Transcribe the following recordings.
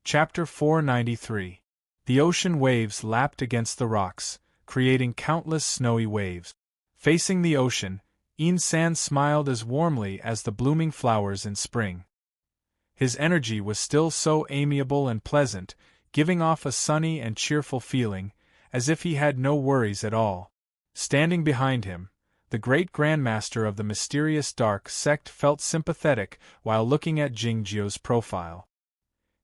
Chapter 493. The ocean waves lapped against the rocks, creating countless snowy waves. Facing the ocean, San smiled as warmly as the blooming flowers in spring. His energy was still so amiable and pleasant, giving off a sunny and cheerful feeling, as if he had no worries at all. Standing behind him, the great grandmaster of the mysterious dark sect felt sympathetic while looking at Jingjiu's profile.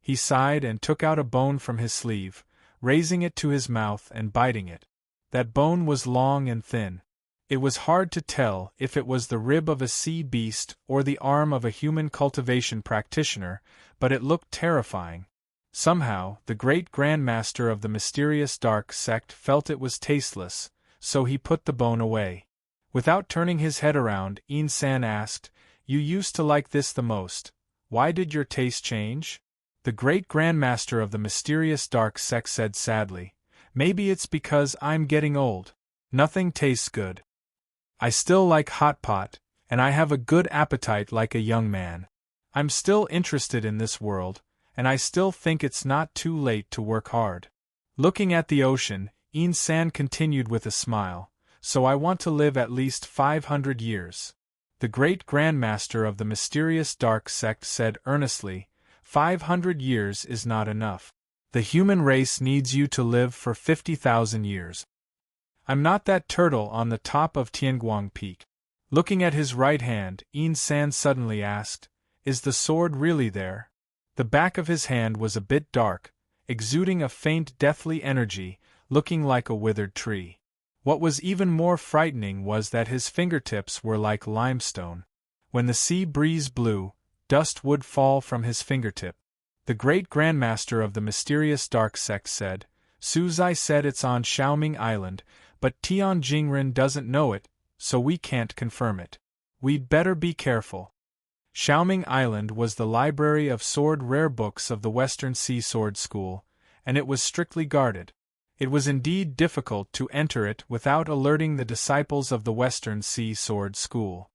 He sighed and took out a bone from his sleeve, raising it to his mouth and biting it. That bone was long and thin. It was hard to tell if it was the rib of a sea beast or the arm of a human cultivation practitioner, but it looked terrifying. Somehow, the great grandmaster of the mysterious dark sect felt it was tasteless, so he put the bone away. Without turning his head around, San asked, "You used to like this the most. Why did your taste change?" The great grandmaster of the mysterious dark sect said sadly, "Maybe it's because I'm getting old. Nothing tastes good. I still like hot pot, and I have a good appetite like a young man. I'm still interested in this world, and I still think it's not too late to work hard." Looking at the ocean, San continued with a smile, "So I want to live at least 500 years. The great grandmaster of the mysterious dark sect said earnestly, 500 years is not enough. The human race needs you to live for 50,000 years. I'm not that turtle on the top of Tianguang Peak." Looking at his right hand, San suddenly asked, "Is the sword really there?" The back of his hand was a bit dark, exuding a faint deathly energy, looking like a withered tree. What was even more frightening was that his fingertips were like limestone. When the sea breeze blew, dust would fall from his fingertip. The great grandmaster of the mysterious dark sect said, "Suzai said it's on Xiaoming Island, but Tian Jingren doesn't know it, so we can't confirm it. We'd better be careful." Xiaoming Island was the library of sword rare books of the Western Sea Sword School, and it was strictly guarded. It was indeed difficult to enter it without alerting the disciples of the Western Sea Sword School.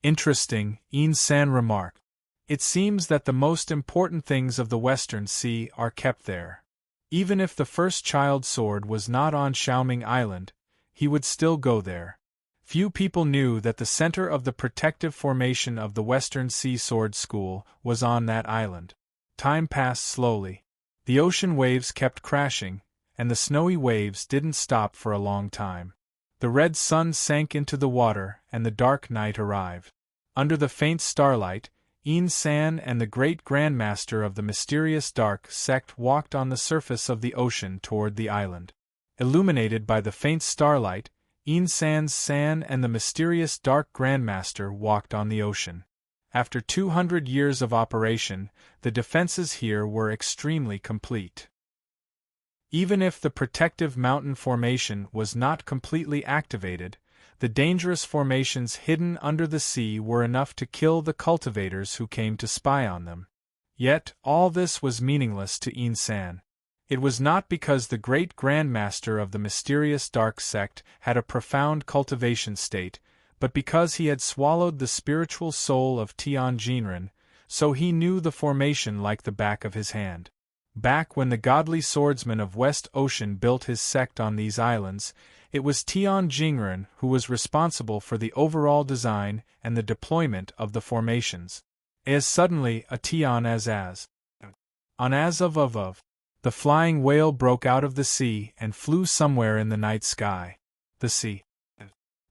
"Interesting," San remarked. "It seems that the most important things of the Western Sea are kept there. Even if the first child sword was not on Xiaoming Island, he would still go there." Few people knew that the center of the protective formation of the Western Sea Sword School was on that island. Time passed slowly. The ocean waves kept crashing, and the snowy waves didn't stop for a long time. The red sun sank into the water and the dark night arrived. Under the faint starlight, San and the great grandmaster of the mysterious dark sect walked on the surface of the ocean toward the island. Illuminated by the faint starlight, San and the mysterious dark grandmaster walked on the ocean. After 200 years of operation, the defenses here were extremely complete. Even if the protective mountain formation was not completely activated, the dangerous formations hidden under the sea were enough to kill the cultivators who came to spy on them. Yet, all this was meaningless to San. It was not because the great grandmaster of the mysterious dark sect had a profound cultivation state, but because he had swallowed the spiritual soul of Tian Jinren, so he knew the formation like the back of his hand. Back when the godly swordsman of West Ocean built his sect on these islands, it was Tian Jingren who was responsible for the overall design and the deployment of the formations. As suddenly a Tian as. On as of. The flying whale broke out of the sea and flew somewhere in the night sky. The sea,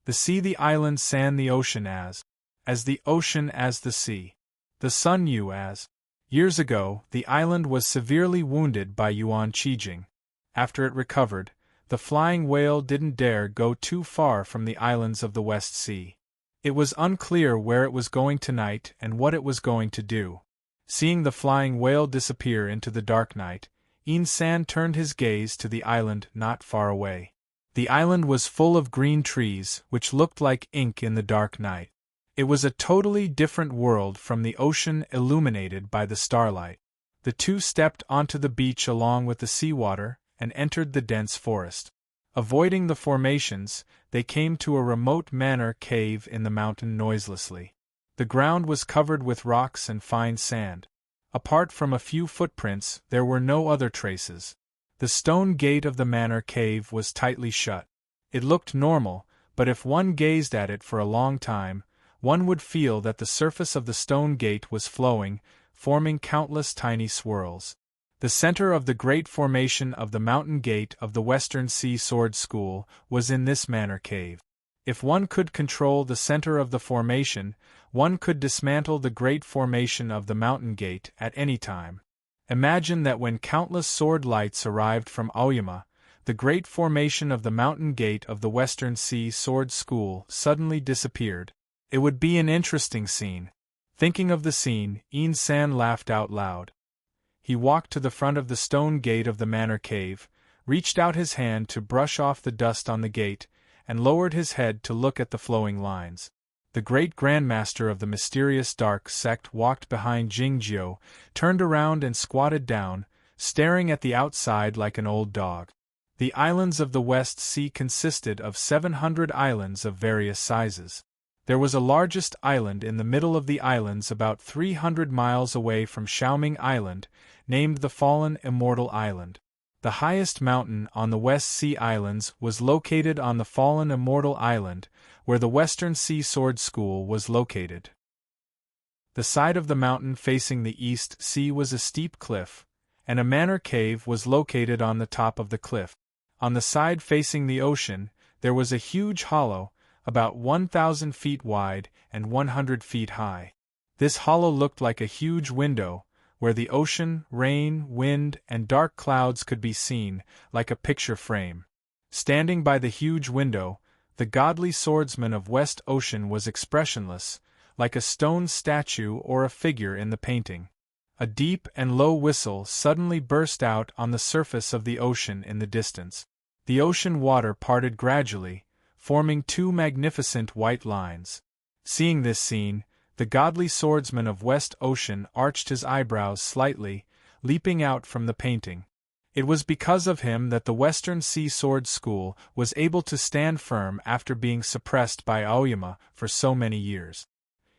the island, San, the ocean as the ocean as the sea. The sun you as. Years ago, the island was severely wounded by Yuan Qijing. After it recovered, the flying whale didn't dare go too far from the islands of the West Sea. It was unclear where it was going tonight and what it was going to do. Seeing the flying whale disappear into the dark night, San turned his gaze to the island not far away. The island was full of green trees, which looked like ink in the dark night. It was a totally different world from the ocean illuminated by the starlight. The two stepped onto the beach along with the seawater and entered the dense forest. Avoiding the formations, they came to a remote manor cave in the mountain noiselessly. The ground was covered with rocks and fine sand. Apart from a few footprints, there were no other traces. The stone gate of the manor cave was tightly shut. It looked normal, but if one gazed at it for a long time, one would feel that the surface of the stone gate was flowing, forming countless tiny swirls. The center of the great formation of the mountain gate of the Western Sea Sword School was in this manor cave. If one could control the center of the formation, one could dismantle the great formation of the mountain gate at any time. Imagine that when countless sword lights arrived from Aoyama, the great formation of the mountain gate of the Western Sea Sword School suddenly disappeared. It would be an interesting scene. Thinking of the scene, In-san laughed out loud. He walked to the front of the stone gate of the manor cave, reached out his hand to brush off the dust on the gate, and lowered his head to look at the flowing lines. The great grandmaster of the mysterious dark sect walked behind Jingjiu, turned around and squatted down, staring at the outside like an old dog. The islands of the West Sea consisted of 700 islands of various sizes. There was a largest island in the middle of the islands about 300 miles away from Xiaoming Island, named the Fallen Immortal Island. The highest mountain on the West Sea Islands was located on the Fallen Immortal Island, where the Western Sea Sword School was located. The side of the mountain facing the East Sea was a steep cliff, and a manor cave was located on the top of the cliff. On the side facing the ocean, there was a huge hollow, about 1,000 feet wide and 100 feet high. This hollow looked like a huge window, where the ocean, rain, wind, and dark clouds could be seen, like a picture frame. Standing by the huge window, the godly swordsman of West Ocean was expressionless, like a stone statue or a figure in the painting. A deep and low whistle suddenly burst out on the surface of the ocean in the distance. The ocean water parted gradually, forming two magnificent white lines. Seeing this scene, the godly swordsman of West Ocean arched his eyebrows slightly, leaping out from the painting. It was because of him that the Western Sea Sword School was able to stand firm after being suppressed by Aoyama for so many years.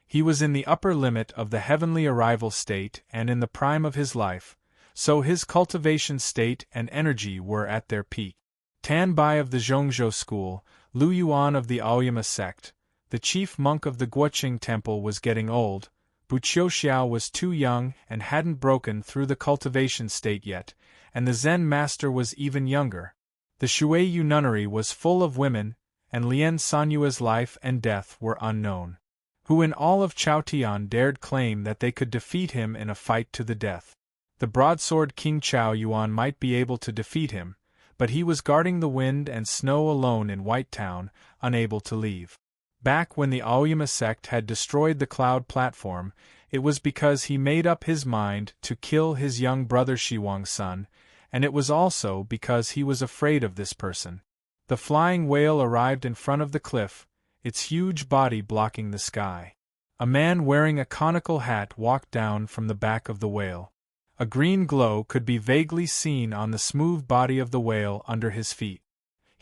He was in the upper limit of the heavenly arrival state and in the prime of his life, so his cultivation state and energy were at their peak. Tan Bai of the Zhongzhou School, Lu Yuan of the Aoyama sect, the chief monk of the Guoqing Temple was getting old, Bu Qiuxiao was too young and hadn't broken through the cultivation state yet, and the Zen master was even younger. The Shuiyu nunnery was full of women, and Lien Sanyua's life and death were unknown. Who in all of Chaotian dared claim that they could defeat him in a fight to the death? The broadsword King Chao Yuan might be able to defeat him, but he was guarding the wind and snow alone in White Town, unable to leave. Back when the Aoyama sect had destroyed the cloud platform, it was because he made up his mind to kill his young brother Shiwang's son, and it was also because he was afraid of this person. The flying whale arrived in front of the cliff, its huge body blocking the sky. A man wearing a conical hat walked down from the back of the whale. A green glow could be vaguely seen on the smooth body of the whale under his feet.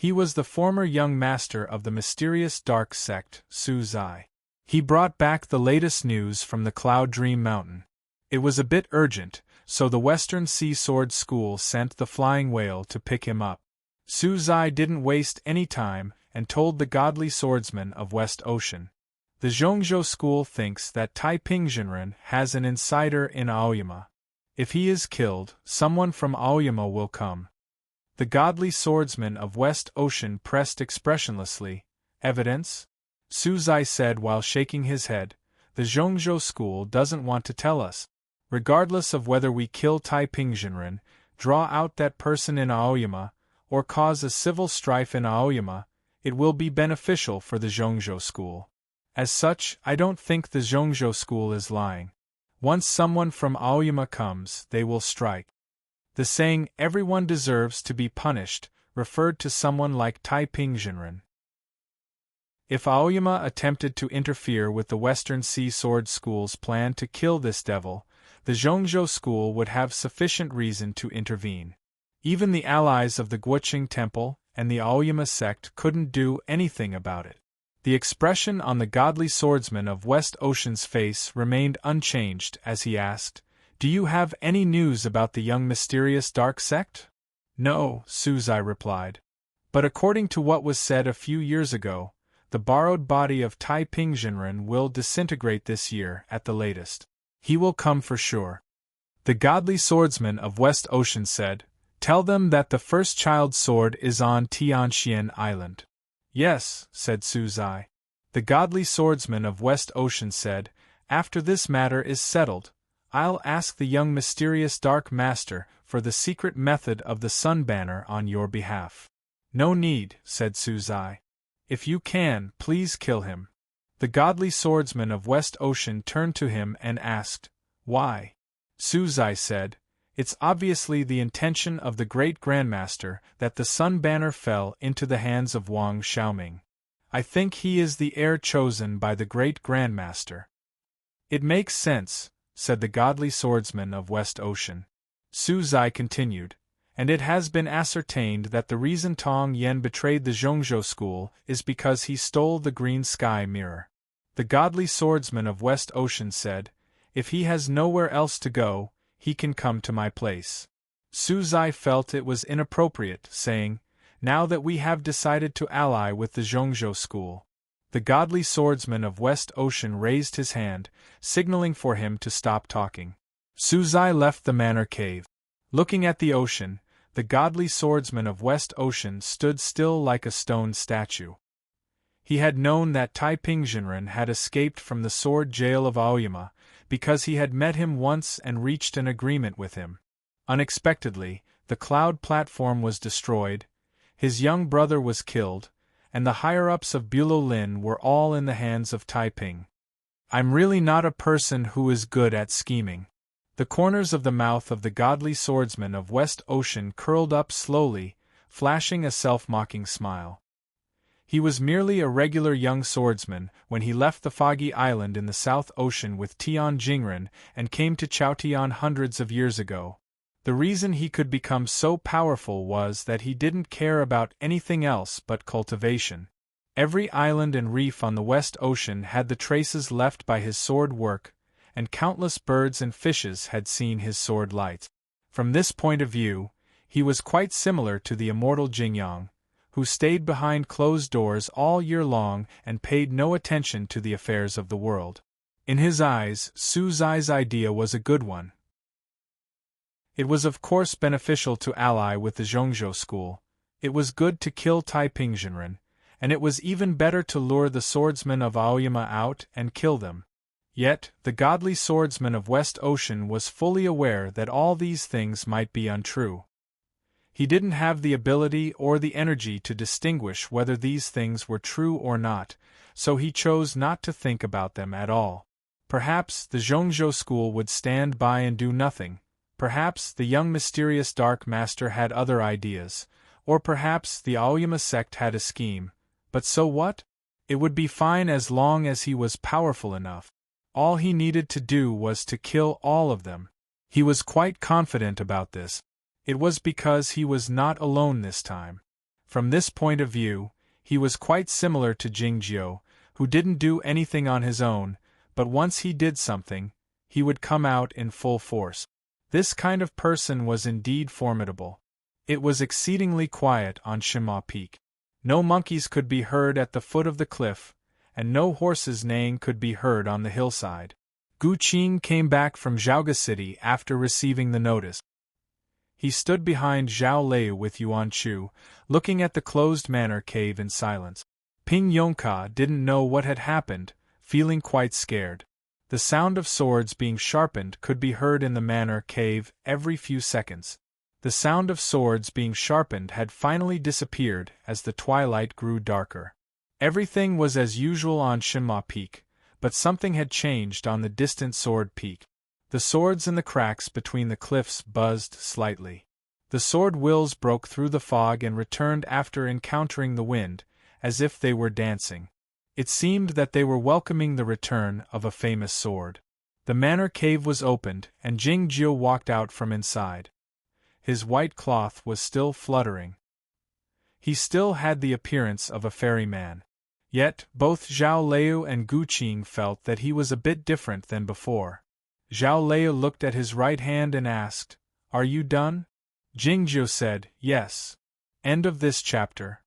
He was the former young master of the mysterious dark sect, Su Zai. He brought back the latest news from the Cloud Dream Mountain. It was a bit urgent, so the Western Sea Sword School sent the flying whale to pick him up. Su Zai didn't waste any time and told the godly swordsman of West Ocean. The Zhongzhou School thinks that Taiping Jinren has an insider in Aoyama. If he is killed, someone from Aoyama will come. The godly swordsman of West Ocean pressed expressionlessly. Evidence? Su Zai said while shaking his head. The Zhongzhou School doesn't want to tell us. Regardless of whether we kill Taiping Jinren, draw out that person in Aoyama, or cause a civil strife in Aoyama, it will be beneficial for the Zhongzhou School. As such, I don't think the Zhongzhou School is lying. Once someone from Aoyama comes, they will strike. The saying, everyone deserves to be punished, referred to someone like Taiping Jinren. If Aoyama attempted to interfere with the Western Sea Sword School's plan to kill this devil, the Zhongzhou School would have sufficient reason to intervene. Even the allies of the Guoqing Temple and the Aoyama sect couldn't do anything about it. The expression on the godly swordsman of West Ocean's face remained unchanged as he asked, Do you have any news about the young mysterious dark sect? No, Suzai replied. But according to what was said a few years ago, the borrowed body of Tai Pingzhenren will disintegrate this year at the latest. He will come for sure. The godly swordsman of West Ocean said, Tell them that the first child's sword is on Tianxian Island. Yes, said Suzai. The godly swordsman of West Ocean said, After this matter is settled, I'll ask the young mysterious Dark Master for the secret method of the Sun Banner on your behalf. No need, said Suzai. If you can, please kill him. The godly swordsman of West Ocean turned to him and asked, Why? Suzai said, It's obviously the intention of the great Grandmaster that the Sun Banner fell into the hands of Wang Xiaoming. I think he is the heir chosen by the great Grandmaster. It makes sense, said the godly swordsman of West Ocean. Suzai continued, and it has been ascertained that the reason Tong Yen betrayed the Zhongzhou school is because he stole the green sky mirror. The godly swordsman of West Ocean said, If he has nowhere else to go, he can come to my place. Suzai felt it was inappropriate, saying, Now that we have decided to ally with the Zhongzhou school. The godly swordsman of West Ocean raised his hand, signaling for him to stop talking. Suzai left the manor cave. Looking at the ocean, the godly swordsman of West Ocean stood still like a stone statue. He had known that Tai Pingzhenren had escaped from the sword jail of Aoyama, because he had met him once and reached an agreement with him. Unexpectedly, the cloud platform was destroyed, his young brother was killed, and the higher-ups of Bulow Lin were all in the hands of Taiping. I'm really not a person who is good at scheming. The corners of the mouth of the godly swordsman of West Ocean curled up slowly, flashing a self-mocking smile. He was merely a regular young swordsman when he left the foggy island in the South Ocean with Tian Jingren and came to Chaotian hundreds of years ago. The reason he could become so powerful was that he didn't care about anything else but cultivation. Every island and reef on the West Ocean had the traces left by his sword work, and countless birds and fishes had seen his sword light. From this point of view, he was quite similar to the immortal Jingyang, who stayed behind closed doors all year long and paid no attention to the affairs of the world. In his eyes, Suzai's idea was a good one. It was of course beneficial to ally with the Zhongzhou school, it was good to kill Tai Pingzhenren, and it was even better to lure the swordsmen of Aoyama out and kill them. Yet, the godly swordsman of West Ocean was fully aware that all these things might be untrue. He didn't have the ability or the energy to distinguish whether these things were true or not, so he chose not to think about them at all. Perhaps the Zhongzhou school would stand by and do nothing. Perhaps the young mysterious Dark Master had other ideas, or perhaps the Aoyama sect had a scheme, but so what? It would be fine as long as he was powerful enough. All he needed to do was to kill all of them. He was quite confident about this. It was because he was not alone this time. From this point of view, he was quite similar to Jingjiu, who didn't do anything on his own, but once he did something, he would come out in full force. This kind of person was indeed formidable. It was exceedingly quiet on Shima Peak. No monkeys could be heard at the foot of the cliff, and no horses neighing could be heard on the hillside. Gu Qing came back from Zhaoga City after receiving the notice. He stood behind Zhao Lei with Yuan Chu, looking at the closed manor cave in silence. Ping Yongka didn't know what had happened, feeling quite scared. The sound of swords being sharpened could be heard in the manor cave every few seconds. The sound of swords being sharpened had finally disappeared as the twilight grew darker. Everything was as usual on Shinma Peak, but something had changed on the distant Sword Peak. The swords in the cracks between the cliffs buzzed slightly. The sword wills broke through the fog and returned after encountering the wind, as if they were dancing. It seemed that they were welcoming the return of a famous sword. The manor cave was opened, and Jingjiu walked out from inside. His white cloth was still fluttering. He still had the appearance of a ferryman. Yet, both Zhao Lei and Gu Qing felt that he was a bit different than before. Zhao Lei looked at his right hand and asked, "Are you done?" Jingzhou said, "Yes." End of this chapter.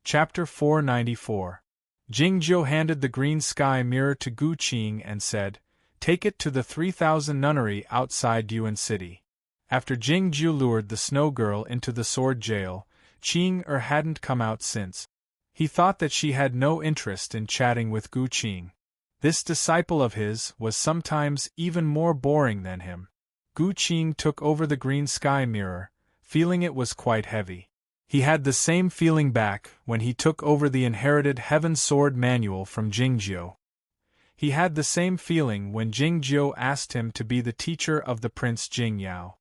Chapter 494. Jingzhou handed the green sky mirror to Gu Qing and said, "Take it to the 3000 nunnery outside Yuan City." After Jingzhou lured the snow girl into the sword jail, Qing hadn't come out since. He thought that she had no interest in chatting with Gu Qing. This disciple of his was sometimes even more boring than him. Gu Qing took over the green sky mirror, feeling it was quite heavy. He had the same feeling back when he took over the inherited Heaven Sword manual from Jingzhou. He had the same feeling when Jingzhou asked him to be the teacher of the Prince Jingyao.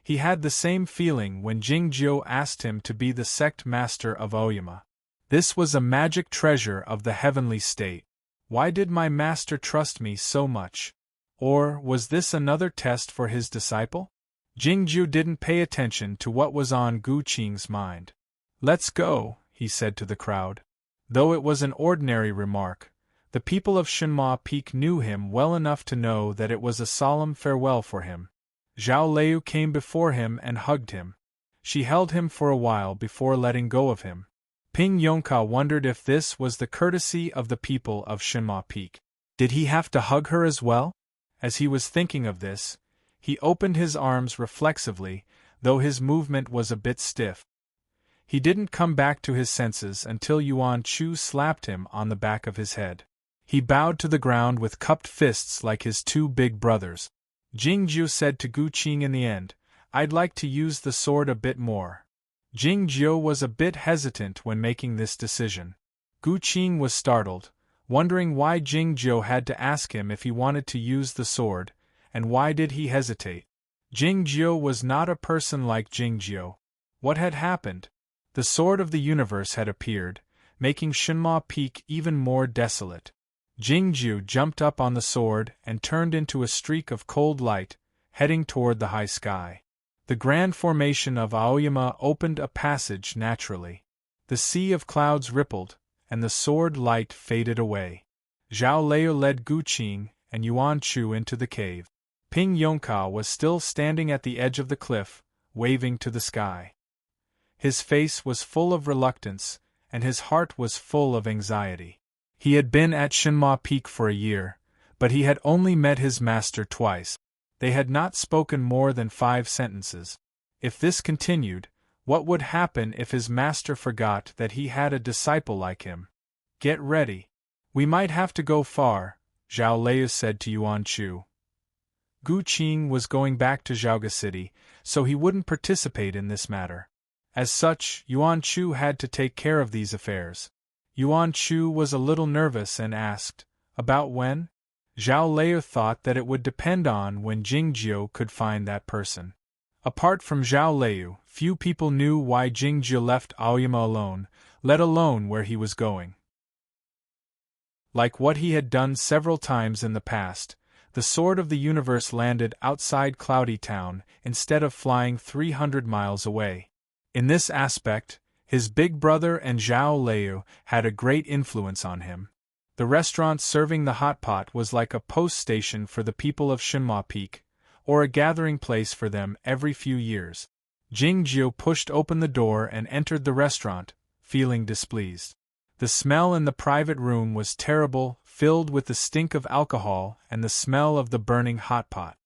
He had the same feeling when Jingzhou asked him to be the sect master of Oyama. This was a magic treasure of the heavenly state. Why did my master trust me so much? Or was this another test for his disciple? Jingzhou didn't pay attention to what was on Gu Qing's mind. "Let's go," he said to the crowd. Though it was an ordinary remark, the people of Shenhua Peak knew him well enough to know that it was a solemn farewell for him. Zhao Lei came before him and hugged him. She held him for a while before letting go of him. Ping Yongka wondered if this was the courtesy of the people of Shenhua Peak. Did he have to hug her as well? As he was thinking of this, he opened his arms reflexively, though his movement was a bit stiff. He didn't come back to his senses until Yuan Chu slapped him on the back of his head. He bowed to the ground with cupped fists like his two big brothers. Jingzhou said to Gu Qing in the end, "I'd like to use the sword a bit more." Jingzhou was a bit hesitant when making this decision. Gu Qing was startled, wondering why Jingzhou had to ask him if he wanted to use the sword, and why did he hesitate. Jingzhou was not a person like Jingzhou. What had happened? The sword of the universe had appeared, making Shenhua Peak even more desolate. Jingzhou jumped up on the sword and turned into a streak of cold light, heading toward the high sky. The grand formation of Aoyama opened a passage naturally. The sea of clouds rippled, and the sword light faded away. Zhao Lei led Gu Qing and Yuan Chu into the cave. Ping Yongka was still standing at the edge of the cliff, waving to the sky. His face was full of reluctance, and his heart was full of anxiety. He had been at Shenhua Peak for a year, but he had only met his master twice. They had not spoken more than 5 sentences. If this continued, what would happen if his master forgot that he had a disciple like him? "Get ready. We might have to go far," Zhao Lei said to Yuan Chu. Gu Qing was going back to Zhaoga City, so he wouldn't participate in this matter. As such, Yuan Chu had to take care of these affairs. Yuan Chu was a little nervous and asked, "About when?" Zhao Lei thought that it would depend on when Jingzhou could find that person. Apart from Zhao Lei, few people knew why Jingzhou left Aoyama alone, let alone where he was going. Like what he had done several times in the past, the Sword of the Universe landed outside Cloudy Town instead of flying 300 miles away. In this aspect, his big brother and Zhao Lei had a great influence on him. The restaurant serving the hot pot was like a post station for the people of Shenhua Peak, or a gathering place for them every few years. Jingzhou pushed open the door and entered the restaurant, feeling displeased. The smell in the private room was terrible, filled with the stink of alcohol and the smell of the burning hot pot.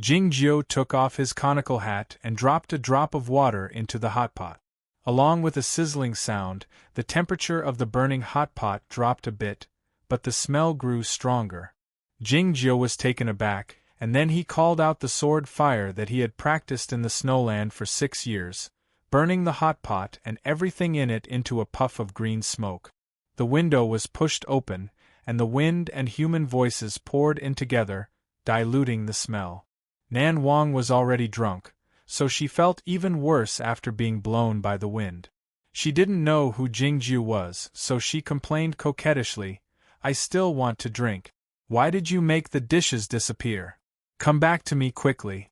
Jingzhou took off his conical hat and dropped a drop of water into the hot pot. Along with a sizzling sound, the temperature of the burning hot pot dropped a bit, but the smell grew stronger. Jingzhou was taken aback, and then he called out the sword fire that he had practiced in the snowland for 6 years, burning the hot pot and everything in it into a puff of green smoke. The window was pushed open, and the wind and human voices poured in together, diluting the smell. Nan Wang was already drunk, so she felt even worse after being blown by the wind. She didn't know who Jingzhou was, so she complained coquettishly, "I still want to drink. Why did you make the dishes disappear? Come back to me quickly."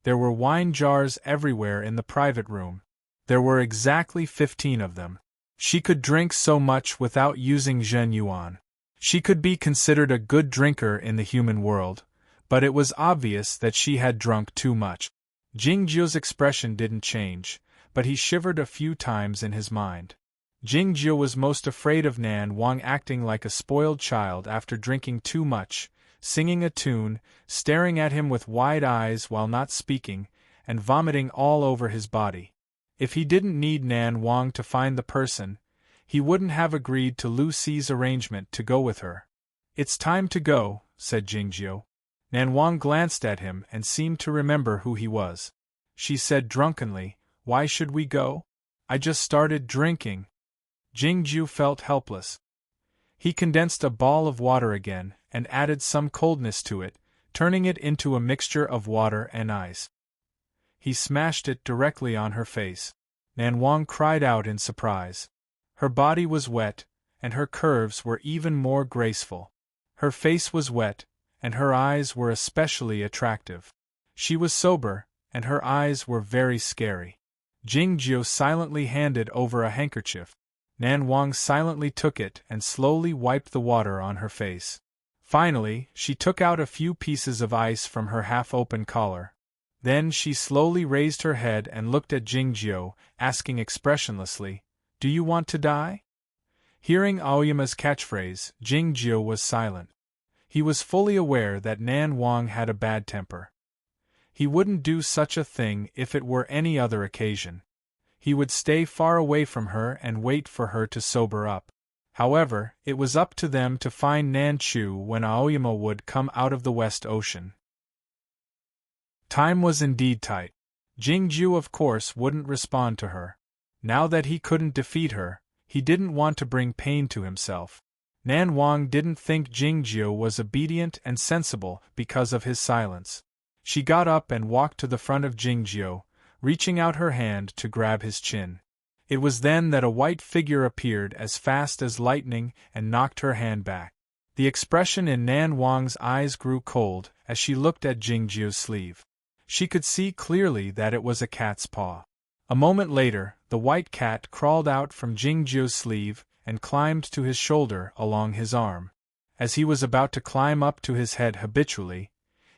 There were wine jars everywhere in the private room. There were exactly 15 of them. She could drink so much without using Zhen Yuan. She could be considered a good drinker in the human world, but it was obvious that she had drunk too much. Jingjiu's expression didn't change, but he shivered a few times in his mind. Jingjiu was most afraid of Nan Wang acting like a spoiled child after drinking too much, singing a tune, staring at him with wide eyes while not speaking, and vomiting all over his body. If he didn't need Nan Wang to find the person, he wouldn't have agreed to Lu Si's arrangement to go with her. "It's time to go," said Jingjiu. Nan Wang glanced at him and seemed to remember who he was. She said drunkenly, "Why should we go? I just started drinking." Jingjiu felt helpless. He condensed a ball of water again and added some coldness to it, turning it into a mixture of water and ice. He smashed it directly on her face. Nan Wang cried out in surprise. Her body was wet, and her curves were even more graceful. Her face was wet, and her eyes were especially attractive. She was sober, and her eyes were very scary. Jingjiu silently handed over a handkerchief. Nan Wang silently took it and slowly wiped the water on her face. Finally, she took out a few pieces of ice from her half-open collar. Then she slowly raised her head and looked at Jingjiu, asking expressionlessly, "Do you want to die?" Hearing Aoyama's catchphrase, Jingjiu was silent. He was fully aware that Nan Wang had a bad temper. He wouldn't do such a thing if it were any other occasion. He would stay far away from her and wait for her to sober up. However, it was up to them to find Nan Chu when Aoyama would come out of the West Ocean. Time was indeed tight. Jingjiu of course wouldn't respond to her. Now that he couldn't defeat her, he didn't want to bring pain to himself. Nan Wang didn't think Jingjiu was obedient and sensible because of his silence. She got up and walked to the front of Jingjiu, reaching out her hand to grab his chin. It was then that a white figure appeared as fast as lightning and knocked her hand back. The expression in Nan Wang's eyes grew cold as she looked at Jingjiu's sleeve. She could see clearly that it was a cat's paw. A moment later, the white cat crawled out from Jingjiu's sleeve and climbed to his shoulder along his arm. As he was about to climb up to his head habitually,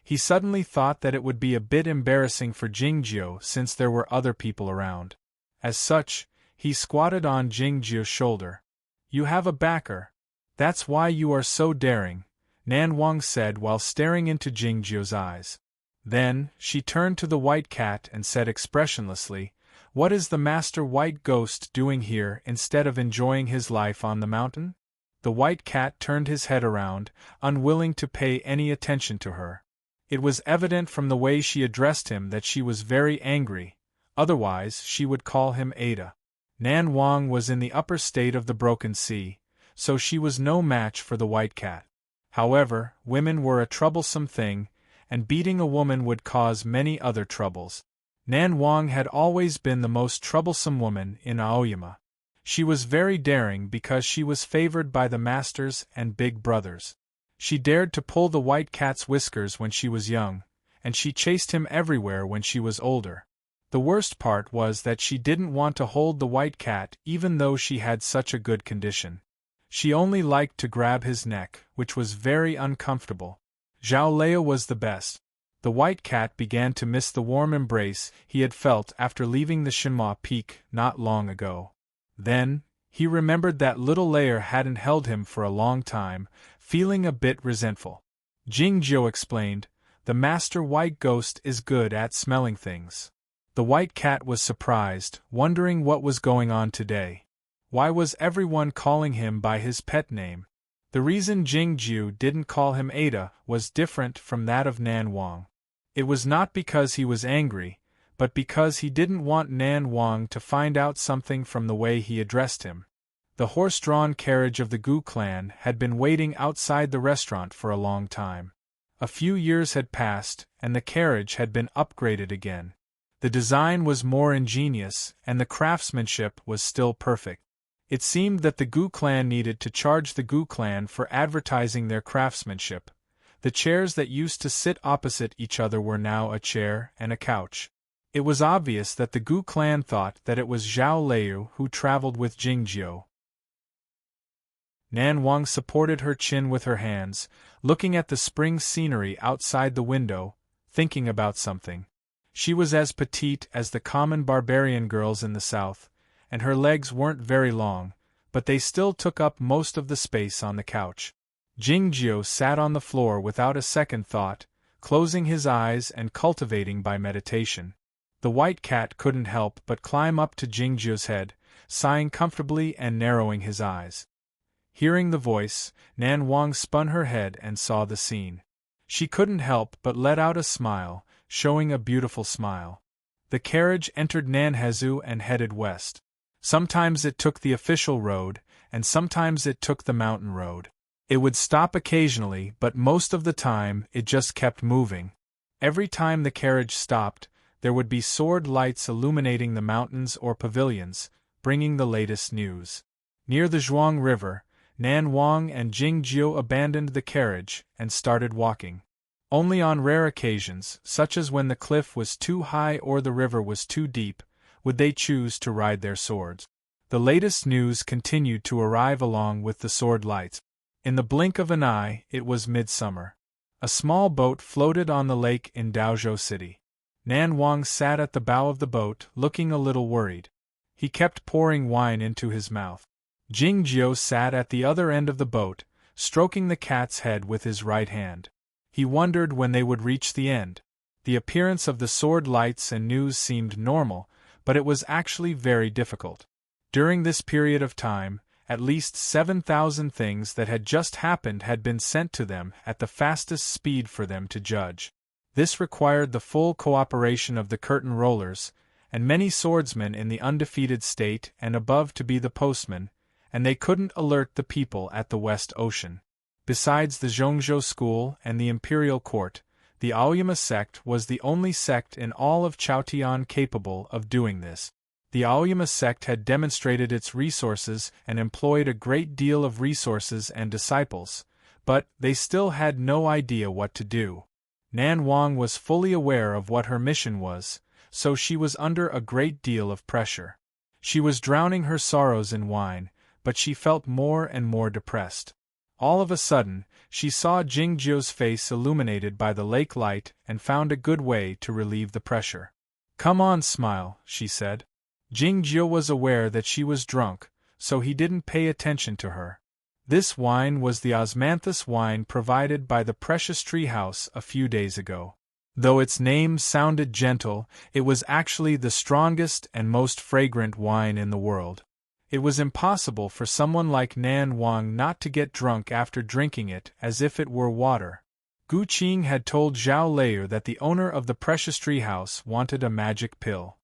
he suddenly thought that it would be a bit embarrassing for Jingjiu since there were other people around. As such, he squatted on Jingjiu's shoulder. "You have a backer. That's why you are so daring," Nan Wang said while staring into Jingjiu's eyes. Then, she turned to the white cat and said expressionlessly, "What is the Master White Ghost doing here instead of enjoying his life on the mountain?" The white cat turned his head around, unwilling to pay any attention to her. It was evident from the way she addressed him that she was very angry, otherwise she would call him Ada. Nan Wang was in the upper state of the Broken Sea, so she was no match for the white cat. However, women were a troublesome thing, and beating a woman would cause many other troubles. Nan Wang had always been the most troublesome woman in Aoyama. She was very daring because she was favored by the masters and big brothers. She dared to pull the white cat's whiskers when she was young, and she chased him everywhere when she was older. The worst part was that she didn't want to hold the white cat even though she had such a good condition. She only liked to grab his neck, which was very uncomfortable. Zhao Lei was the best. The white cat began to miss the warm embrace he had felt after leaving the Shinhua Peak not long ago. Then, he remembered that little Lair hadn't held him for a long time, feeling a bit resentful. Jingjiu explained, "The Master White Ghost is good at smelling things." The white cat was surprised, wondering what was going on today. Why was everyone calling him by his pet name? The reason Jingjiu didn't call him Ada was different from that of Nan Wang. It was not because he was angry, but because he didn't want Nan Wang to find out something from the way he addressed him. The horse-drawn carriage of the Gu clan had been waiting outside the restaurant for a long time. A few years had passed, and the carriage had been upgraded again. The design was more ingenious, and the craftsmanship was still perfect. It seemed that the Gu clan needed to charge the Gu clan for advertising their craftsmanship. The chairs that used to sit opposite each other were now a chair and a couch. It was obvious that the Gu clan thought that it was Zhao Lei who traveled with Jingjiu. Nan Wang supported her chin with her hands, looking at the spring scenery outside the window, thinking about something. She was as petite as the common barbarian girls in the south, and her legs weren't very long, but they still took up most of the space on the couch. Jingjiu sat on the floor without a second thought, closing his eyes and cultivating by meditation. The white cat couldn't help but climb up to Jingjiu's head, sighing comfortably and narrowing his eyes. Hearing the voice, Nan Wang spun her head and saw the scene. She couldn't help but let out a smile, showing a beautiful smile. The carriage entered Nanhezu and headed west. Sometimes it took the official road, and sometimes it took the mountain road. It would stop occasionally, but most of the time it just kept moving. Every time the carriage stopped, there would be sword lights illuminating the mountains or pavilions, bringing the latest news. Near the Zhuang River, Nan Wang and Jingjiu abandoned the carriage and started walking. Only on rare occasions, such as when the cliff was too high or the river was too deep, would they choose to ride their swords. The latest news continued to arrive along with the sword lights. In the blink of an eye, it was midsummer. A small boat floated on the lake in Daozhou City. Nan Wang sat at the bow of the boat, looking a little worried. He kept pouring wine into his mouth. Jingjiu sat at the other end of the boat, stroking the cat's head with his right hand. He wondered when they would reach the end. The appearance of the sword lights and news seemed normal, but it was actually very difficult. During this period of time, at least 7,000 things that had just happened had been sent to them at the fastest speed for them to judge. This required the full cooperation of the curtain rollers, and many swordsmen in the undefeated state and above to be the postman, and they couldn't alert the people at the West Ocean. Besides the Zhongzhou school and the imperial court, the Aoyama sect was the only sect in all of Chaotian capable of doing this. The Aoyama sect had demonstrated its resources and employed a great deal of resources and disciples, but they still had no idea what to do. Nan Wang was fully aware of what her mission was, so she was under a great deal of pressure. She was drowning her sorrows in wine, but she felt more and more depressed. All of a sudden, she saw Jingjiu's face illuminated by the lake light and found a good way to relieve the pressure. "Come on, smile," she said. Jingjiu was aware that she was drunk, so he didn't pay attention to her. This wine was the osmanthus wine provided by the Precious Tree House a few days ago. Though its name sounded gentle, it was actually the strongest and most fragrant wine in the world. It was impossible for someone like Nan Wang not to get drunk after drinking it as if it were water. Gu Qing had told Zhao Leier that the owner of the Precious Tree House wanted a magic pill.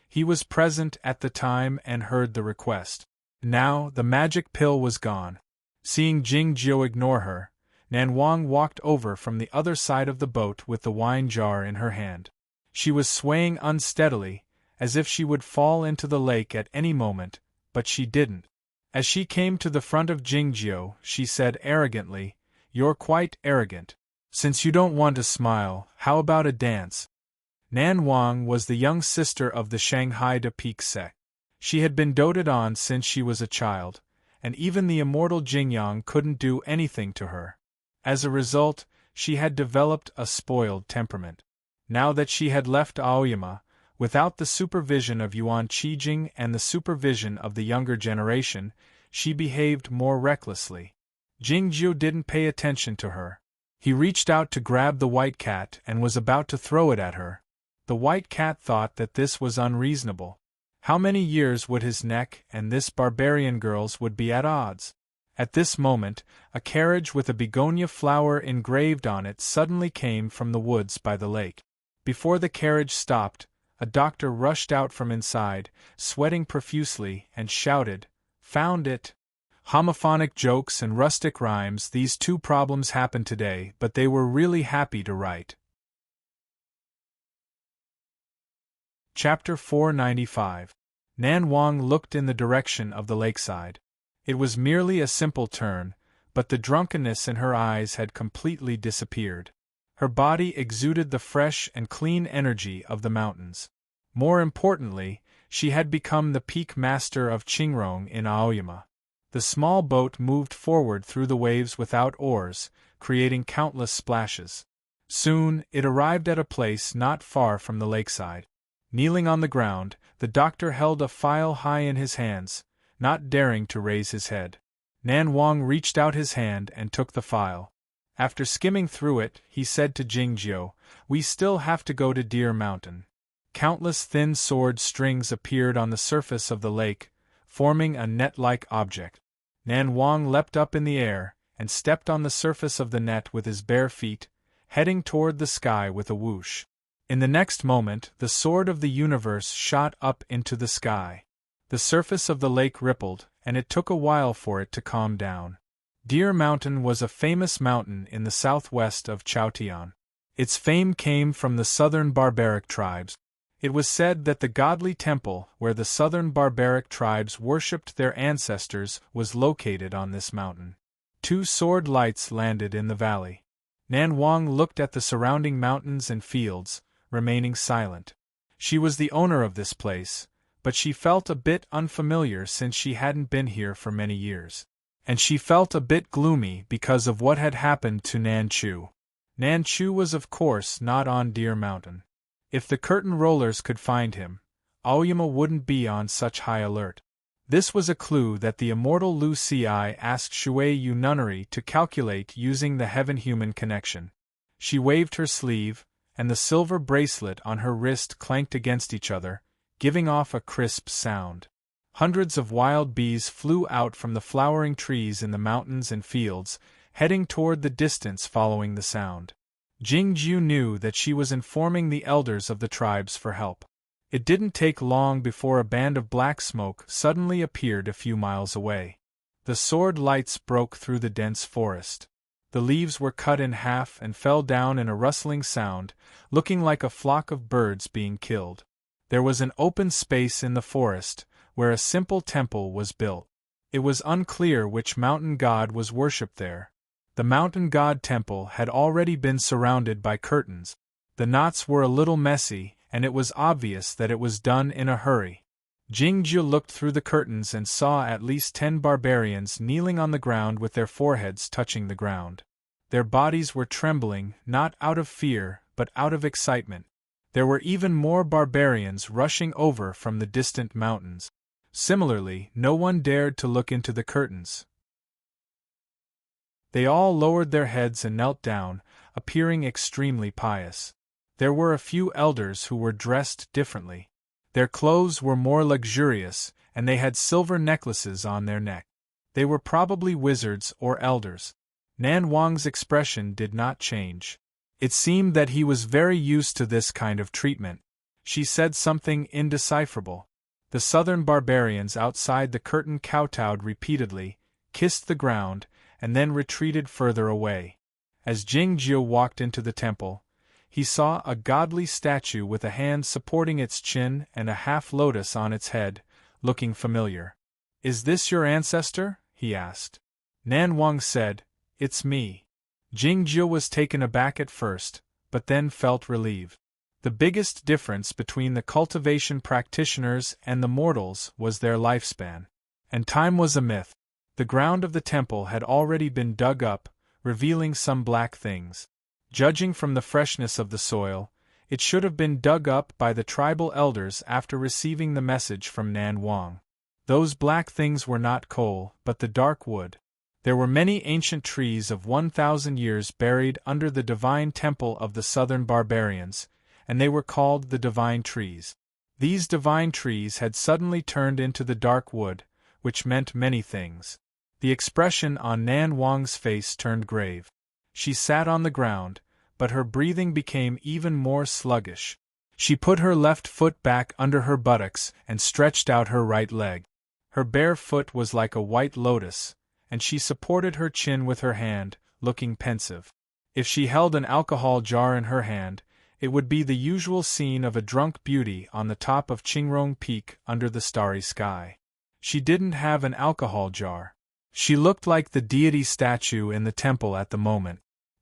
He was present at the time and heard the request. Now, the magic pill was gone. Seeing Jingjiu ignore her, Nan Wang walked over from the other side of the boat with the wine jar in her hand. She was swaying unsteadily, as if she would fall into the lake at any moment, but she didn't. As she came to the front of Jingjiu, she said arrogantly, "You're quite arrogant. Since you don't want to smile, how about a dance?" Nan Wang was the young sister of the Shanghai de Peak sect. She had been doted on since she was a child, and even the immortal Jingyang couldn't do anything to her. As a result, she had developed a spoiled temperament. Now that she had left Aoyama, without the supervision of Yuan Qijing and the supervision of the younger generation, she behaved more recklessly. Jingjiu didn't pay attention to her. He reached out to grab the white cat and was about to throw it at her. The white cat thought that this was unreasonable. How many years would his neck and this barbarian girl's would be at odds? At this moment, a carriage with a begonia flower engraved on it suddenly came from the woods by the lake. Before the carriage stopped, a doctor rushed out from inside, sweating profusely, and shouted, "Found it!" Homophonic jokes and rustic rhymes, these two problems happened today, but they were really happy to write. Chapter 495. Nan Wang looked in the direction of the lakeside. It was merely a simple turn, but the drunkenness in her eyes had completely disappeared. Her body exuded the fresh and clean energy of the mountains. More importantly, she had become the peak master of Qingrong in Aoyama. The small boat moved forward through the waves without oars, creating countless splashes. Soon, it arrived at a place not far from the lakeside. Kneeling on the ground, the doctor held a phial high in his hands, not daring to raise his head. Nan Wang reached out his hand and took the phial. After skimming through it, he said to Jingjiu, "We still have to go to Deer Mountain." Countless thin sword strings appeared on the surface of the lake, forming a net-like object. Nan Wang leapt up in the air, and stepped on the surface of the net with his bare feet, heading toward the sky with a whoosh. In the next moment, the sword of the universe shot up into the sky. The surface of the lake rippled, and it took a while for it to calm down. Deer Mountain was a famous mountain in the southwest of Chaotian. Its fame came from the southern barbaric tribes. It was said that the godly temple where the southern barbaric tribes worshipped their ancestors was located on this mountain. 2 sword lights landed in the valley. Nan Wang looked at the surrounding mountains and fields, remaining silent. She was the owner of this place, but she felt a bit unfamiliar since she hadn't been here for many years. And she felt a bit gloomy because of what had happened to Nan Chu. Nan Chu was of course not on Deer Mountain. If the curtain rollers could find him, Aoyama wouldn't be on such high alert. This was a clue that the immortal Lu Ci asked Shui Yu Nunnery to calculate using the heaven-human connection. She waved her sleeve, and the silver bracelet on her wrist clanked against each other, giving off a crisp sound. Hundreds of wild bees flew out from the flowering trees in the mountains and fields, heading toward the distance following the sound. Jingjiu knew that she was informing the elders of the tribes for help. It didn't take long before a band of black smoke suddenly appeared a few miles away. The sword lights broke through the dense forest. The leaves were cut in half and fell down in a rustling sound, looking like a flock of birds being killed. There was an open space in the forest, where a simple temple was built. It was unclear which mountain god was worshipped there. The mountain god temple had already been surrounded by curtains. The knots were a little messy, and it was obvious that it was done in a hurry. Jingjiu looked through the curtains and saw at least 10 barbarians kneeling on the ground with their foreheads touching the ground. Their bodies were trembling, not out of fear, but out of excitement. There were even more barbarians rushing over from the distant mountains. Similarly, no one dared to look into the curtains. They all lowered their heads and knelt down, appearing extremely pious. There were a few elders who were dressed differently. Their clothes were more luxurious, and they had silver necklaces on their neck. They were probably wizards or elders. Nan Wang's expression did not change. It seemed that he was very used to this kind of treatment. She said something indecipherable. The southern barbarians outside the curtain kowtowed repeatedly, kissed the ground, and then retreated further away. As Jingjiu walked into the temple, he saw a godly statue with a hand supporting its chin and a half-lotus on its head, looking familiar. "Is this your ancestor?" he asked. Nan Wang said, "It's me." Jingjiu was taken aback at first, but then felt relieved. The biggest difference between the cultivation practitioners and the mortals was their lifespan. And time was a myth. The ground of the temple had already been dug up, revealing some black things. Judging from the freshness of the soil, it should have been dug up by the tribal elders after receiving the message from Nan Wang. Those black things were not coal, but the dark wood. There were many ancient trees of 1,000 years buried under the divine temple of the southern barbarians, and they were called the divine trees. These divine trees had suddenly turned into the dark wood, which meant many things. The expression on Nan Wang's face turned grave. She sat on the ground, but her breathing became even more sluggish. She put her left foot back under her buttocks and stretched out her right leg. Her bare foot was like a white lotus, and she supported her chin with her hand, looking pensive. If she held an alcohol jar in her hand, it would be the usual scene of a drunk beauty on the top of Qingrong Peak under the starry sky. She didn't have an alcohol jar. She looked like the deity statue in the temple at the moment.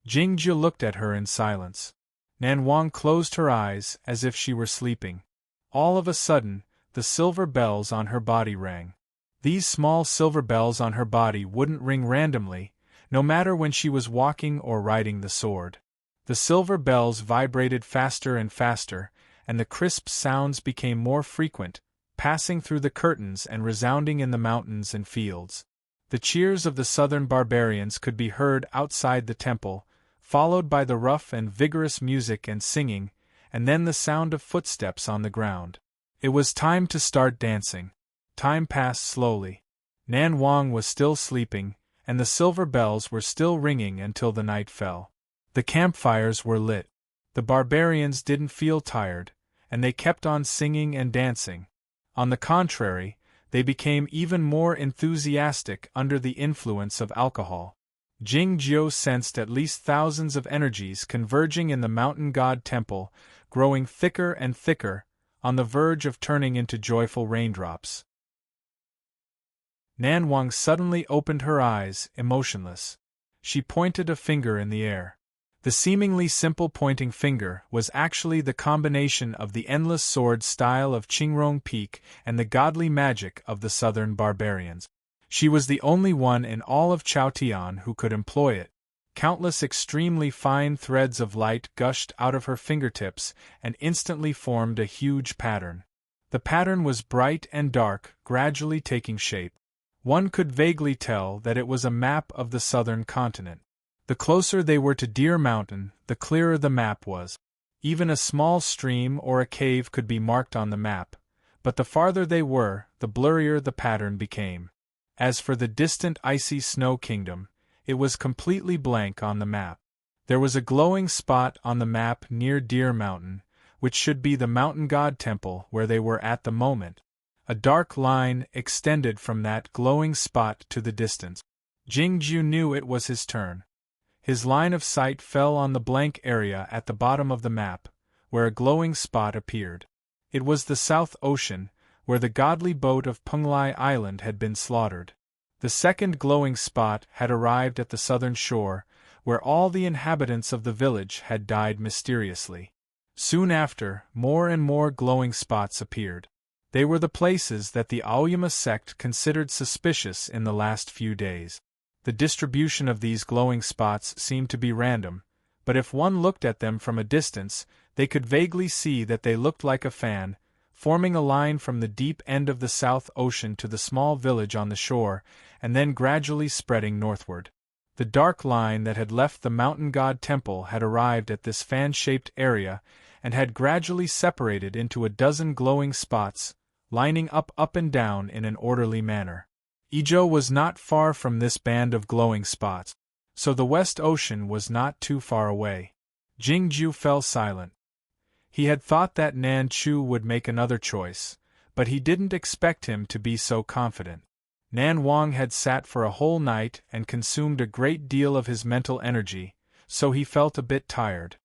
Jingjiu looked at her in silence. Nan Wang closed her eyes as if she were sleeping. All of a sudden, the silver bells on her body rang. These small silver bells on her body wouldn't ring randomly, no matter when she was walking or riding the sword. The silver bells vibrated faster and faster, and the crisp sounds became more frequent, passing through the curtains and resounding in the mountains and fields. The cheers of the southern barbarians could be heard outside the temple, followed by the rough and vigorous music and singing, and then the sound of footsteps on the ground. It was time to start dancing. Time passed slowly. Nan Wang was still sleeping, and the silver bells were still ringing until the night fell. The campfires were lit. The barbarians didn't feel tired, and they kept on singing and dancing. On the contrary, they became even more enthusiastic under the influence of alcohol. Jing Jiu sensed at least thousands of energies converging in the mountain god temple, growing thicker and thicker, on the verge of turning into joyful raindrops. Nan Wang suddenly opened her eyes, emotionless. She pointed a finger in the air. The seemingly simple pointing finger was actually the combination of the endless sword style of Qingrong Peak and the godly magic of the southern barbarians. She was the only one in all of Chaotian who could employ it. Countless extremely fine threads of light gushed out of her fingertips and instantly formed a huge pattern. The pattern was bright and dark, gradually taking shape. One could vaguely tell that it was a map of the southern continent. The closer they were to Deer Mountain, the clearer the map was. Even a small stream or a cave could be marked on the map, but the farther they were, the blurrier the pattern became. As for the distant icy snow kingdom, it was completely blank on the map. There was a glowing spot on the map near Deer Mountain, which should be the mountain god temple where they were at the moment. A dark line extended from that glowing spot to the distance. Jing Jiu knew it was his turn. His line of sight fell on the blank area at the bottom of the map, where a glowing spot appeared. It was the South Ocean, where the godly boat of Penglai Island had been slaughtered. The second glowing spot had arrived at the southern shore, where all the inhabitants of the village had died mysteriously. Soon after, more and more glowing spots appeared. They were the places that the Aoyama sect considered suspicious in the last few days. The distribution of these glowing spots seemed to be random, but if one looked at them from a distance, they could vaguely see that they looked like a fan, forming a line from the deep end of the South Ocean to the small village on the shore, and then gradually spreading northward. The dark line that had left the mountain god temple had arrived at this fan-shaped area and had gradually separated into a dozen glowing spots, lining up and down in an orderly manner. Ijo was not far from this band of glowing spots, so the West Ocean was not too far away. Jing Jiu fell silent. He had thought that Nan Chu would make another choice, but he didn't expect him to be so confident. Nan Wang had sat for a whole night and consumed a great deal of his mental energy, so he felt a bit tired.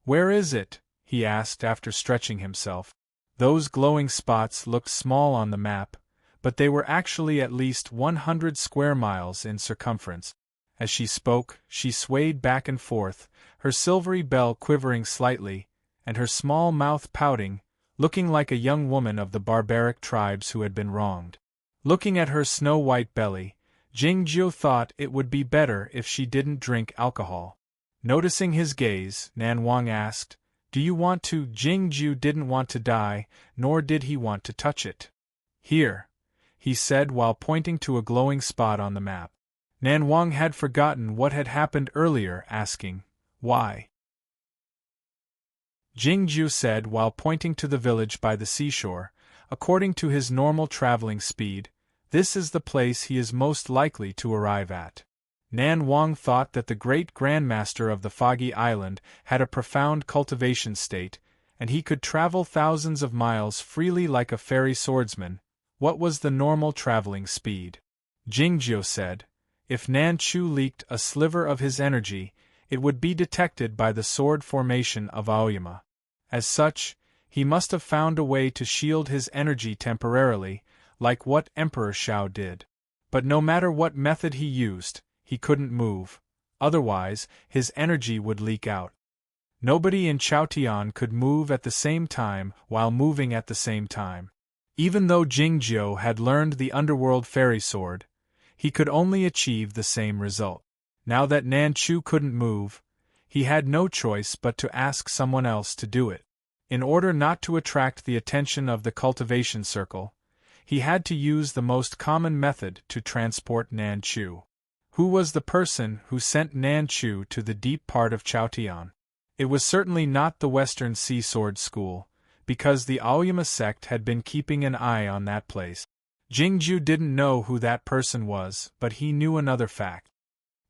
"Where is it?" he asked after stretching himself. Those glowing spots looked small on the map, but they were actually at least 100 square miles in circumference. As she spoke, she swayed back and forth, her silvery bell quivering slightly, and her small mouth pouting, looking like a young woman of the barbaric tribes who had been wronged. Looking at her snow-white belly, Jing Jiu thought it would be better if she didn't drink alcohol. Noticing his gaze, Nan Wang asked, "Do you want to?" Jing Jiu didn't want to die, nor did he want to touch it. "Here," he said while pointing to a glowing spot on the map. Nan Wang had forgotten what had happened earlier, asking, "Why?" Jing Jiu said while pointing to the village by the seashore, "According to his normal traveling speed, this is the place he is most likely to arrive at." Nan Wang thought that the great Grandmaster of the Foggy Island had a profound cultivation state, and he could travel thousands of miles freely like a fairy swordsman. What was the normal traveling speed? Jing Jiu said, "If Nan Chu leaked a sliver of his energy, it would be detected by the sword formation of Aoyama. As such, he must have found a way to shield his energy temporarily, like what Emperor Shao did. But no matter what method he used, he couldn't move, otherwise his energy would leak out. Nobody in Chaotian could move at the same time while moving at the same time. Even though Jingjiu had learned the underworld fairy sword, he could only achieve the same result. Now that Nanchu couldn't move, he had no choice but to ask someone else to do it. In order not to attract the attention of the cultivation circle, he had to use the most common method to transport Nanchu. Who was the person who sent Nanchu to the deep part of Chaotian? It was certainly not the Western Sea Sword School, because the Aoyama sect had been keeping an eye on that place. Jingju didn't know who that person was, but he knew another fact.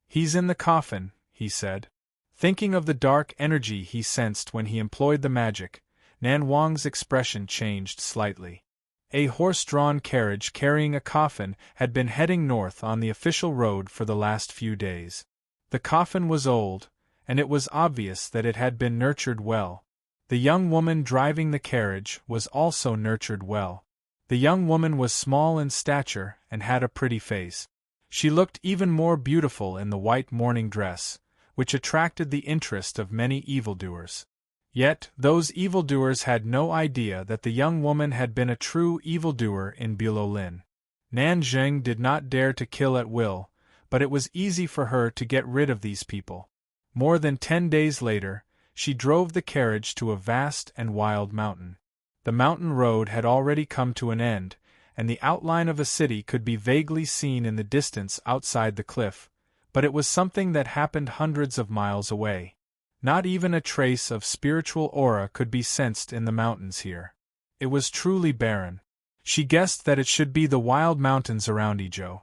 "He's in the coffin," he said. Thinking of the dark energy he sensed when he employed the magic, Nan Wang's expression changed slightly. A horse-drawn carriage carrying a coffin had been heading north on the official road for the last few days. The coffin was old, and it was obvious that it had been nurtured well. The young woman driving the carriage was also nurtured well. The young woman was small in stature and had a pretty face. She looked even more beautiful in the white mourning dress, which attracted the interest of many evildoers. Yet, those evildoers had no idea that the young woman had been a true evildoer in Bulolin. Nanjing did not dare to kill at will, but it was easy for her to get rid of these people. More than 10 days later, she drove the carriage to a vast and wild mountain. The mountain road had already come to an end, and the outline of a city could be vaguely seen in the distance outside the cliff, but it was something that happened hundreds of miles away. Not even a trace of spiritual aura could be sensed in the mountains here. It was truly barren. She guessed that it should be the wild mountains around Ijo.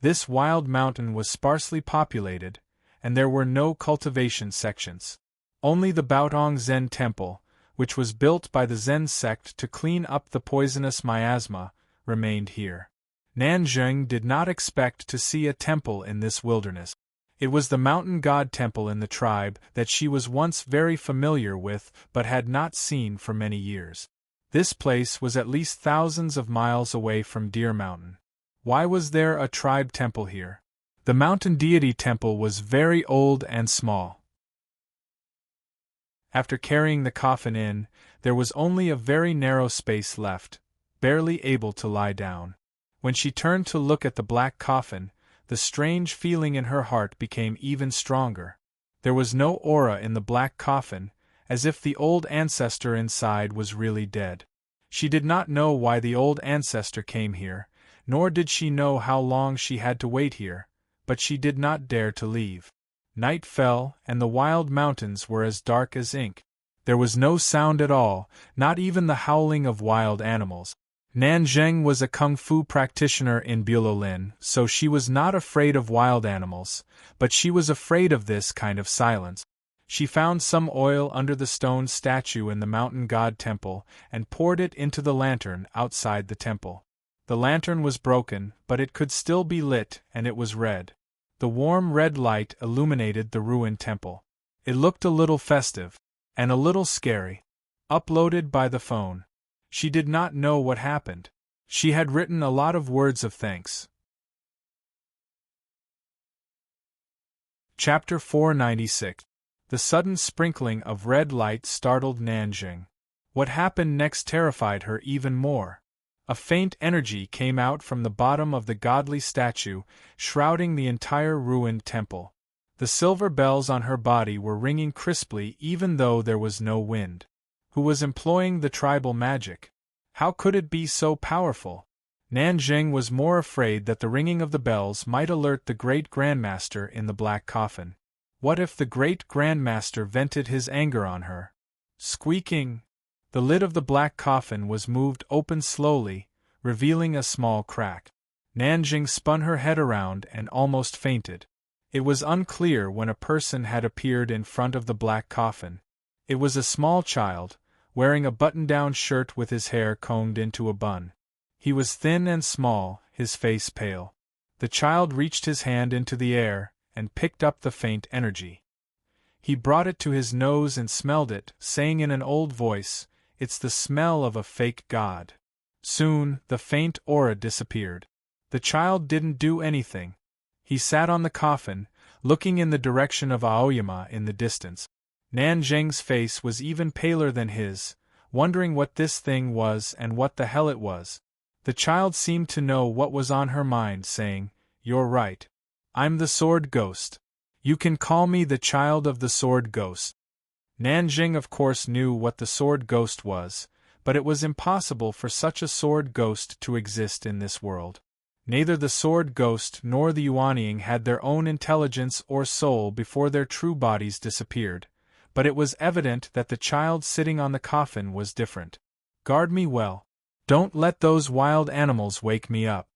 This wild mountain was sparsely populated, and there were no cultivation sections. Only the Baotong Zen temple, which was built by the Zen sect to clean up the poisonous miasma, remained here. Nanjing did not expect to see a temple in this wilderness. It was the mountain god temple in the tribe that she was once very familiar with but had not seen for many years. This place was at least thousands of miles away from Deer Mountain. Why was there a tribe temple here? The mountain deity temple was very old and small. After carrying the coffin in, there was only a very narrow space left, barely able to lie down. When she turned to look at the black coffin, the strange feeling in her heart became even stronger. There was no aura in the black coffin, as if the old ancestor inside was really dead. She did not know why the old ancestor came here, nor did she know how long she had to wait here, but she did not dare to leave. Night fell, and the wild mountains were as dark as ink. There was no sound at all, not even the howling of wild animals. Nanjing was a kung fu practitioner in Bulolin, so she was not afraid of wild animals, but she was afraid of this kind of silence. She found some oil under the stone statue in the mountain god temple and poured it into the lantern outside the temple. The lantern was broken, but it could still be lit, and it was red. The warm red light illuminated the ruined temple. It looked a little festive, and a little scary. Uploaded by the phone. She did not know what happened. She had written a lot of words of thanks. Chapter 496. The sudden sprinkling of red light startled Nanjing. What happened next terrified her even more. A faint energy came out from the bottom of the godly statue, shrouding the entire ruined temple. The silver bells on her body were ringing crisply even though there was no wind. Who was employing the tribal magic? How could it be so powerful? Nanjing was more afraid that the ringing of the bells might alert the great grandmaster in the black coffin. What if the great grandmaster vented his anger on her? Squeaking! The lid of the black coffin was moved open slowly, revealing a small crack. Nanjing spun her head around and almost fainted. It was unclear when a person had appeared in front of the black coffin. It was a small child, wearing a button-down shirt with his hair combed into a bun. He was thin and small, his face pale. The child reached his hand into the air and picked up the faint energy. He brought it to his nose and smelled it, saying in an old voice, "It's the smell of a fake god." Soon, the faint aura disappeared. The child didn't do anything. He sat on the coffin, looking in the direction of Aoyama in the distance. Nanjing's face was even paler than his, wondering what this thing was and what the hell it was. The child seemed to know what was on her mind, saying, "You're right. I'm the Sword Ghost. You can call me the child of the Sword Ghost." Nanjing of course knew what the Sword Ghost was, but it was impossible for such a Sword Ghost to exist in this world. Neither the Sword Ghost nor the Yuanying had their own intelligence or soul before their true bodies disappeared, but it was evident that the child sitting on the coffin was different. "Guard me well. Don't let those wild animals wake me up."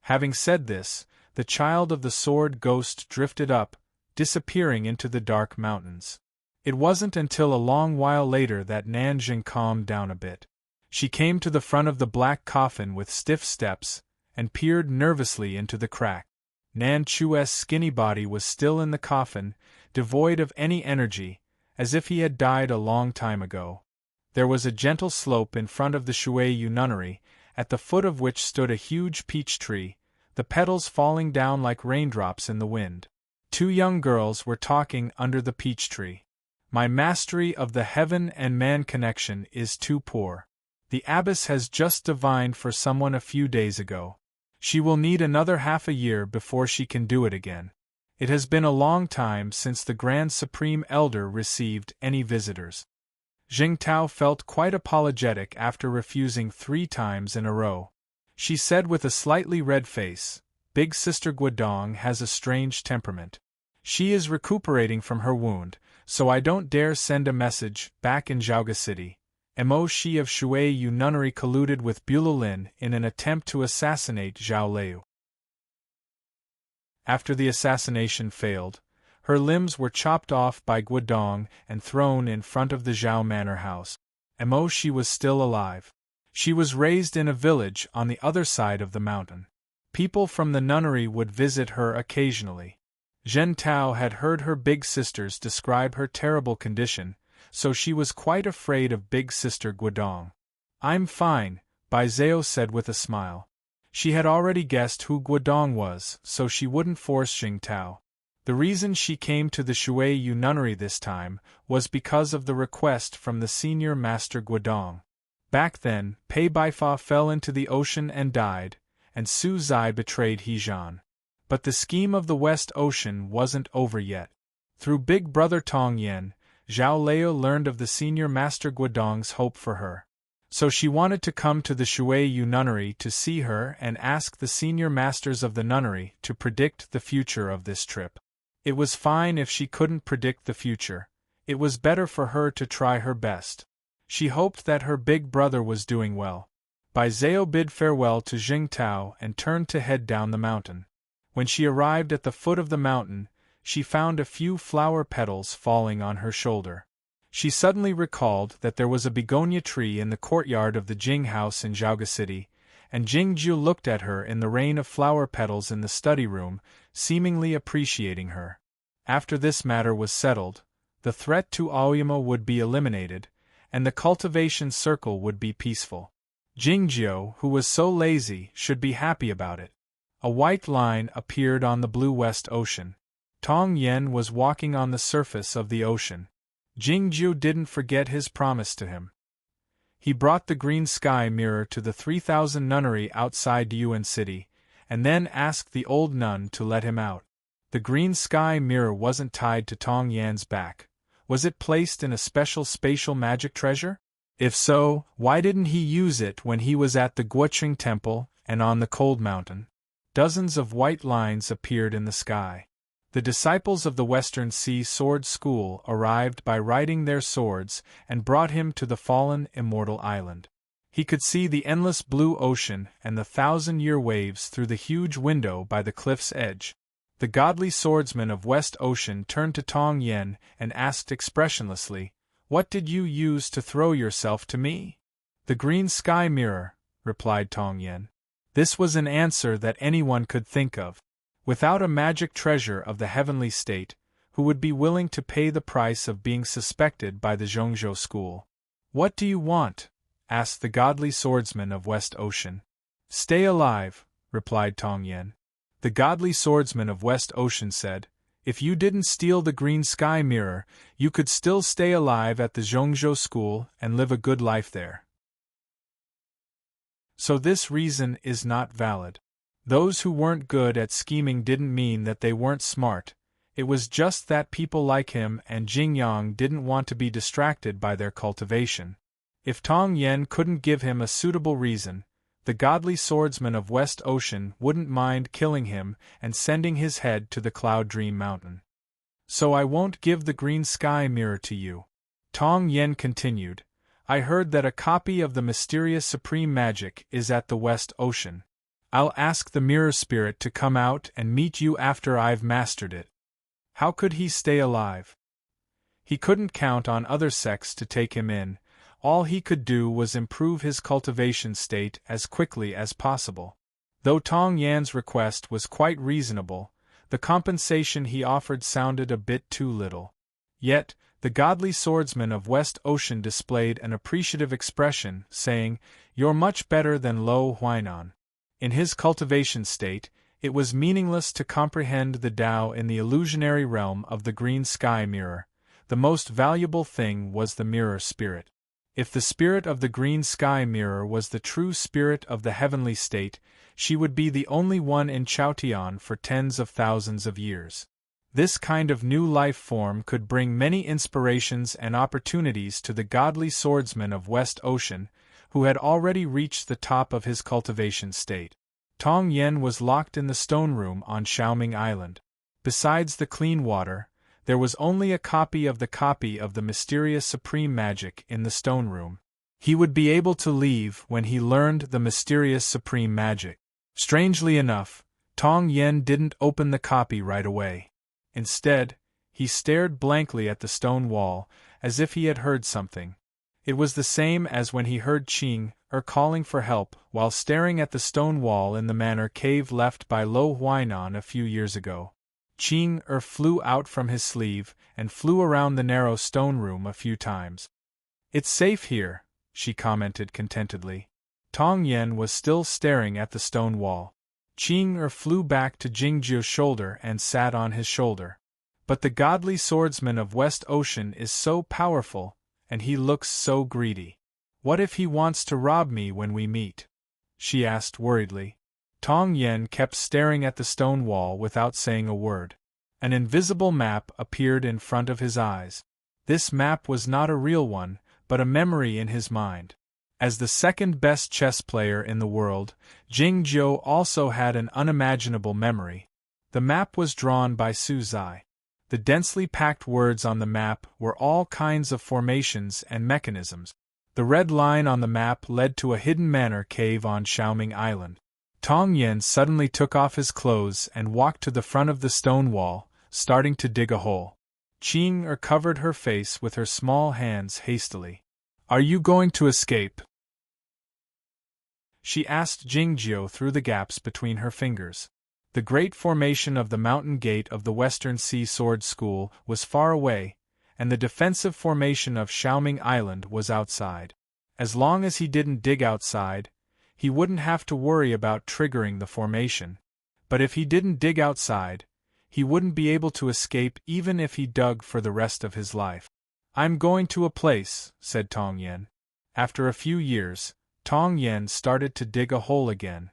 Having said this, the child of the Sword Ghost drifted up, disappearing into the dark mountains. It wasn't until a long while later that Nanjing calmed down a bit. She came to the front of the black coffin with stiff steps, and peered nervously into the crack. Nan Chu's skinny body was still in the coffin, devoid of any energy, as if he had died a long time ago. There was a gentle slope in front of the Shuiyu nunnery, at the foot of which stood a huge peach tree, the petals falling down like raindrops in the wind. Two young girls were talking under the peach tree. "My mastery of the heaven and man connection is too poor. The abbess has just divined for someone a few days ago. She will need another half a year before she can do it again. It has been a long time since the Grand Supreme Elder received any visitors." Jingtao felt quite apologetic after refusing 3 times in a row. She said with a slightly red face, "Big Sister Guodong has a strange temperament. She is recuperating from her wound, so I don't dare send a message back in Zhaoga City. Mo Shi of Shuiyu Nunnery colluded with Bululin in an attempt to assassinate Zhao Liu. After the assassination failed, her limbs were chopped off by Guodong and thrown in front of the Zhao Manor house. Mo Shi was still alive. She was raised in a village on the other side of the mountain. People from the nunnery would visit her occasionally. Zhen Tao had heard her big sisters describe her terrible condition, so she was quite afraid of Big Sister Guodong. "I'm fine," Bai Zhao said with a smile. She had already guessed who Guodong was, so she wouldn't force Jing Tao. The reason she came to the Shuiyu nunnery this time was because of the request from the senior master Guodong. Back then, Pei Baifa fell into the ocean and died, and Su Zai betrayed Hejian. But the scheme of the West Ocean wasn't over yet. Through Big Brother Tong Yen, Zhao Liu learned of the senior master Guodong's hope for her. So she wanted to come to the Shuiyu nunnery to see her and ask the senior masters of the nunnery to predict the future of this trip. It was fine if she couldn't predict the future. It was better for her to try her best. She hoped that her big brother was doing well. Bai Zhao bid farewell to Jing Tao and turned to head down the mountain. When she arrived at the foot of the mountain, she found a few flower petals falling on her shoulder. She suddenly recalled that there was a begonia tree in the courtyard of the Jing house in Zhaoga City, and Jing Jiu looked at her in the rain of flower petals in the study room, seemingly appreciating her. After this matter was settled, the threat to Aoyama would be eliminated, and the cultivation circle would be peaceful. Jingjiu, who was so lazy, should be happy about it. A white line appeared on the blue West Ocean. Tong Yen was walking on the surface of the ocean. Jingjiu didn't forget his promise to him. He brought the green sky mirror to the 3000 nunnery outside Yuan City, and then asked the old nun to let him out. The green sky mirror wasn't tied to Tong Yan's back. Was it placed in a special spatial magic treasure? If so, why didn't he use it when he was at the Guoqing Temple and on the Cold Mountain? Dozens of white lines appeared in the sky. The disciples of the Western Sea Sword School arrived by riding their swords and brought him to the fallen immortal island. He could see the endless blue ocean and the 1000-year waves through the huge window by the cliff's edge. The godly swordsman of West Ocean turned to Tong Yen and asked expressionlessly, "What did you use to throw yourself to me?" "The green sky mirror," replied Tong Yen. This was an answer that anyone could think of. Without a magic treasure of the heavenly state, who would be willing to pay the price of being suspected by the Zhongzhou school? "What do you want?" asked the godly swordsman of West Ocean. "Stay alive," replied Tong Yen. The godly swordsman of West Ocean said, "If you didn't steal the green sky mirror, you could still stay alive at the Zhongzhou school and live a good life there." So this reason is not valid. Those who weren't good at scheming didn't mean that they weren't smart, it was just that people like him and Jing Yang didn't want to be distracted by their cultivation. If Tong Yen couldn't give him a suitable reason, the godly swordsman of West Ocean wouldn't mind killing him and sending his head to the Cloud Dream Mountain. So I won't give the green sky mirror to you. Tong Yen continued. I heard that a copy of the mysterious supreme magic is at the West Ocean. I'll ask the mirror spirit to come out and meet you after I've mastered it. How could he stay alive? He couldn't count on other sects to take him in. All he could do was improve his cultivation state as quickly as possible. Though Tong Yan's request was quite reasonable, the compensation he offered sounded a bit too little. Yet, the godly swordsman of West Ocean displayed an appreciative expression, saying, You're much better than Lo Huainan. In his cultivation state, it was meaningless to comprehend the Tao in the illusionary realm of the green sky mirror. The most valuable thing was the mirror spirit. If the spirit of the green sky mirror was the true spirit of the heavenly state, she would be the only one in Chaotian for tens of thousands of years. This kind of new life form could bring many inspirations and opportunities to the godly swordsman of West Ocean, who had already reached the top of his cultivation state. Tong Yen was locked in the stone room on Xiaoming Island. Besides the clean water, there was only a copy of the mysterious supreme magic in the stone room. He would be able to leave when he learned the mysterious supreme magic. Strangely enough, Tong Yen didn't open the copy right away. Instead, he stared blankly at the stone wall, as if he had heard something. It was the same as when he heard Qing calling for help while staring at the stone wall in the manor cave left by Lo Huainan a few years ago. Qing flew out from his sleeve and flew around the narrow stone room a few times. It's safe here, she commented contentedly. Tong Yen was still staring at the stone wall. Qing flew back to Jingjiu's shoulder and sat on his shoulder. But the godly swordsman of West Ocean is so powerful, and he looks so greedy. What if he wants to rob me when we meet? She asked worriedly. Tong Yen kept staring at the stone wall without saying a word. An invisible map appeared in front of his eyes. This map was not a real one, but a memory in his mind. As the second best chess player in the world, Jingjiu also had an unimaginable memory. The map was drawn by Su Zai. The densely packed words on the map were all kinds of formations and mechanisms. The red line on the map led to a hidden manor cave on Xiaoming Island. Tong Yen suddenly took off his clothes and walked to the front of the stone wall, starting to dig a hole. Qing covered her face with her small hands hastily. Are you going to escape? She asked Jingjiu through the gaps between her fingers. The great formation of the mountain gate of the Western Sea Sword School was far away, and the defensive formation of Xiaoming Island was outside. As long as he didn't dig outside, he wouldn't have to worry about triggering the formation. But if he didn't dig outside, he wouldn't be able to escape even if he dug for the rest of his life. I'm going to a place, said Tong Yen. After a few years, Tong Yen started to dig a hole again.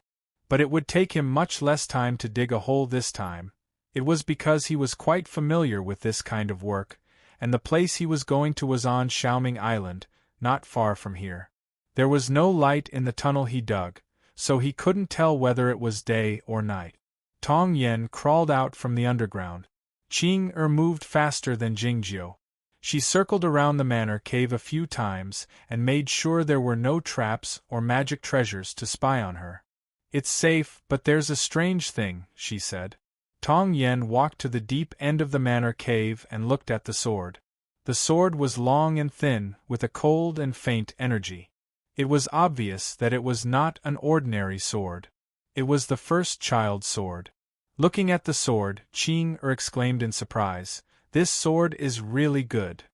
But it would take him much less time to dig a hole this time. It was because he was quite familiar with this kind of work, and the place he was going to was on Xiaoming Island, not far from here. There was no light in the tunnel he dug, so he couldn't tell whether it was day or night. Tong Yen crawled out from the underground. Qing moved faster than Jingjiu. She circled around the manor cave a few times and made sure there were no traps or magic treasures to spy on her. It's safe, but there's a strange thing, she said. Tong Yen walked to the deep end of the manor cave and looked at the sword. The sword was long and thin, with a cold and faint energy. It was obvious that it was not an ordinary sword. It was the first child sword. Looking at the sword, Qing exclaimed in surprise, "This sword is really good."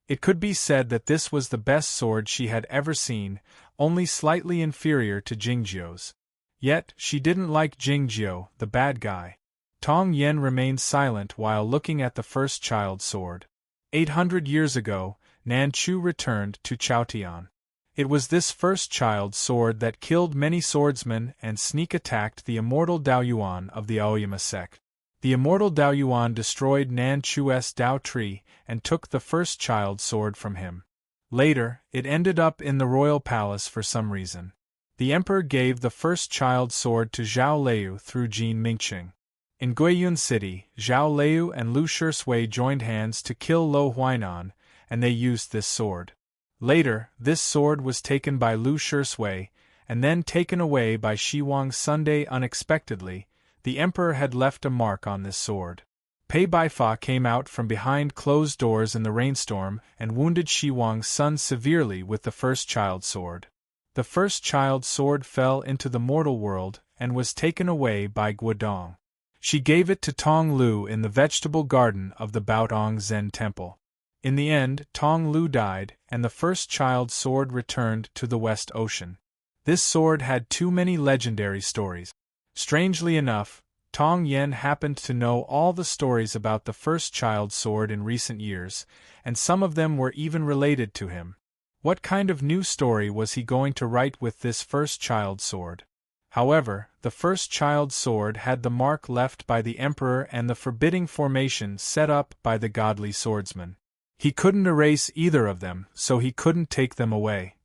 It could be said that this was the best sword she had ever seen, only slightly inferior to Jingjiu's. Yet, she didn't like Jingjiu, the bad guy. Tong Yen remained silent while looking at the first child sword. 800 years ago, Nanchu returned to Chaotian. It was this first child sword that killed many swordsmen and sneak attacked the immortal Daoyuan of the Aoyama sect. The immortal Daoyuan destroyed Nan Chu's Dao tree and took the first child sword from him. Later, it ended up in the royal palace for some reason. The emperor gave the first child sword to Zhao Liu through Jin Mingqing. In Guiyun City, Zhao Liu and Lu Shisui joined hands to kill Lo Huainan, and they used this sword. Later, this sword was taken by Lu Shisui, and then taken away by Shi Huang Sunday unexpectedly. The emperor had left a mark on this sword. Pei Baifa came out from behind closed doors in the rainstorm and wounded Shi Huang's son severely with the first child sword. The first child sword fell into the mortal world and was taken away by Guodong. She gave it to Tong Lu in the vegetable garden of the Baotong Zen temple. In the end, Tong Lu died, and the first child sword returned to the West Ocean. This sword had too many legendary stories. Strangely enough, Tong Yen happened to know all the stories about the first child sword in recent years, and some of them were even related to him. What kind of new story was he going to write with this first child sword? However, the first child sword had the mark left by the emperor and the forbidding formation set up by the godly swordsman. He couldn't erase either of them, so he couldn't take them away.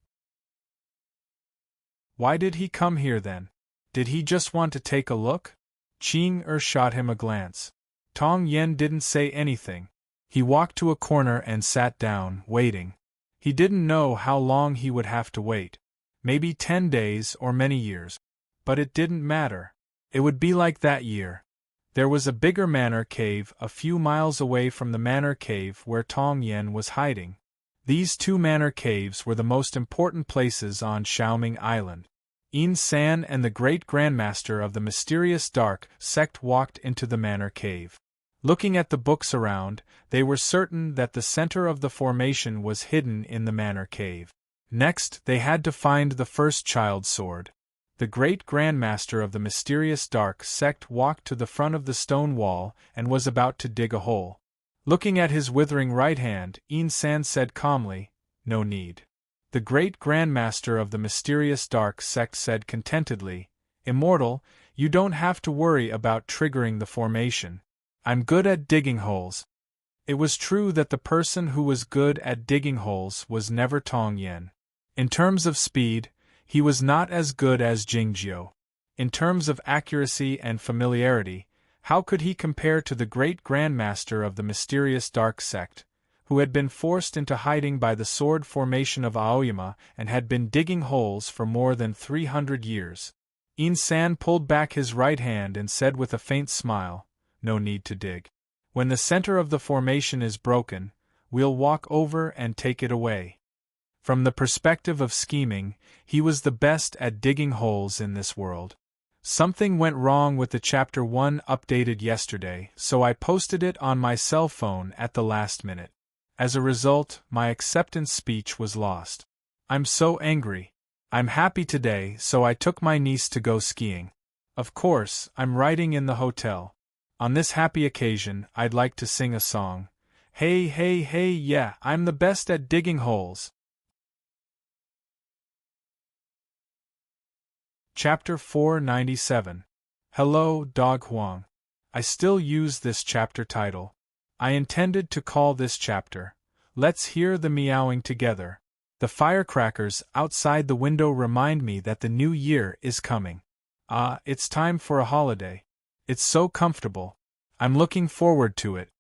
Why did he come here then? Did he just want to take a look? Qing shot him a glance. Tong Yen didn't say anything. He walked to a corner and sat down, waiting. He didn't know how long he would have to wait. Maybe 10 days or many years. But it didn't matter. It would be like that year. There was a bigger manor cave a few miles away from the manor cave where Tong Yen was hiding. These two manor caves were the most important places on Xiaoming Island. Yin San and the great grandmaster of the mysterious dark sect walked into the manor cave. Looking at the books around, they were certain that the center of the formation was hidden in the manor cave. Next, they had to find the first child sword. The great grandmaster of the mysterious dark sect walked to the front of the stone wall and was about to dig a hole. Looking at his withering right hand, Yin San said calmly, "No need." The great grandmaster of the mysterious dark sect said contentedly, "Immortal, you don't have to worry about triggering the formation. I'm good at digging holes." It was true that the person who was good at digging holes was never Tong Yen. In terms of speed, he was not as good as Jingjiu. In terms of accuracy and familiarity, how could he compare to the great grandmaster of the mysterious dark sect, who had been forced into hiding by the sword formation of Aoyama and had been digging holes for more than 300 years? Yin San pulled back his right hand and said with a faint smile, "No need to dig. When the center of the formation is broken, we'll walk over and take it away." From the perspective of scheming, he was the best at digging holes in this world. Something went wrong with the Chapter 1 updated yesterday, so I posted it on my cell phone at the last minute. As a result, my acceptance speech was lost. I'm so angry. I'm happy today, so I took my niece to go skiing. Of course, I'm writing in the hotel. On this happy occasion, I'd like to sing a song. Hey, hey, hey, yeah, I'm the best at digging holes. Chapter 497. Hello, Dog Huang. I still use this chapter title. I intended to call this chapter, Let's Hear the Meowing Together. The firecrackers outside the window remind me that the new year is coming. It's time for a holiday. It's so comfortable. I'm looking forward to it.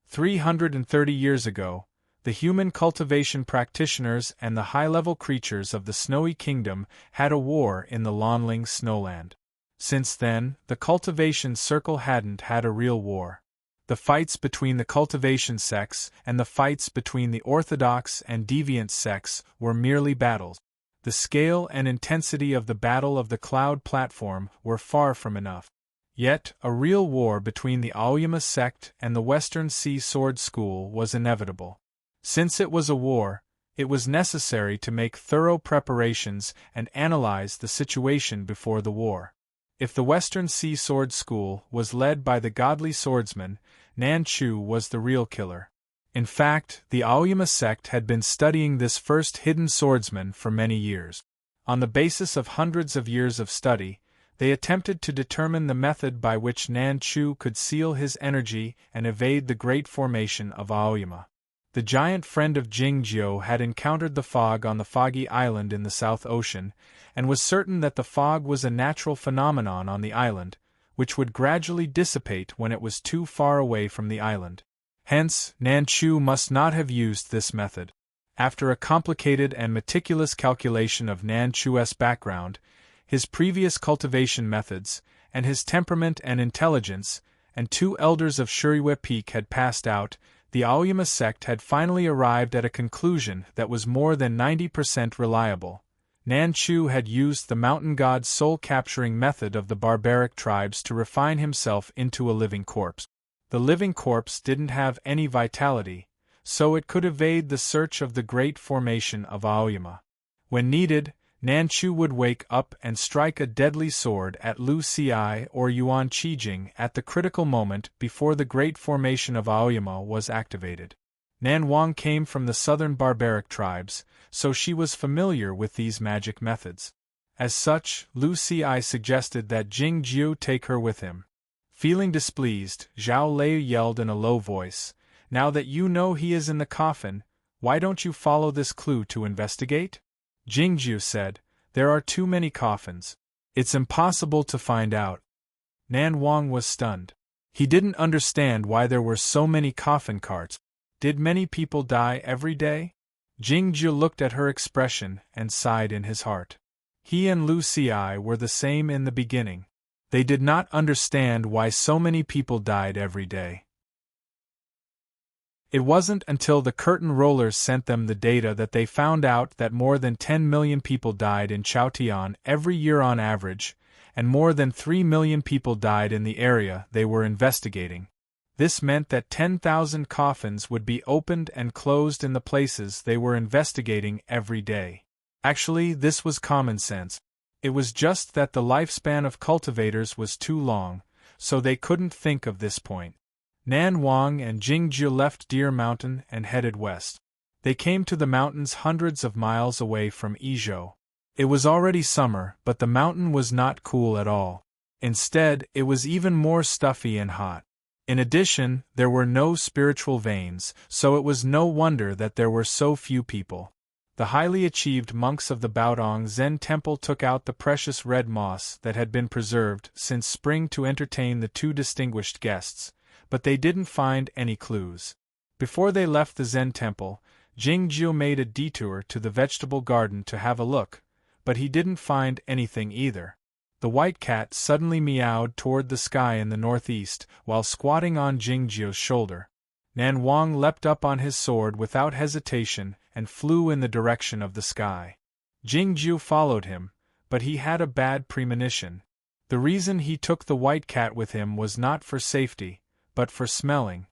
330 years ago, the human cultivation practitioners and the high-level creatures of the Snowy Kingdom had a war in the Lonling Snowland. Since then, the cultivation circle hadn't had a real war. The fights between the cultivation sects and the fights between the orthodox and deviant sects were merely battles. The scale and intensity of the Battle of the Cloud platform were far from enough. Yet, a real war between the Aoyama sect and the Western Sea Sword School was inevitable. Since it was a war, it was necessary to make thorough preparations and analyze the situation before the war. If the Western Sea Sword School was led by the godly swordsman, Nan Chu was the real killer. In fact, the Aoyama sect had been studying this first hidden swordsman for many years. On the basis of hundreds of years of study, they attempted to determine the method by which Nan Chu could seal his energy and evade the great formation of Aoyama. The giant friend of Jingjiu had encountered the fog on the foggy island in the South Ocean, and was certain that the fog was a natural phenomenon on the island, which would gradually dissipate when it was too far away from the island. Hence, Nan Chu must not have used this method. After a complicated and meticulous calculation of Nan Chu's background, his previous cultivation methods, and his temperament and intelligence, and 2 elders of Shuriwe Peak had passed out, the Aoyama sect had finally arrived at a conclusion that was more than 90% reliable. Nan Chu had used the mountain god's soul-capturing method of the barbaric tribes to refine himself into a living corpse. The living corpse didn't have any vitality, so it could evade the search of the great formation of Aoyama. When needed, Nan Chu would wake up and strike a deadly sword at Lu Xi or Yuan Qijing at the critical moment before the great formation of Aoyama was activated. Nan Wang came from the southern barbaric tribes, so she was familiar with these magic methods. As such, Lu Xi suggested that Jing Jiu take her with him. Feeling displeased, Zhao Lei yelled in a low voice, "Now that you know he is in the coffin, why don't you follow this clue to investigate?" Jingjiu said, "There are too many coffins. It's impossible to find out." Nan Wang was stunned. He didn't understand why there were so many coffin carts. Did many people die every day? Jingjiu looked at her expression and sighed in his heart. He and Lu Xi were the same in the beginning. They did not understand why so many people died every day. It wasn't until the curtain rollers sent them the data that they found out that more than 10 million people died in Chaotian every year on average, and more than 3 million people died in the area they were investigating. This meant that 10,000 coffins would be opened and closed in the places they were investigating every day. Actually, this was common sense. It was just that the lifespan of cultivators was too long, so they couldn't think of this point. Nan Wang and Jingjiu left Deer Mountain and headed west. They came to the mountains hundreds of miles away from Izhou. It was already summer, but the mountain was not cool at all. Instead, it was even more stuffy and hot. In addition, there were no spiritual veins, so it was no wonder that there were so few people. The highly achieved monks of the Baodong Zen temple took out the precious red moss that had been preserved since spring to entertain the 2 distinguished guests, but they didn't find any clues. Before they left the Zen temple, Jingjiu made a detour to the vegetable garden to have a look, but he didn't find anything either. The white cat suddenly meowed toward the sky in the northeast while squatting on Jingjiu's shoulder. Nan Wang leapt up on his sword without hesitation and flew in the direction of the sky. Jingjiu followed him, but he had a bad premonition. The reason he took the white cat with him was not for safety, but for smelling.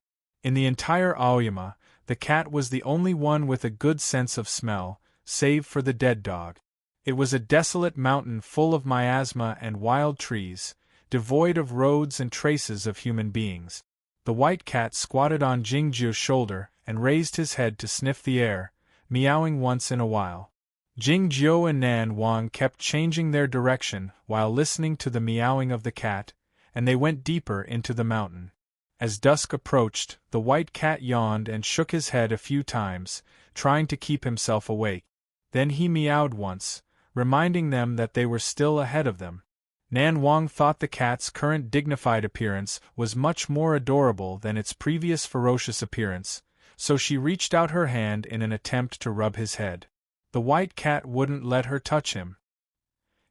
In the entire Aoyama, the cat was the only one with a good sense of smell, save for the dead dog. It was a desolate mountain full of miasma and wild trees, devoid of roads and traces of human beings. The white cat squatted on Jingjiu's shoulder and raised his head to sniff the air, meowing once in a while. Jingjiu and Nan Wang kept changing their direction while listening to the meowing of the cat, and they went deeper into the mountain. As dusk approached, the white cat yawned and shook his head a few times, trying to keep himself awake. Then he meowed once, reminding them that they were still ahead of them. Nan Wang thought the cat's current dignified appearance was much more adorable than its previous ferocious appearance, so she reached out her hand in an attempt to rub his head. The white cat wouldn't let her touch him.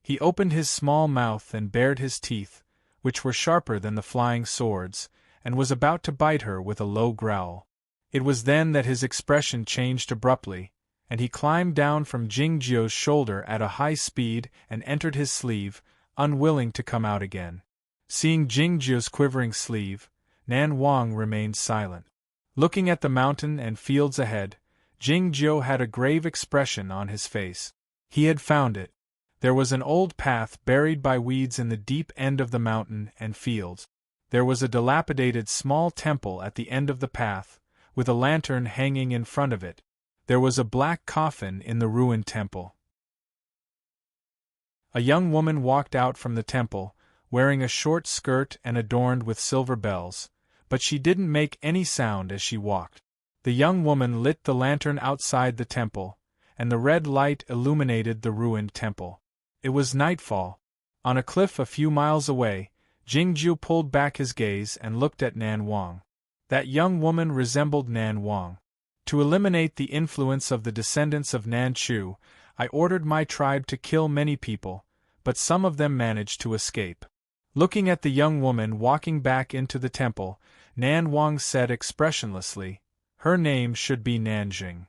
He opened his small mouth and bared his teeth, which were sharper than the flying swords, and was about to bite her with a low growl. It was then that his expression changed abruptly, and he climbed down from Jingjiu's shoulder at a high speed and entered his sleeve, unwilling to come out again. Seeing Jingjiu's quivering sleeve, Nan Wang remained silent. Looking at the mountain and fields ahead, Jingjiu had a grave expression on his face. He had found it. There was an old path buried by weeds in the deep end of the mountain and fields. There was a dilapidated small temple at the end of the path, with a lantern hanging in front of it. There was a black coffin in the ruined temple. A young woman walked out from the temple, wearing a short skirt and adorned with silver bells, but she didn't make any sound as she walked. The young woman lit the lantern outside the temple, and the red light illuminated the ruined temple. It was nightfall. On a cliff a few miles away, Jingju pulled back his gaze and looked at Nan Wang. That young woman resembled Nan Wang. To eliminate the influence of the descendants of Nan Chu, I ordered my tribe to kill many people, but some of them managed to escape. Looking at the young woman walking back into the temple, Nan Wang said expressionlessly, "Her name should be Nanjing."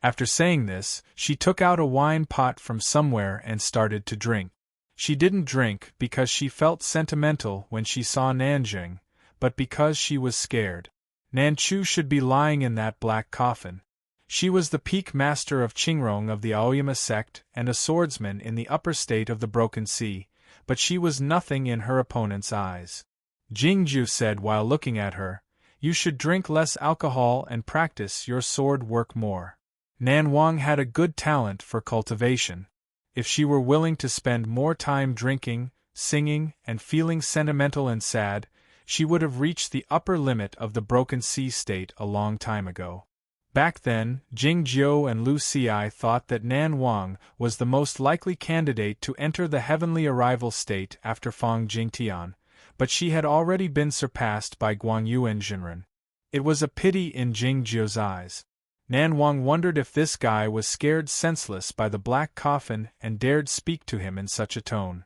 After saying this, she took out a wine pot from somewhere and started to drink. She didn't drink because she felt sentimental when she saw Nanjing, but because she was scared. Nanchu should be lying in that black coffin. She was the peak master of Qingrong of the Aoyama sect and a swordsman in the upper state of the Broken Sea, but she was nothing in her opponent's eyes. Jingju said while looking at her, "You should drink less alcohol and practice your sword work more." Nan Wang had a good talent for cultivation. If she were willing to spend more time drinking, singing, and feeling sentimental and sad, she would have reached the upper limit of the Broken Sea state a long time ago. Back then, Jing Jiu and Lu Xi thought that Nan Wang was the most likely candidate to enter the heavenly arrival state after Fang Jingtian, but she had already been surpassed by Guangyu and Jinren. It was a pity in Jing Jiu's eyes. Nan Wang wondered if this guy was scared senseless by the black coffin and dared speak to him in such a tone.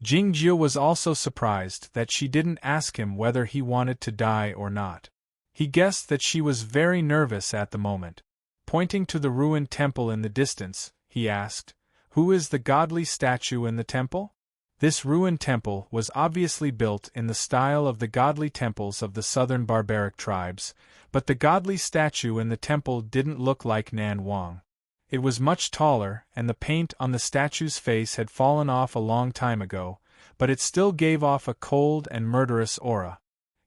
Jing Jiu was also surprised that she didn't ask him whether he wanted to die or not. He guessed that she was very nervous at the moment. Pointing to the ruined temple in the distance, he asked, "Who is the godly statue in the temple?" This ruined temple was obviously built in the style of the godly temples of the southern barbaric tribes, but the godly statue in the temple didn't look like Nan Wang. It was much taller, and the paint on the statue's face had fallen off a long time ago, but it still gave off a cold and murderous aura.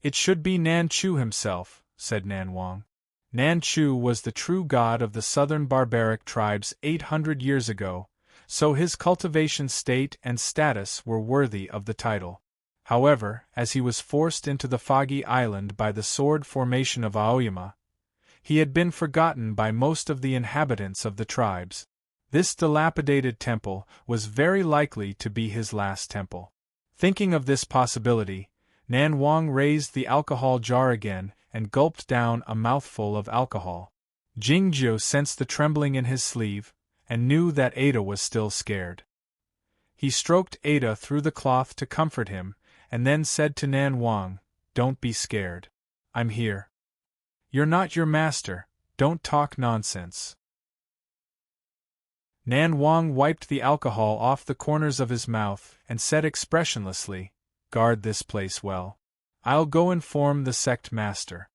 "It should be Nan Chu himself," said Nan Wang. Nan Chu was the true god of the southern barbaric tribes 800 years ago, so his cultivation state and status were worthy of the title. However, as he was forced into the foggy island by the sword formation of Aoyama, he had been forgotten by most of the inhabitants of the tribes. This dilapidated temple was very likely to be his last temple. Thinking of this possibility, Nan Wang raised the alcohol jar again and gulped down a mouthful of alcohol. Jingjiu sensed the trembling in his sleeve, and knew that Ada was still scared. He stroked Ada through the cloth to comfort him, and then said to Nan Wang, "Don't be scared. I'm here. You're not your master, don't talk nonsense." Nan Wang wiped the alcohol off the corners of his mouth and said expressionlessly, "Guard this place well. I'll go inform the sect master."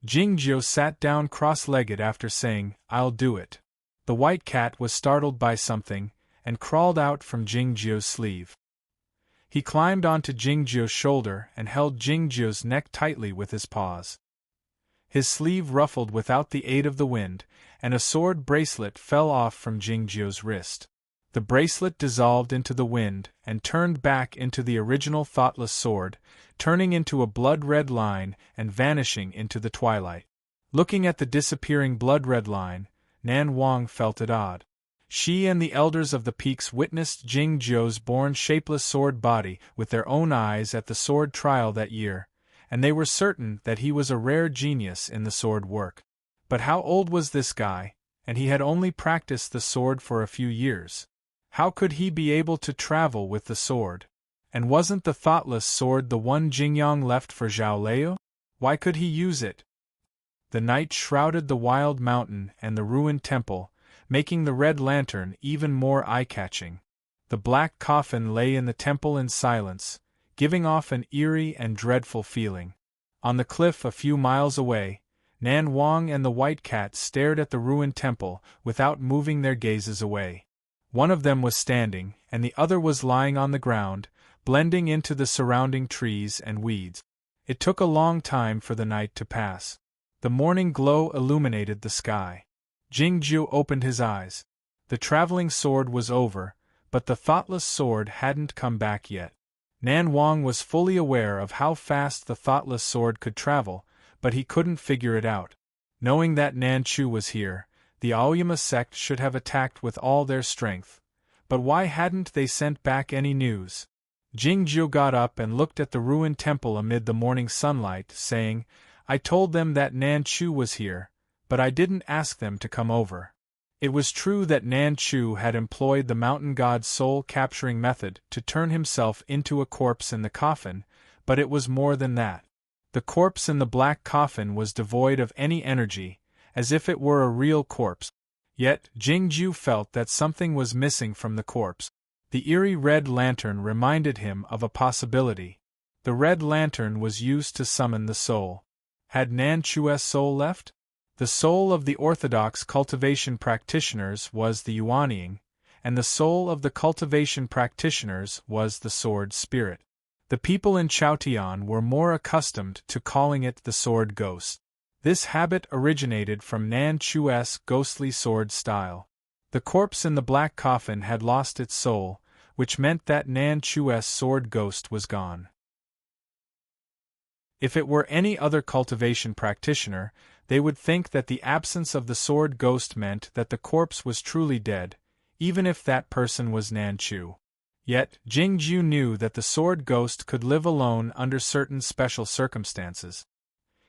Jingjiu sat down cross-legged after saying, "I'll do it." The white cat was startled by something, and crawled out from Jingjiu's sleeve. He climbed onto Jingjiu's shoulder and held Jingjiu's neck tightly with his paws. His sleeve ruffled without the aid of the wind, and a sword bracelet fell off from Jingjiu's wrist. The bracelet dissolved into the wind and turned back into the original thoughtless sword, turning into a blood-red line and vanishing into the twilight. Looking at the disappearing blood-red line, Nan Wang felt it odd. She and the elders of the peaks witnessed Jing Jiu's born shapeless sword body with their own eyes at the sword trial that year, and they were certain that he was a rare genius in the sword work. But how old was this guy, and he had only practiced the sword for a few years? How could he be able to travel with the sword? And wasn't the thoughtless sword the one Jingyang left for Zhao Leo? Why could he use it? The night shrouded the wild mountain and the ruined temple, making the red lantern even more eye-catching. The black coffin lay in the temple in silence, giving off an eerie and dreadful feeling. On the cliff a few miles away, Nan Wang and the white cat stared at the ruined temple without moving their gazes away. One of them was standing, and the other was lying on the ground, blending into the surrounding trees and weeds. It took a long time for the night to pass. The morning glow illuminated the sky. Jingju opened his eyes. The traveling sword was over, but the thoughtless sword hadn't come back yet. Nan Wang was fully aware of how fast the thoughtless sword could travel, but he couldn't figure it out. Knowing that Nan Chu was here, the Aoyama sect should have attacked with all their strength. But why hadn't they sent back any news? Jingju got up and looked at the ruined temple amid the morning sunlight, saying, "I told them that Nan Chu was here, but I didn't ask them to come over." It was true that Nan Chu had employed the mountain god's soul-capturing method to turn himself into a corpse in the coffin, but it was more than that. The corpse in the black coffin was devoid of any energy, as if it were a real corpse. Yet, Jingju felt that something was missing from the corpse. The eerie red lantern reminded him of a possibility. The red lantern was used to summon the soul. Had Nan Chu's soul left? The soul of the orthodox cultivation practitioners was the Yuanying, and the soul of the cultivation practitioners was the sword spirit. The people in Chaotian were more accustomed to calling it the sword ghost. This habit originated from Nan Chu's ghostly sword style. The corpse in the black coffin had lost its soul, which meant that Nan Chu's sword ghost was gone. If it were any other cultivation practitioner, they would think that the absence of the sword ghost meant that the corpse was truly dead, even if that person was Nan Chu. Yet, Jingju knew that the sword ghost could live alone under certain special circumstances.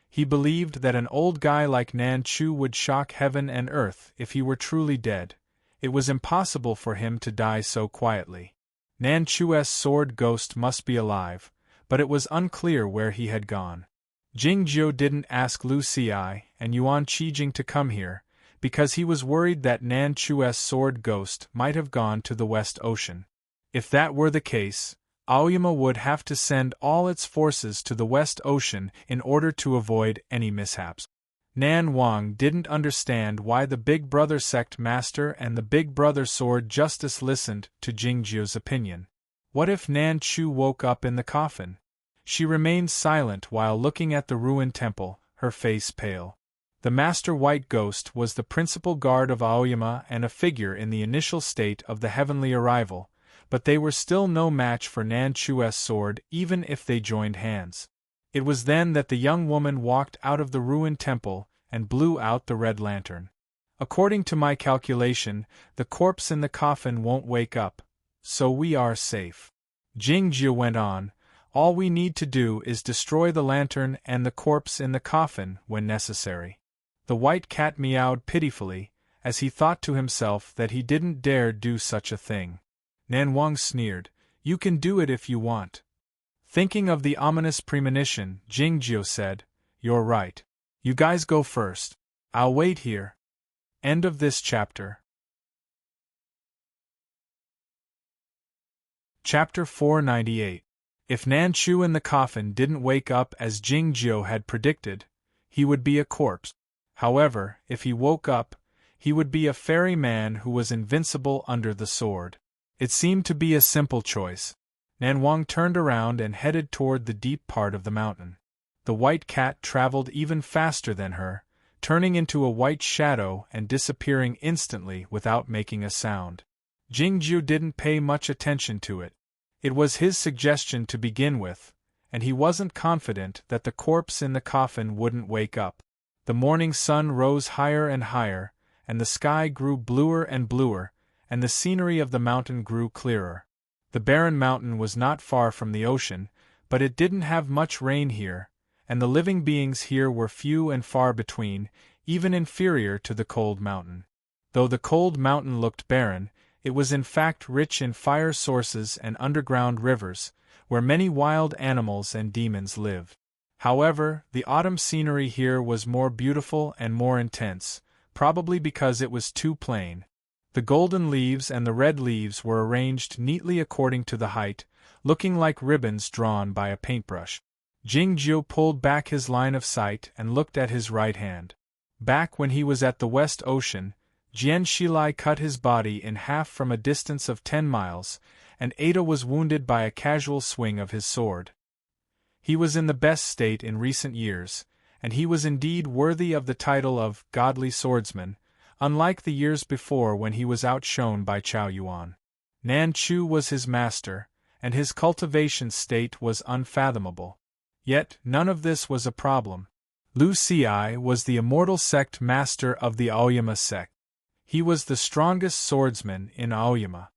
He believed that an old guy like Nan Chu would shock heaven and earth if he were truly dead. It was impossible for him to die so quietly. Nan Chu's sword ghost must be alive, but it was unclear where he had gone. Jingju didn't ask Lu Xi and Yuan Qijing to come here, because he was worried that Nan Chu's sword ghost might have gone to the West Ocean. If that were the case, Aoyama would have to send all its forces to the West Ocean in order to avoid any mishaps. Nan Wang didn't understand why the Big Brother sect master and the Big Brother sword justice listened to Jingju's opinion. What if Nan Chu woke up in the coffin? She remained silent while looking at the ruined temple, her face pale. The Master White Ghost was the principal guard of Aoyama and a figure in the initial state of the heavenly arrival, but they were still no match for Nan Chu's sword even if they joined hands. It was then that the young woman walked out of the ruined temple and blew out the red lantern. "According to my calculation, the corpse in the coffin won't wake up, so we are safe." Jingju went on, "All we need to do is destroy the lantern and the corpse in the coffin when necessary." The white cat meowed pitifully, as he thought to himself that he didn't dare do such a thing. Nan Wang sneered, "You can do it if you want." Thinking of the ominous premonition, Jingju said, "You're right. You guys go first. I'll wait here." End of this chapter. Chapter 498. If Nan Chu in the coffin didn't wake up as Jingju had predicted, he would be a corpse. However, if he woke up, he would be a fairy man who was invincible under the sword. It seemed to be a simple choice. Nan Wang turned around and headed toward the deep part of the mountain. The white cat traveled even faster than her, turning into a white shadow and disappearing instantly without making a sound. Jingju didn't pay much attention to it. It was his suggestion to begin with, and he wasn't confident that the corpse in the coffin wouldn't wake up. The morning sun rose higher and higher, and the sky grew bluer and bluer, and the scenery of the mountain grew clearer. The barren mountain was not far from the ocean, but it didn't have much rain here, and the living beings here were few and far between, even inferior to the cold mountain. Though the cold mountain looked barren, it was in fact rich in fire sources and underground rivers, where many wild animals and demons lived. However, the autumn scenery here was more beautiful and more intense, probably because it was too plain. The golden leaves and the red leaves were arranged neatly according to the height, looking like ribbons drawn by a paintbrush. Jingju pulled back his line of sight and looked at his right hand. Back when he was at the West Ocean, Jian Shilai cut his body in half from a distance of 10 miles, and Ada was wounded by a casual swing of his sword. He was in the best state in recent years, and he was indeed worthy of the title of godly swordsman, unlike the years before when he was outshone by Chao Yuan. Nan Chu was his master, and his cultivation state was unfathomable. Yet none of this was a problem. Lu Ci was the immortal sect master of the Aoyama sect. He was the strongest swordsman in Aoyama.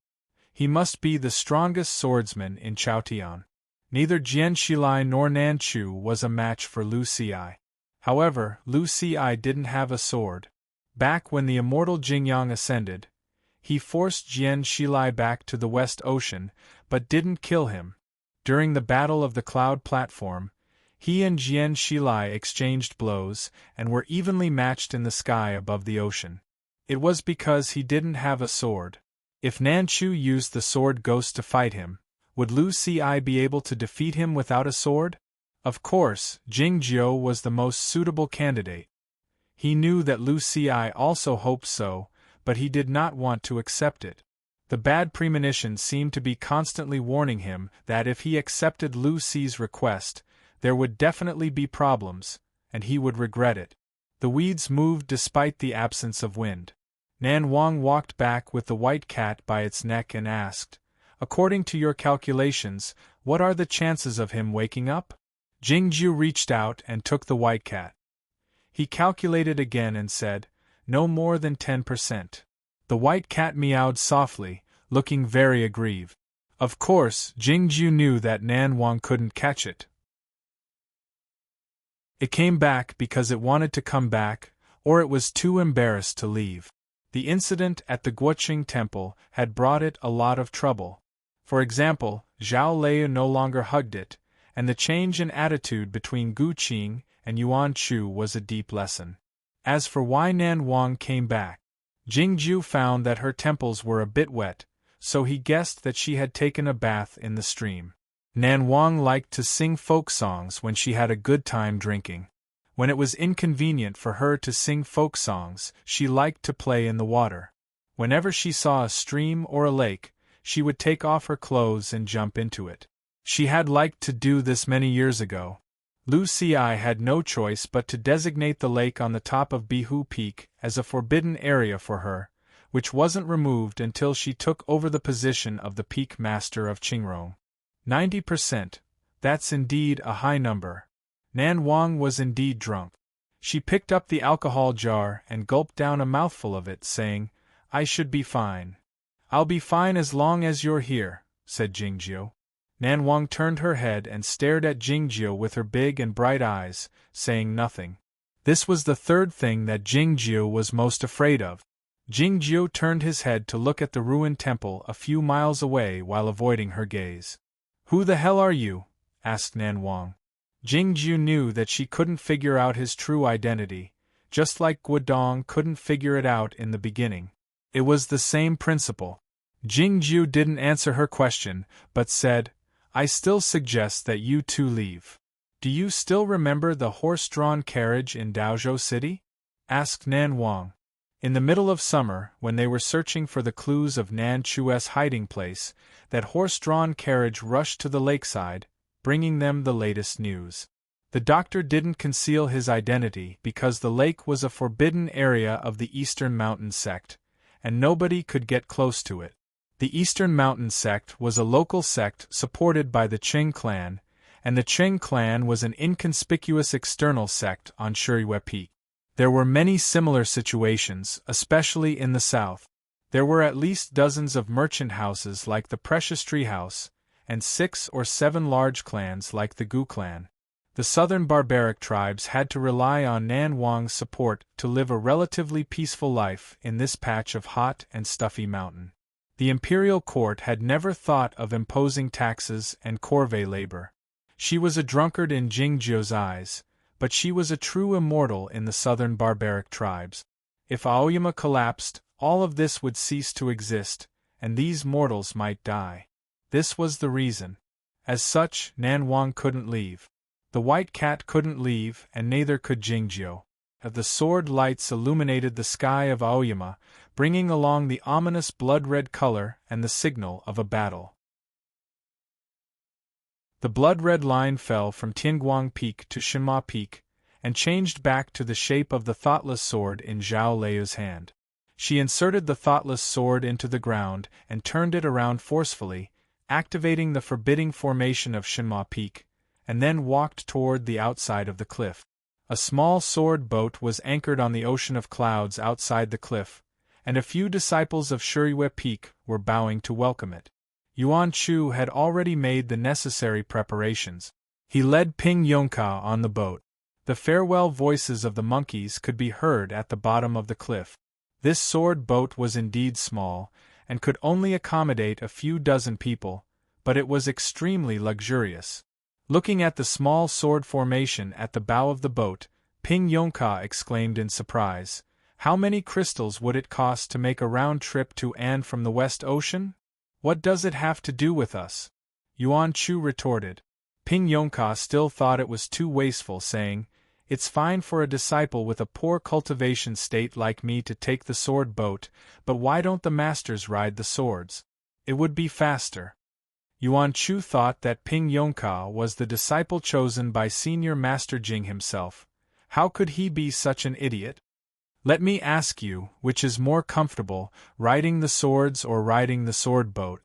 He must be the strongest swordsman in Chaotian. Neither Jian Shilai nor Nan Chu was a match for Lu Ci. However, Lu Ci didn't have a sword. Back when the immortal Jingyang ascended, he forced Jian Shilai back to the West Ocean, but didn't kill him. During the Battle of the Cloud Platform, he and Jian Shilai exchanged blows and were evenly matched in the sky above the ocean. It was because he didn't have a sword. If Nan Chu used the sword ghost to fight him, would Lu Ci be able to defeat him without a sword? Of course, Jing Jiu was the most suitable candidate. He knew that Lu Ci also hoped so, but he did not want to accept it. The bad premonition seemed to be constantly warning him that if he accepted Lu Ci's request, there would definitely be problems, and he would regret it. The weeds moved despite the absence of wind. Nan Wang walked back with the white cat by its neck and asked, "According to your calculations, what are the chances of him waking up?" Jingjiu reached out and took the white cat. He calculated again and said, "No more than 10%. The white cat meowed softly, looking very aggrieved. Of course, Jingjiu knew that Nan Wang couldn't catch it. It came back because it wanted to come back, or it was too embarrassed to leave. The incident at the Guoqing temple had brought it a lot of trouble. For example, Zhao Lei no longer hugged it, and the change in attitude between Gu Qing and Yuan Chu was a deep lesson. As for why Nan Wang came back, Jingjiu found that her temples were a bit wet, so he guessed that she had taken a bath in the stream. Nan Wang liked to sing folk songs when she had a good time drinking. When it was inconvenient for her to sing folk songs, she liked to play in the water. Whenever she saw a stream or a lake, she would take off her clothes and jump into it. She had liked to do this many years ago. Lu Ci had no choice but to designate the lake on the top of Bihu Peak as a forbidden area for her, which wasn't removed until she took over the position of the peak master of Qingrong. 90%. That's indeed a high number. Nan Wang was indeed drunk. She picked up the alcohol jar and gulped down a mouthful of it, saying, "I should be fine." "I'll be fine as long as you're here," said Jingjiu. Nan Wang turned her head and stared at Jingjiu with her big and bright eyes, saying nothing. This was the third thing that Jingjiu was most afraid of. Jingjiu turned his head to look at the ruined temple a few miles away while avoiding her gaze. "Who the hell are you?" asked Nan Wang. Jingjiu knew that she couldn't figure out his true identity, just like Guodong couldn't figure it out in the beginning. It was the same principle. Jingjiu didn't answer her question, but said, "I still suggest that you two leave." "Do you still remember the horse-drawn carriage in Daozhou City?" asked Nan Wang. In the middle of summer, when they were searching for the clues of Nan Chu's hiding place, that horse-drawn carriage rushed to the lakeside, bringing them the latest news. The doctor didn't conceal his identity because the lake was a forbidden area of the Eastern Mountain sect, and nobody could get close to it. The Eastern Mountain sect was a local sect supported by the Qing clan, and the Qing clan was an inconspicuous external sect on Shuyue Peak. There were many similar situations, especially in the south. There were at least dozens of merchant houses like the Precious Tree House, and 6 or 7 large clans like the Gu clan. The southern barbaric tribes had to rely on Nan Wang's support to live a relatively peaceful life in this patch of hot and stuffy mountain. The imperial court had never thought of imposing taxes and corvée labor. She was a drunkard in Jingjiu's eyes, but she was a true immortal in the southern barbaric tribes. If Aoyama collapsed, all of this would cease to exist, and these mortals might die. This was the reason. As such, Nan Wang couldn't leave. The white cat couldn't leave, and neither could Jingjiu. The sword lights illuminated the sky of Aoyama, bringing along the ominous blood-red color and the signal of a battle. The blood-red line fell from Tianguang Peak to Shenma Peak, and changed back to the shape of the thoughtless sword in Zhao Liu's hand. She inserted the thoughtless sword into the ground and turned it around forcefully, activating the forbidding formation of Shenhua Peak, and then walked toward the outside of the cliff. A small sword boat was anchored on the ocean of clouds outside the cliff, and a few disciples of Shirihue Peak were bowing to welcome it. Yuan Chu had already made the necessary preparations. He led Ping Yongka on the boat. The farewell voices of the monkeys could be heard at the bottom of the cliff. This sword boat was indeed small, and could only accommodate a few dozen people, but it was extremely luxurious. Looking at the small sword formation at the bow of the boat, Ping Yongka exclaimed in surprise, "How many crystals would it cost to make a round trip to and from the West Ocean? What does it have to do with us?" Yuan Chu retorted. Ping Yongka still thought it was too wasteful, saying, "It's fine for a disciple with a poor cultivation state like me to take the sword boat, but why don't the masters ride the swords? It would be faster." Yuan Chu thought that Ping Yongka was the disciple chosen by Senior Master Jing himself. How could he be such an idiot? "Let me ask you, which is more comfortable, riding the swords or riding the sword boat?"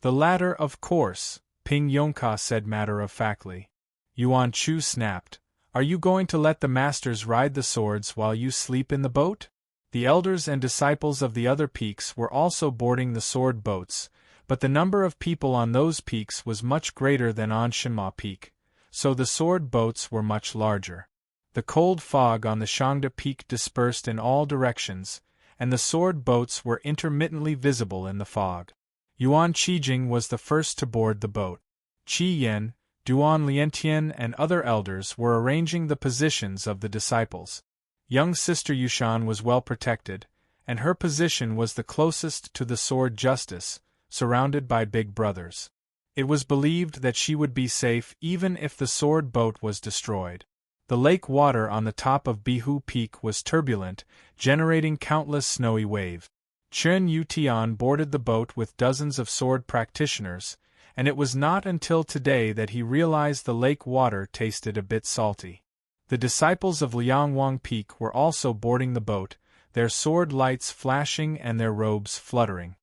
"The latter, of course," Ping Yongka said matter-of-factly. Yuan Chu snapped, "Are you going to let the masters ride the swords while you sleep in the boat?" The elders and disciples of the other peaks were also boarding the sword boats, but the number of people on those peaks was much greater than on Shenhua Peak, so the sword boats were much larger. The cold fog on the Shangda Peak dispersed in all directions, and the sword boats were intermittently visible in the fog. Yuan Qijing was the first to board the boat. Qi Yan, Duan Liantian and other elders were arranging the positions of the disciples. Young sister Yushan was well protected, and her position was the closest to the sword justice, surrounded by big brothers. It was believed that she would be safe even if the sword boat was destroyed. The lake water on the top of Bihu Peak was turbulent, generating countless snowy waves. Chen Yutian boarded the boat with dozens of sword practitioners, and it was not until today that he realized the lake water tasted a bit salty. The disciples of Liangwang Peak were also boarding the boat, their sword lights flashing and their robes fluttering.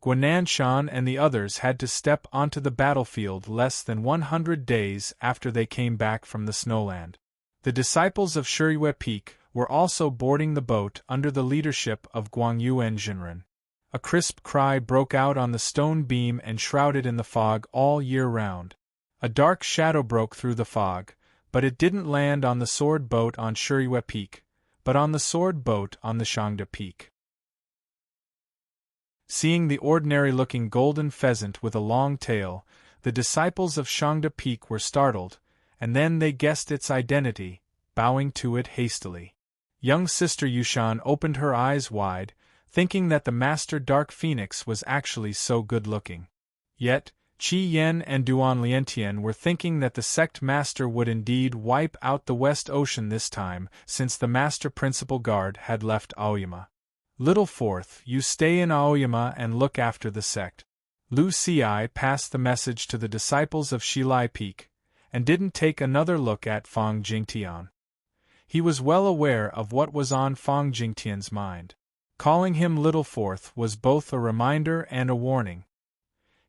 Guananshan and the others had to step onto the battlefield less than 100 days after they came back from the snowland. The disciples of Shirihue Peak were also boarding the boat under the leadership of Guangyuan Jinren. A crisp cry broke out on the stone beam and shrouded in the fog all year round. A dark shadow broke through the fog, but it didn't land on the sword boat on Shirihue Peak, but on the sword boat on the Shangda Peak. Seeing the ordinary-looking golden pheasant with a long tail, the disciples of Shangda Peak were startled, and then they guessed its identity, bowing to it hastily. Young sister Yushan opened her eyes wide, thinking that the master Dark Phoenix was actually so good-looking. Yet, Qi Yan and Duan Liantian were thinking that the sect master would indeed wipe out the West Ocean this time, since the master principal guard had left Aoyama. "Little Fourth, you stay in Aoyama and look after the sect." Lu Ci passed the message to the disciples of Shilai Peak, and didn't take another look at Fang Jingtian. He was well aware of what was on Fang Jingtian's mind. Calling him Little Fourth was both a reminder and a warning.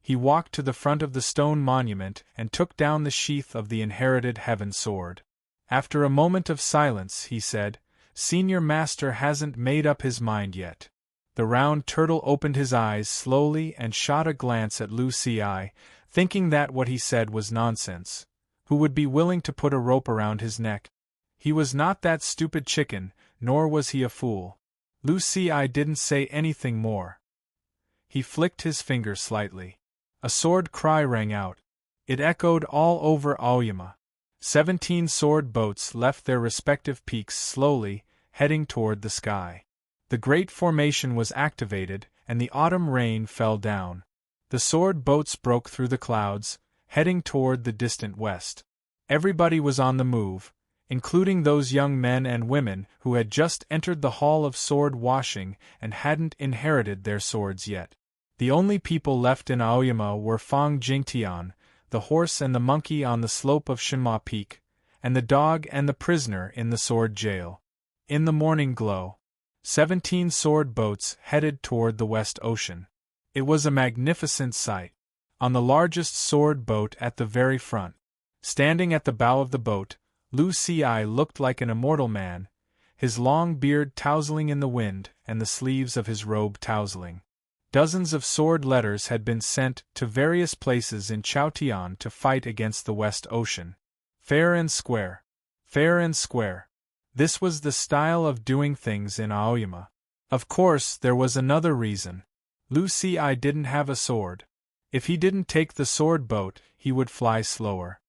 He walked to the front of the stone monument and took down the sheath of the inherited heaven sword. After a moment of silence, he said, "Senior Master hasn't made up his mind yet." The round turtle opened his eyes slowly and shot a glance at Lu Ci, thinking that what he said was nonsense. Who would be willing to put a rope around his neck? He was not that stupid chicken, nor was he a fool. Lu Ci didn't say anything more. He flicked his finger slightly. A sword cry rang out. It echoed all over Aoyama. 17 sword boats left their respective peaks slowly, heading toward the sky. The great formation was activated, and the autumn rain fell down. The sword boats broke through the clouds, heading toward the distant west. Everybody was on the move, including those young men and women who had just entered the hall of sword washing and hadn't inherited their swords yet. The only people left in Aoyama were Fang Jingtian, the horse and the monkey on the slope of Shenhua Peak, and the dog and the prisoner in the sword jail. In the morning glow, 17 sword boats headed toward the West Ocean. It was a magnificent sight. On the largest sword boat at the very front, standing at the bow of the boat, Lu Si looked like an immortal man, his long beard tousling in the wind and the sleeves of his robe tousling. Dozens of sword letters had been sent to various places in Chaotian to fight against the West Ocean. Fair and square. Fair and square. This was the style of doing things in Aoyama. Of course, there was another reason. Lu Si didn't have a sword. If he didn't take the sword boat, he would fly slower.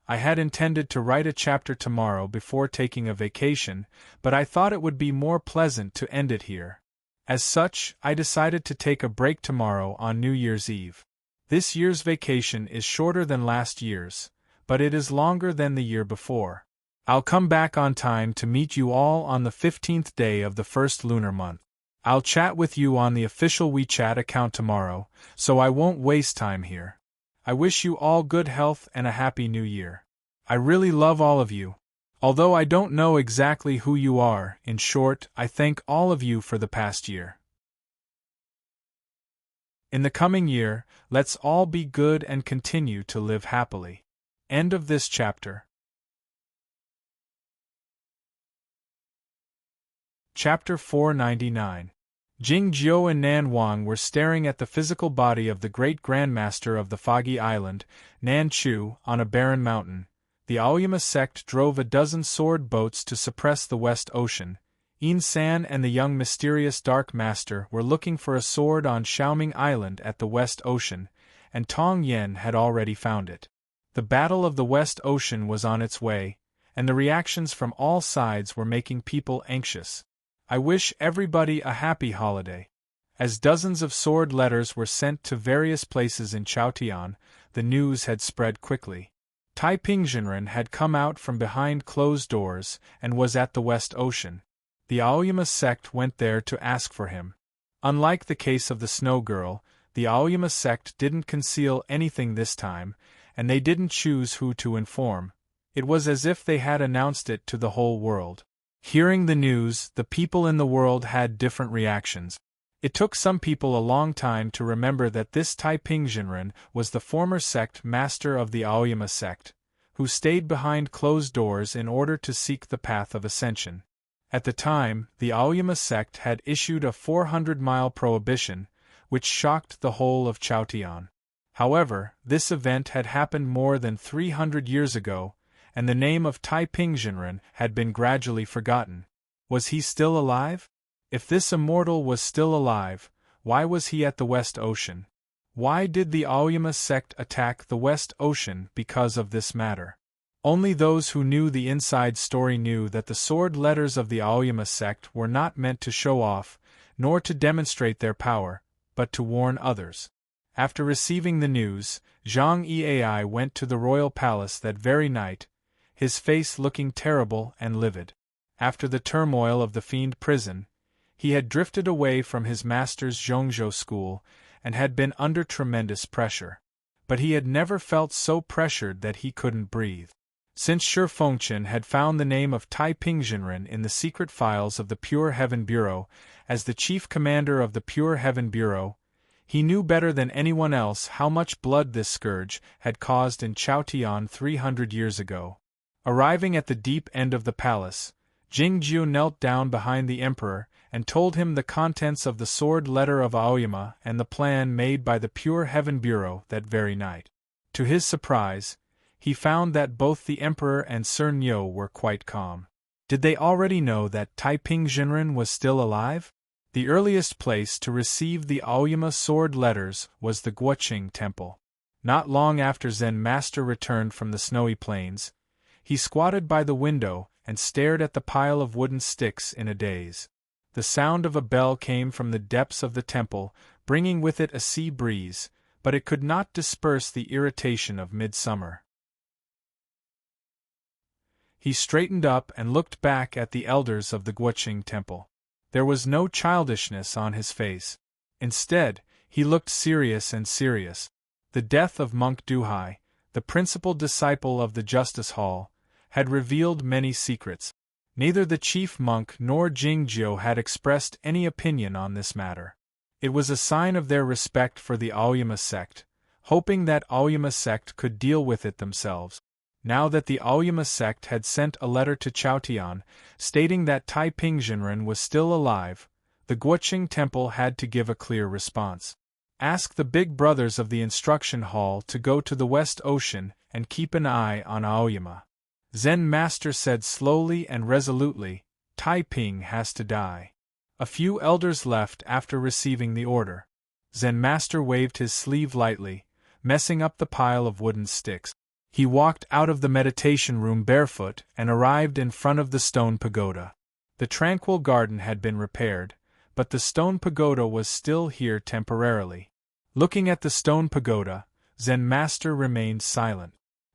I had intended to write a chapter tomorrow before taking a vacation, but I thought it would be more pleasant to end it here. As such, I decided to take a break tomorrow on New Year's Eve. This year's vacation is shorter than last year's, but it is longer than the year before. I'll come back on time to meet you all on the 15th day of the first lunar month. I'll chat with you on the official WeChat account tomorrow, so I won't waste time here. I wish you all good health and a happy new year. I really love all of you. Although I don't know exactly who you are, in short, I thank all of you for the past year. In the coming year, let's all be good and continue to live happily. End of this chapter. Chapter 499. Jing Jiu and Nan Wang were staring at the physical body of the great grandmaster of the foggy island, Nan Chu, on a barren mountain. The Aoyama sect drove a dozen sword boats to suppress the West Ocean. Yin San and the young mysterious Dark Master were looking for a sword on Xiaoming Island at the West Ocean, and Tong Yen had already found it. The Battle of the West Ocean was on its way, and the reactions from all sides were making people anxious. I wish everybody a happy holiday. As dozens of sword letters were sent to various places in Chaotian, the news had spread quickly. Tai Pingzhenren had come out from behind closed doors and was at the West Ocean. The Aoyama sect went there to ask for him. Unlike the case of the Snow Girl, the Aoyama sect didn't conceal anything this time, and they didn't choose who to inform. It was as if they had announced it to the whole world. Hearing the news, the people in the world had different reactions. It took some people a long time to remember that this Tai Pingzhenren was the former sect master of the Aoyama sect, who stayed behind closed doors in order to seek the path of ascension. At the time, the Aoyama sect had issued a 400-mile prohibition, which shocked the whole of Chaotian. However, this event had happened more than 300 years ago, and the name of Tai Pingzhenren had been gradually forgotten. Was he still alive? If this immortal was still alive, why was he at the West Ocean? Why did the Aoyama sect attack the West Ocean because of this matter? Only those who knew the inside story knew that the sword letters of the Aoyama sect were not meant to show off, nor to demonstrate their power, but to warn others. After receiving the news, Zhang Ei went to the royal palace that very night, his face looking terrible and livid. After the turmoil of the fiend prison, he had drifted away from his master's Zhongzhou school and had been under tremendous pressure. But he had never felt so pressured that he couldn't breathe. Since Shi Fengchen had found the name of Tai Pingzhenren in the secret files of the Pure Heaven Bureau, as the chief commander of the Pure Heaven Bureau, he knew better than anyone else how much blood this scourge had caused in Chaotian 300 years ago. Arriving at the deep end of the palace, Jingjiu knelt down behind the emperor and told him the contents of the sword letter of Aoyama and the plan made by the Pure Heaven Bureau that very night. To his surprise, he found that both the emperor and Sir Nyo were quite calm. Did they already know that Tai Pingzhenren was still alive? The earliest place to receive the Aoyama sword letters was the Guoqing Temple. Not long after Zen Master returned from the snowy plains, he squatted by the window and stared at the pile of wooden sticks in a daze. The sound of a bell came from the depths of the temple, bringing with it a sea breeze, but it could not disperse the irritation of midsummer. He straightened up and looked back at the elders of the Guoqing Temple. There was no childishness on his face. Instead, he looked serious and serious. The death of Monk Duhai, the principal disciple of the Justice Hall, had revealed many secrets. Neither the chief monk nor Jingjiu had expressed any opinion on this matter. It was a sign of their respect for the Aoyama sect, hoping that Aoyama sect could deal with it themselves. Now that the Aoyama sect had sent a letter to Chaotian, stating that Taiping Jinren was still alive, the Guoqing Temple had to give a clear response. Ask the big brothers of the instruction hall to go to the West Ocean and keep an eye on Aoyama. Zen Master said slowly and resolutely, Taiping has to die. A few elders left after receiving the order. Zen Master waved his sleeve lightly, messing up the pile of wooden sticks. He walked out of the meditation room barefoot and arrived in front of the stone pagoda. The tranquil garden had been repaired, but the stone pagoda was still here temporarily. Looking at the stone pagoda, Zen Master remained silent.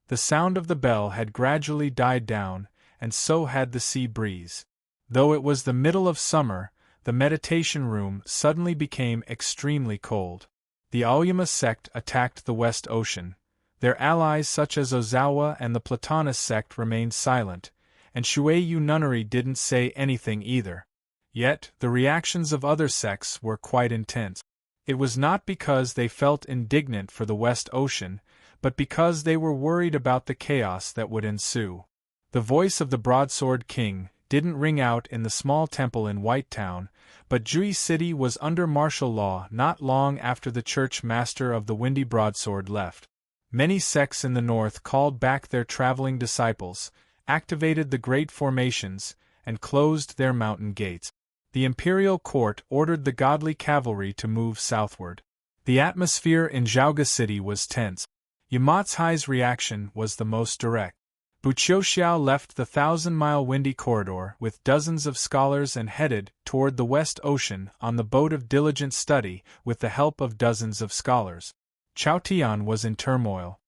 The sound of the bell had gradually died down, and so had the sea breeze. Though it was the middle of summer, the meditation room suddenly became extremely cold. The Aoyama sect attacked the West Ocean. Their allies such as Ozawa and the Platonist sect remained silent, and Shueiyu Nunnery didn't say anything either. Yet, the reactions of other sects were quite intense. It was not because they felt indignant for the West Ocean, but because they were worried about the chaos that would ensue. The voice of the Broadsword King didn't ring out in the small temple in White Town, but Jui City was under martial law not long after the church master of the Windy Broadsword left. Many sects in the north called back their traveling disciples, activated the great formations, and closed their mountain gates. The imperial court ordered the godly cavalry to move southward. The atmosphere in Zhaoga City was tense. Yamatsai's reaction was the most direct. Buqiuxiao left the 1,000-mile windy corridor with dozens of scholars and headed toward the West Ocean on the boat of diligent study with the help of dozens of scholars. Chaotian was in turmoil.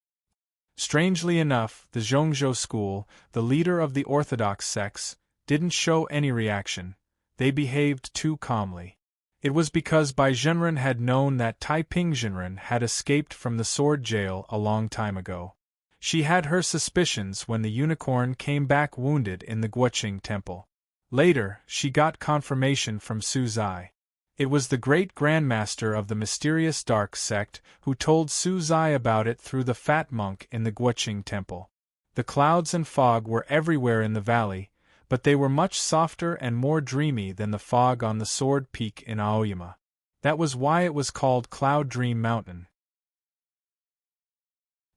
Strangely enough, the Zhongzhou school, the leader of the orthodox sects, didn't show any reaction. They behaved too calmly. It was because Bai Zhenren had known that Taiping Jinren had escaped from the sword jail a long time ago. She had her suspicions when the unicorn came back wounded in the Guoqing temple. Later, she got confirmation from Su Zai. It was the great grandmaster of the mysterious dark sect who told Su Zai about it through the fat monk in the Guoqing temple. The clouds and fog were everywhere in the valley, but they were much softer and more dreamy than the fog on the Sword Peak in Aoyama. That was why it was called Cloud Dream Mountain.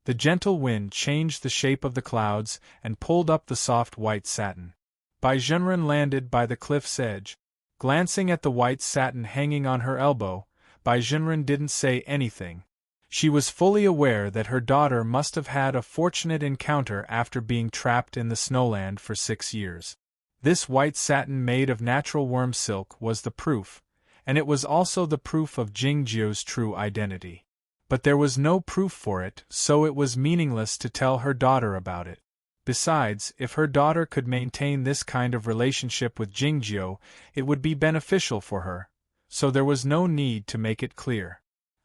The gentle wind changed the shape of the clouds and pulled up the soft white satin. Bai Zhenren landed by the cliff's edge. Glancing at the white satin hanging on her elbow, Bai Zhenren didn't say anything. She was fully aware that her daughter must have had a fortunate encounter after being trapped in the snowland for 6 years. This white satin made of natural worm silk was the proof, and it was also the proof of Jingjiu's true identity. But there was no proof for it, so it was meaningless to tell her daughter about it. Besides, if her daughter could maintain this kind of relationship with Jingjiu, it would be beneficial for her, so there was no need to make it clear.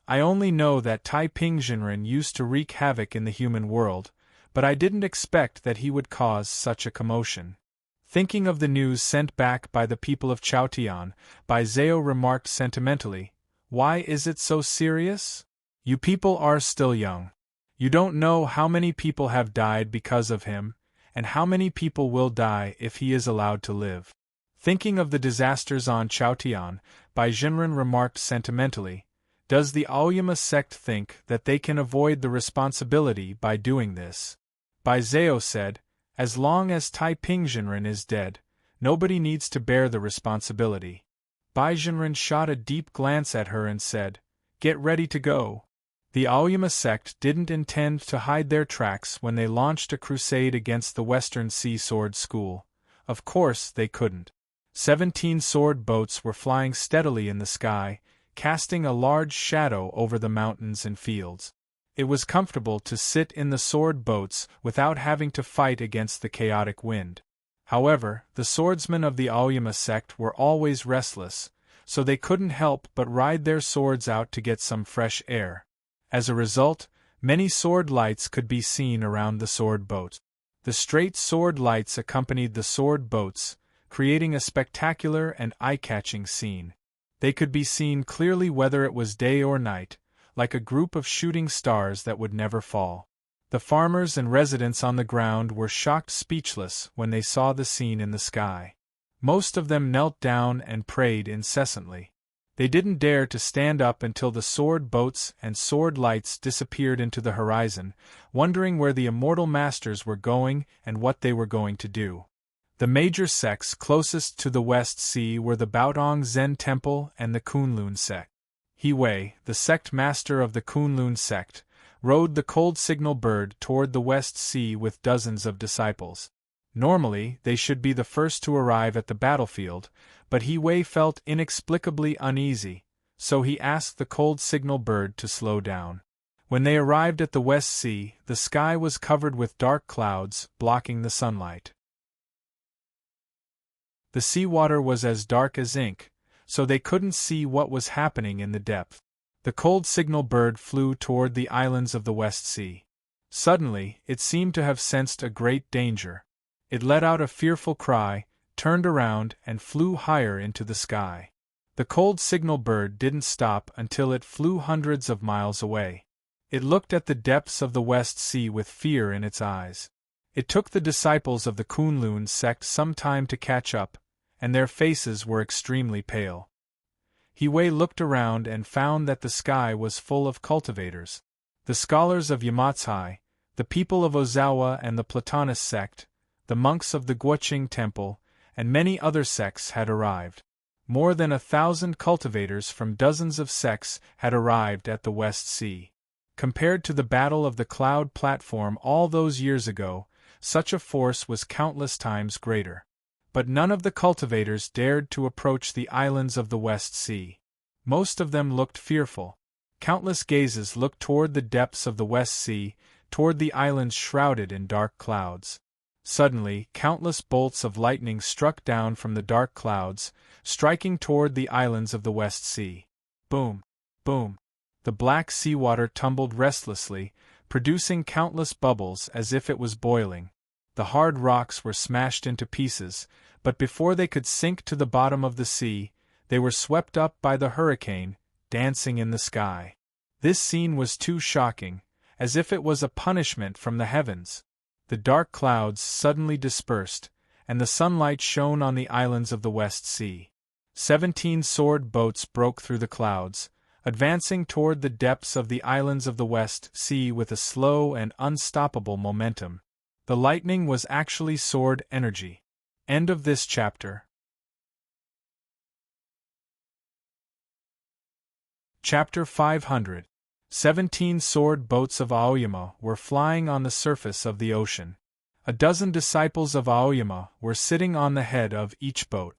I only know that Taiping Jinren used to wreak havoc in the human world, but I didn't expect that he would cause such a commotion. Thinking of the news sent back by the people of Chaotian, Bai Zhao remarked sentimentally, "Why is it so serious? You people are still young. You don't know how many people have died because of him, and how many people will die if he is allowed to live." Thinking of the disasters on Chaotian, Bai Zhenren remarked sentimentally, "Does the Aoyama sect think that they can avoid the responsibility by doing this?" Bai Zhao said, "As long as Taiping Jinren is dead, nobody needs to bear the responsibility." Bai Zhenren shot a deep glance at her and said, "Get ready to go." The Aoyama sect didn't intend to hide their tracks when they launched a crusade against the Western Sea Sword School. Of course they couldn't. 17 sword boats were flying steadily in the sky, casting a large shadow over the mountains and fields. It was comfortable to sit in the sword boats without having to fight against the chaotic wind. However, the swordsmen of the Aoyama sect were always restless, so they couldn't help but ride their swords out to get some fresh air. As a result, many sword lights could be seen around the sword boats. The straight sword lights accompanied the sword boats, creating a spectacular and eye-catching scene. They could be seen clearly whether it was day or night, like a group of shooting stars that would never fall. The farmers and residents on the ground were shocked speechless when they saw the scene in the sky. Most of them knelt down and prayed incessantly. They didn't dare to stand up until the sword boats and sword lights disappeared into the horizon, wondering where the immortal masters were going and what they were going to do. The major sects closest to the West Sea were the Baodong Zen Temple and the Kunlun sect. He Wei, the sect master of the Kunlun sect, rode the cold signal bird toward the West Sea with dozens of disciples. Normally, they should be the first to arrive at the battlefield, but He Wei felt inexplicably uneasy, so he asked the cold signal bird to slow down. When they arrived at the West Sea, the sky was covered with dark clouds, blocking the sunlight. The seawater was as dark as ink, so they couldn't see what was happening in the depth. The cold signal bird flew toward the islands of the West Sea. Suddenly, it seemed to have sensed a great danger. It let out a fearful cry, turned around, and flew higher into the sky. The cold signal bird didn't stop until it flew hundreds of miles away. It looked at the depths of the West Sea with fear in its eyes. It took the disciples of the Kunlun sect some time to catch up, and their faces were extremely pale. He Wei looked around and found that the sky was full of cultivators. The scholars of Yamatsai, the people of Ozawa and the Platonist sect, the monks of the Guoqing Temple, and many other sects had arrived. More than 1,000 cultivators from dozens of sects had arrived at the West Sea. Compared to the Battle of the Cloud Platform all those years ago, such a force was countless times greater. But none of the cultivators dared to approach the islands of the West Sea. Most of them looked fearful. Countless gazes looked toward the depths of the West Sea, toward the islands shrouded in dark clouds. Suddenly, countless bolts of lightning struck down from the dark clouds, striking toward the islands of the West Sea. Boom! Boom! The black seawater tumbled restlessly, producing countless bubbles as if it was boiling. The hard rocks were smashed into pieces, but before they could sink to the bottom of the sea, they were swept up by the hurricane, dancing in the sky. This scene was too shocking, as if it was a punishment from the heavens. The dark clouds suddenly dispersed, and the sunlight shone on the islands of the West Sea. 17 sword boats broke through the clouds, advancing toward the depths of the islands of the West Sea with a slow and unstoppable momentum. The lightning was actually sword energy. End of this chapter. Chapter 500. 17 sword boats of Aoyama were flying on the surface of the ocean. A dozen disciples of Aoyama were sitting on the head of each boat.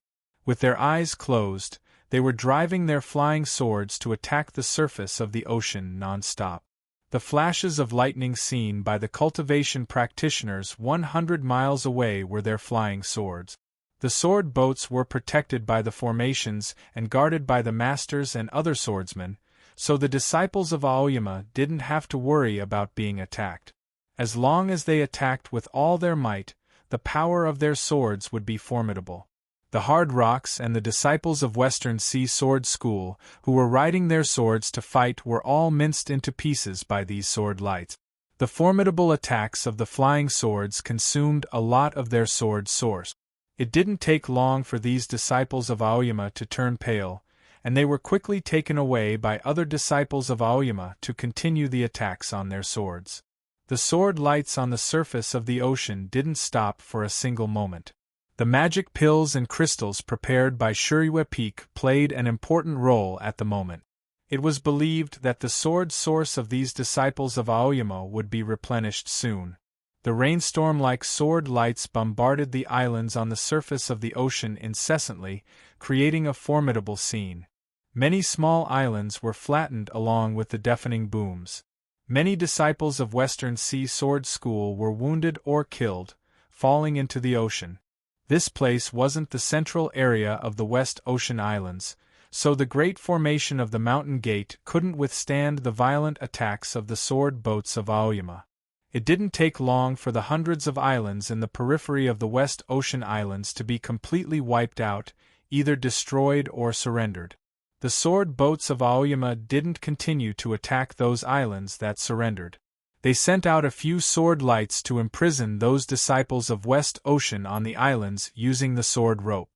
With their eyes closed, they were driving their flying swords to attack the surface of the ocean non-stop. The flashes of lightning seen by the cultivation practitioners 100 miles away were their flying swords. The sword boats were protected by the formations and guarded by the masters and other swordsmen, so the disciples of Aoyama didn't have to worry about being attacked. As long as they attacked with all their might, the power of their swords would be formidable. The hard rocks and the disciples of Western Sea Sword School, who were riding their swords to fight, were all minced into pieces by these sword lights. The formidable attacks of the flying swords consumed a lot of their sword source. It didn't take long for these disciples of Aoyama to turn pale, and they were quickly taken away by other disciples of Aoyama to continue the attacks on their swords. The sword lights on the surface of the ocean didn't stop for a single moment. The magic pills and crystals prepared by Shuriwa Peak played an important role at the moment. It was believed that the sword source of these disciples of Aoyama would be replenished soon. The rainstorm-like sword lights bombarded the islands on the surface of the ocean incessantly, creating a formidable scene. Many small islands were flattened along with the deafening booms. Many disciples of Western Sea Sword School were wounded or killed, falling into the ocean. This place wasn't the central area of the West Ocean Islands, so the great formation of the mountain gate couldn't withstand the violent attacks of the sword boats of Aoyama. It didn't take long for the hundreds of islands in the periphery of the West Ocean Islands to be completely wiped out, either destroyed or surrendered. The sword boats of Aoyama didn't continue to attack those islands that surrendered. They sent out a few sword lights to imprison those disciples of West Ocean on the islands using the sword rope.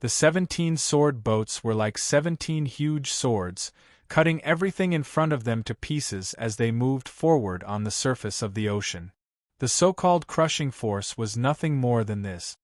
The 17 sword boats were like 17 huge swords, cutting everything in front of them to pieces as they moved forward on the surface of the ocean. The so-called crushing force was nothing more than this.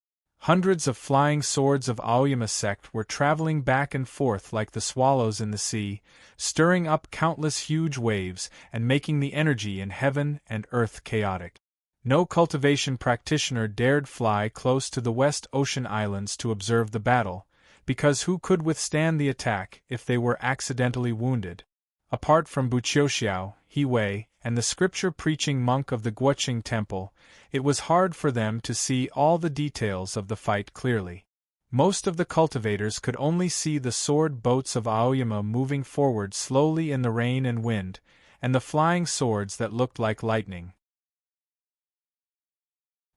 Hundreds of flying swords of Aoyama sect were traveling back and forth like the swallows in the sea, stirring up countless huge waves and making the energy in heaven and earth chaotic. No cultivation practitioner dared fly close to the West Ocean Islands to observe the battle, because who could withstand the attack if they were accidentally wounded? Apart from Buqiuxiao, He Wei, and the scripture-preaching monk of the Guoqing Temple, it was hard for them to see all the details of the fight clearly. Most of the cultivators could only see the sword boats of Aoyama moving forward slowly in the rain and wind, and the flying swords that looked like lightning.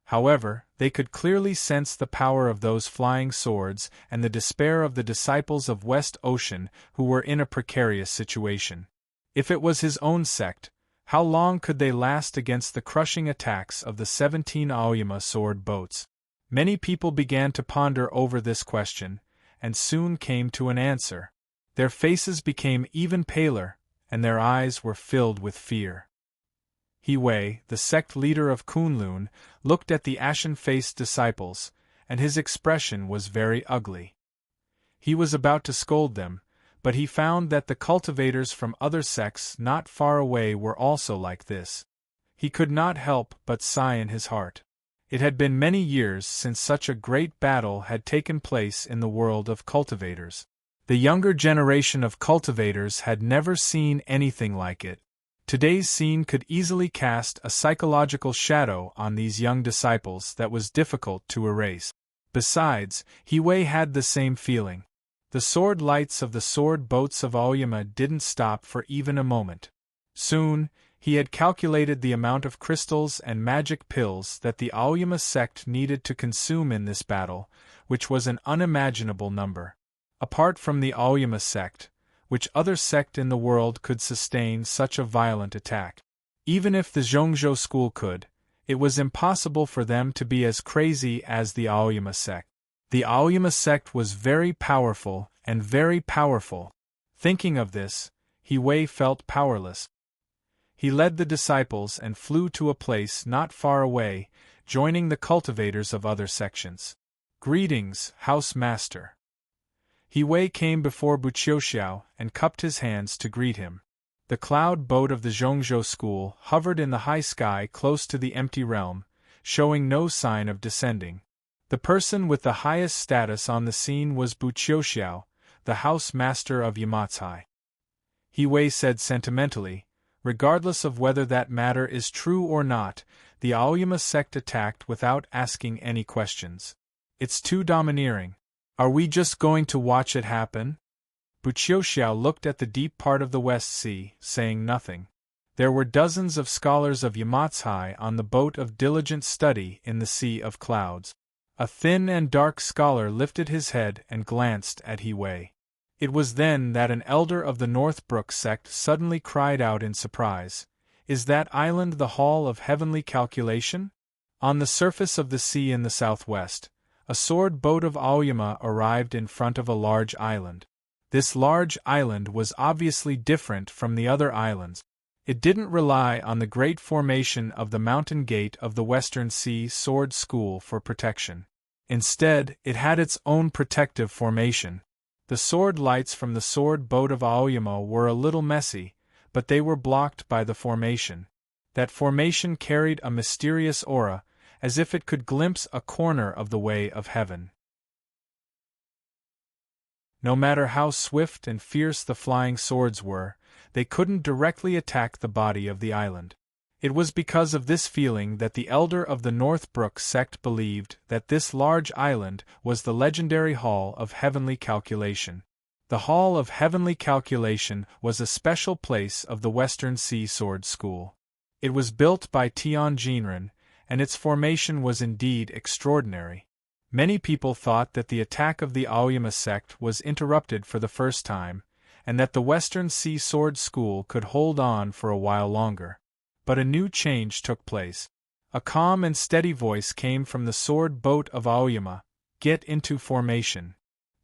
However, they could clearly sense the power of those flying swords and the despair of the disciples of West Ocean who were in a precarious situation. If it was his own sect, how long could they last against the crushing attacks of the 17 Aoyama sword boats? Many people began to ponder over this question, and soon came to an answer. Their faces became even paler, and their eyes were filled with fear. He Wei, the sect leader of Kunlun, looked at the ashen-faced disciples, and his expression was very ugly. He was about to scold them, but he found that the cultivators from other sects not far away were also like this. He could not help but sigh in his heart. It had been many years since such a great battle had taken place in the world of cultivators. The younger generation of cultivators had never seen anything like it. Today's scene could easily cast a psychological shadow on these young disciples that was difficult to erase. Besides, He Wei had the same feeling. The sword lights of the sword boats of Aoyama didn't stop for even a moment. Soon, he had calculated the amount of crystals and magic pills that the Aoyama sect needed to consume in this battle, which was an unimaginable number. Apart from the Aoyama sect, which other sect in the world could sustain such a violent attack? Even if the Zhongzhou school could, it was impossible for them to be as crazy as the Aoyama sect. The Aoyama sect was very powerful and very powerful. Thinking of this, He Wei felt powerless. He led the disciples and flew to a place not far away, joining the cultivators of other sections. "Greetings, House Master." He Wei came before Buqiuxiao and cupped his hands to greet him. The cloud boat of the Zhongzhou school hovered in the high sky close to the empty realm, showing no sign of descending. The person with the highest status on the scene was Buqiuxiao, the house master of Yamatsai. He Wei said sentimentally, "Regardless of whether that matter is true or not, the Aoyama sect attacked without asking any questions. It's too domineering. Are we just going to watch it happen?" Buqiuxiao looked at the deep part of the West Sea, saying nothing. There were dozens of scholars of Yamatsai on the boat of diligent study in the Sea of Clouds. A thin and dark scholar lifted his head and glanced at He Wei. It was then that an elder of the Northbrook sect suddenly cried out in surprise, "Is that island the Hall of Heavenly Calculation?" On the surface of the sea in the southwest, a sword boat of Aoyama arrived in front of a large island. This large island was obviously different from the other islands. It didn't rely on the great formation of the mountain gate of the Western Sea Sword School for protection. Instead, it had its own protective formation. The sword lights from the sword boat of Aoyama were a little messy, but they were blocked by the formation. That formation carried a mysterious aura, as if it could glimpse a corner of the way of heaven. No matter how swift and fierce the flying swords were, they couldn't directly attack the body of the island. It was because of this feeling that the elder of the Northbrook sect believed that this large island was the legendary Hall of Heavenly Calculation. The Hall of Heavenly Calculation was a special place of the Western Sea Sword School. It was built by Tian Jinren, and its formation was indeed extraordinary. Many people thought that the attack of the Aoyama sect was interrupted for the first time, and that the Western Sea Sword School could hold on for a while longer. But a new change took place. A calm and steady voice came from the sword boat of Aoyama: "Get into formation."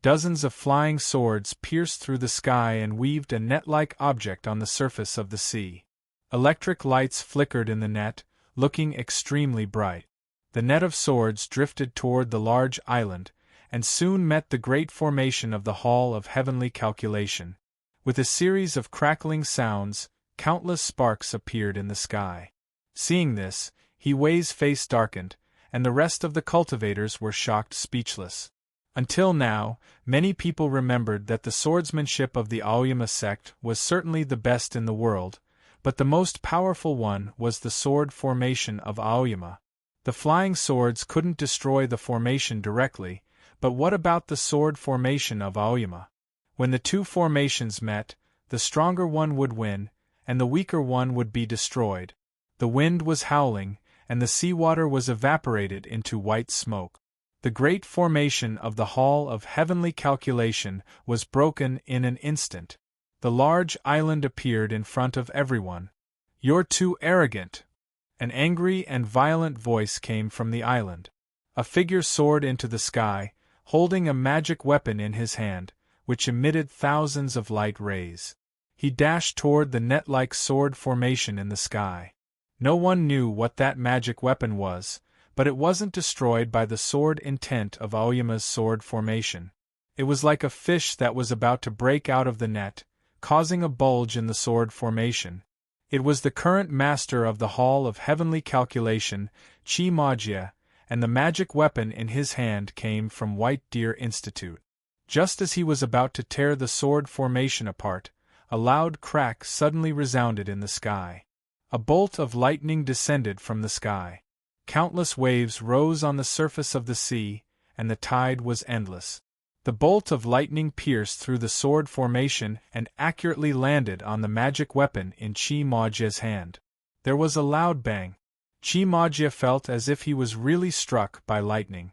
Dozens of flying swords pierced through the sky and weaved a net-like object on the surface of the sea. Electric lights flickered in the net, looking extremely bright. The net of swords drifted toward the large island, and soon met the great formation of the Hall of Heavenly Calculation. With a series of crackling sounds, countless sparks appeared in the sky. Seeing this, Hiwei's face darkened, and the rest of the cultivators were shocked speechless. Until now, many people remembered that the swordsmanship of the Aoyama sect was certainly the best in the world, but the most powerful one was the sword formation of Aoyama. The flying swords couldn't destroy the formation directly, but what about the sword formation of Aoyama? When the two formations met, the stronger one would win, and the weaker one would be destroyed. The wind was howling, and the seawater was evaporated into white smoke. The great formation of the Hall of Heavenly Calculation was broken in an instant. The large island appeared in front of everyone. "You're too arrogant!" An angry and violent voice came from the island. A figure soared into the sky, holding a magic weapon in his hand, which emitted thousands of light rays. He dashed toward the net-like sword formation in the sky. No one knew what that magic weapon was, but it wasn't destroyed by the sword intent of Aoyama's sword formation. It was like a fish that was about to break out of the net, causing a bulge in the sword formation. It was the current master of the Hall of Heavenly Calculation, Chi Magia, and the magic weapon in his hand came from White Deer Institute. Just as he was about to tear the sword formation apart, a loud crack suddenly resounded in the sky. A bolt of lightning descended from the sky. Countless waves rose on the surface of the sea, and the tide was endless. The bolt of lightning pierced through the sword formation and accurately landed on the magic weapon in Chi Magia's hand. There was a loud bang. Chi Magia felt as if he was really struck by lightning.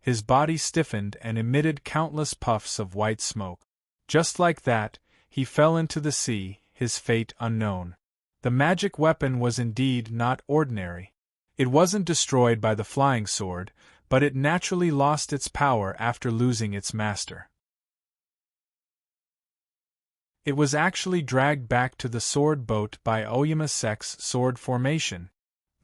His body stiffened and emitted countless puffs of white smoke. Just like that, he fell into the sea, his fate unknown. The magic weapon was indeed not ordinary. It wasn't destroyed by the flying sword, but it naturally lost its power after losing its master. It was actually dragged back to the sword boat by Aoyama sect's sword formation.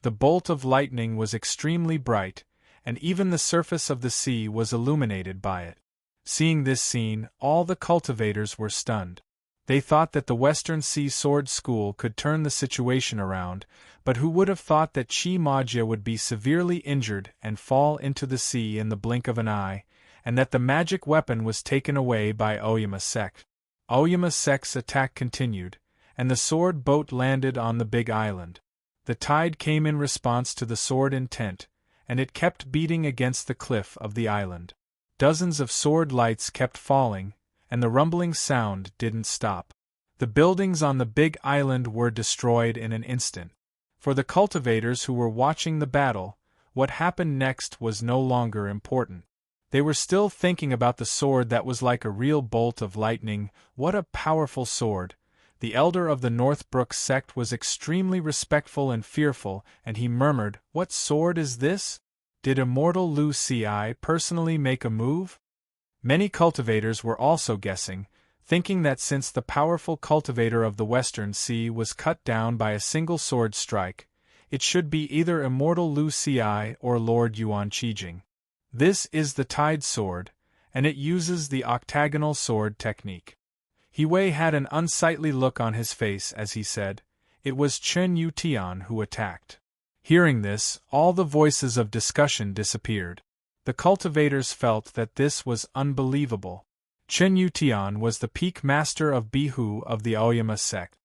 The bolt of lightning was extremely bright, and even the surface of the sea was illuminated by it. Seeing this scene, all the cultivators were stunned. They thought that the Western Sea Sword School could turn the situation around, but who would have thought that Chi Magia would be severely injured and fall into the sea in the blink of an eye, and that the magic weapon was taken away by Aoyama sect. Aoyama sect's attack continued, and the sword boat landed on the big island. The tide came in response to the sword intent, and it kept beating against the cliff of the island. Dozens of sword lights kept falling, and the rumbling sound didn't stop. The buildings on the big island were destroyed in an instant. For the cultivators who were watching the battle, what happened next was no longer important. They were still thinking about the sword that was like a real bolt of lightning. What a powerful sword! The elder of the Northbrook sect was extremely respectful and fearful, and he murmured, "What sword is this? Did immortal Lu Ci personally make a move?" Many cultivators were also guessing, thinking that since the powerful cultivator of the Western Sea was cut down by a single sword strike, it should be either immortal Lu Ci or Lord Yuan Qijing. This is the Tide Sword, and it uses the octagonal sword technique. Hiwei had an unsightly look on his face as he said, "It was Chen Yutian who attacked." Hearing this, all the voices of discussion disappeared. The cultivators felt that this was unbelievable. Chen Yutian was the peak master of Bihu of the Aoyama sect.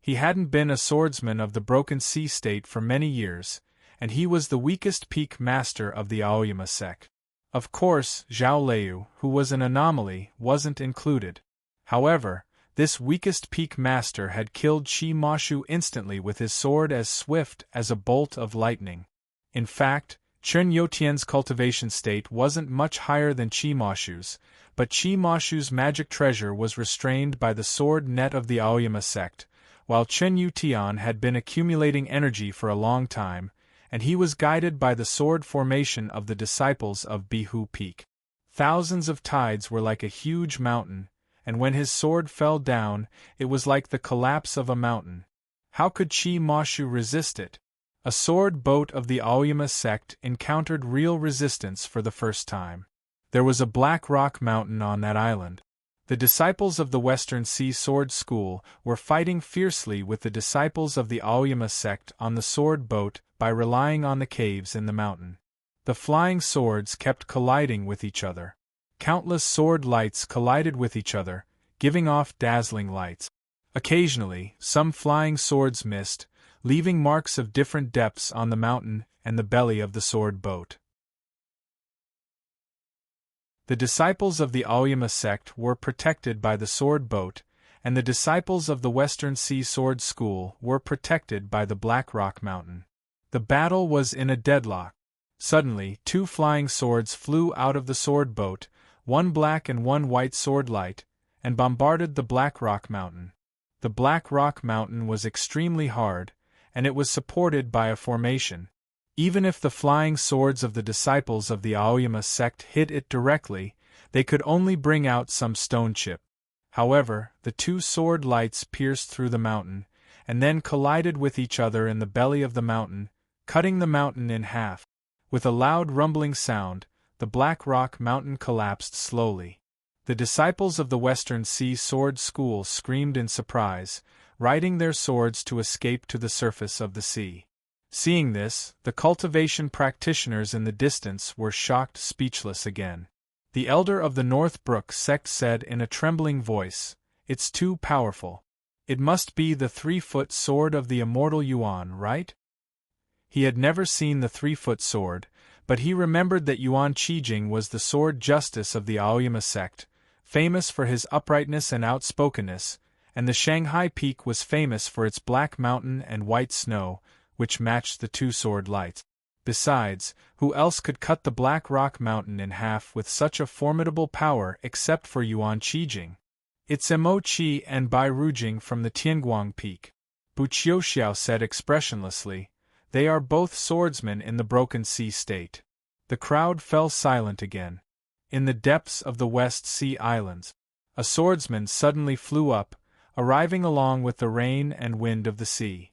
He hadn't been a swordsman of the Broken Sea State for many years, and he was the weakest peak master of the Aoyama sect. Of course, Zhao Liu, who was an anomaly, wasn't included. However, This weakest peak master had killed Chi Mashu instantly with his sword as swift as a bolt of lightning. In fact, Chen Youtian's cultivation state wasn't much higher than Chi Mashu's, but Chi Mashu's magic treasure was restrained by the sword net of the Aoyama sect, while Chen Youtian had been accumulating energy for a long time, and he was guided by the sword formation of the disciples of Bihu Peak. Thousands of tides were like a huge mountain, and when his sword fell down, it was like the collapse of a mountain. How could Chi Mashu resist it? A sword boat of the Aoyama sect encountered real resistance for the first time. There was a black rock mountain on that island. The disciples of the Western Sea Sword School were fighting fiercely with the disciples of the Aoyama sect on the sword boat by relying on the caves in the mountain. The flying swords kept colliding with each other. Countless sword lights collided with each other, giving off dazzling lights. Occasionally, some flying swords missed, leaving marks of different depths on the mountain and the belly of the sword boat. The disciples of the Aoyama sect were protected by the sword boat, and the disciples of the Western Sea Sword School were protected by the Black Rock Mountain. The battle was in a deadlock. Suddenly, two flying swords flew out of the sword boat, one black and one white sword light, and bombarded the Black Rock Mountain. The Black Rock Mountain was extremely hard, and it was supported by a formation. Even if the flying swords of the disciples of the Aoyama sect hit it directly, they could only bring out some stone chip. However, the two sword lights pierced through the mountain, and then collided with each other in the belly of the mountain, cutting the mountain in half. With a loud rumbling sound, the Black Rock Mountain collapsed slowly. The disciples of the Western Sea Sword School screamed in surprise, riding their swords to escape to the surface of the sea. Seeing this, the cultivation practitioners in the distance were shocked speechless again. The elder of the North Brook sect said in a trembling voice, "It's too powerful. It must be the 3-foot sword of the immortal Yuan, right?" He had never seen the 3-foot sword, but he remembered that Yuan Qijing was the sword justice of the Aoyama sect, famous for his uprightness and outspokenness, and the Shanghai Peak was famous for its black mountain and white snow, which matched the two sword lights. Besides, who else could cut the Black Rock Mountain in half with such a formidable power except for Yuan Qijing? It's Mo Qi and Bai Rujing from the Tianguang Peak. Bu Qiuxiao said expressionlessly. They are both swordsmen in the Broken Sea State. The crowd fell silent again. In the depths of the West Sea Islands, a swordsman suddenly flew up, arriving along with the rain and wind of the sea.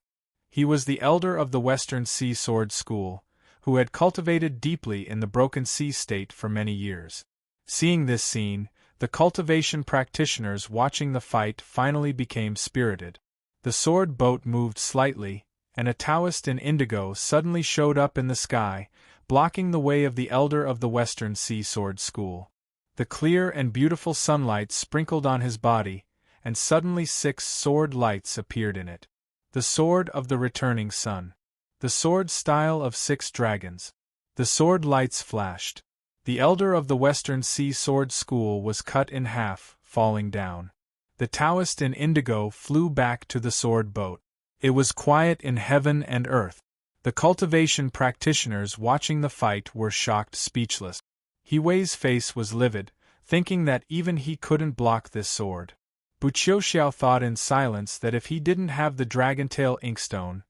He was the elder of the Western Sea Sword School, who had cultivated deeply in the Broken Sea State for many years. Seeing this scene, the cultivation practitioners watching the fight finally became spirited. The sword boat moved slightly, and a Taoist in indigo suddenly showed up in the sky, blocking the way of the elder of the Western Sea Sword School. The clear and beautiful sunlight sprinkled on his body, and suddenly 6 sword lights appeared in it. The sword of the returning sun. The sword style of 6 dragons. The sword lights flashed. The elder of the Western Sea Sword School was cut in half, falling down. The Taoist in indigo flew back to the sword boat. It was quiet in heaven and earth. The cultivation practitioners watching the fight were shocked speechless. He Wei's face was livid, thinking that even he couldn't block this sword. Bu Qiuxiao thought in silence that if he didn't have the dragontail inkstone,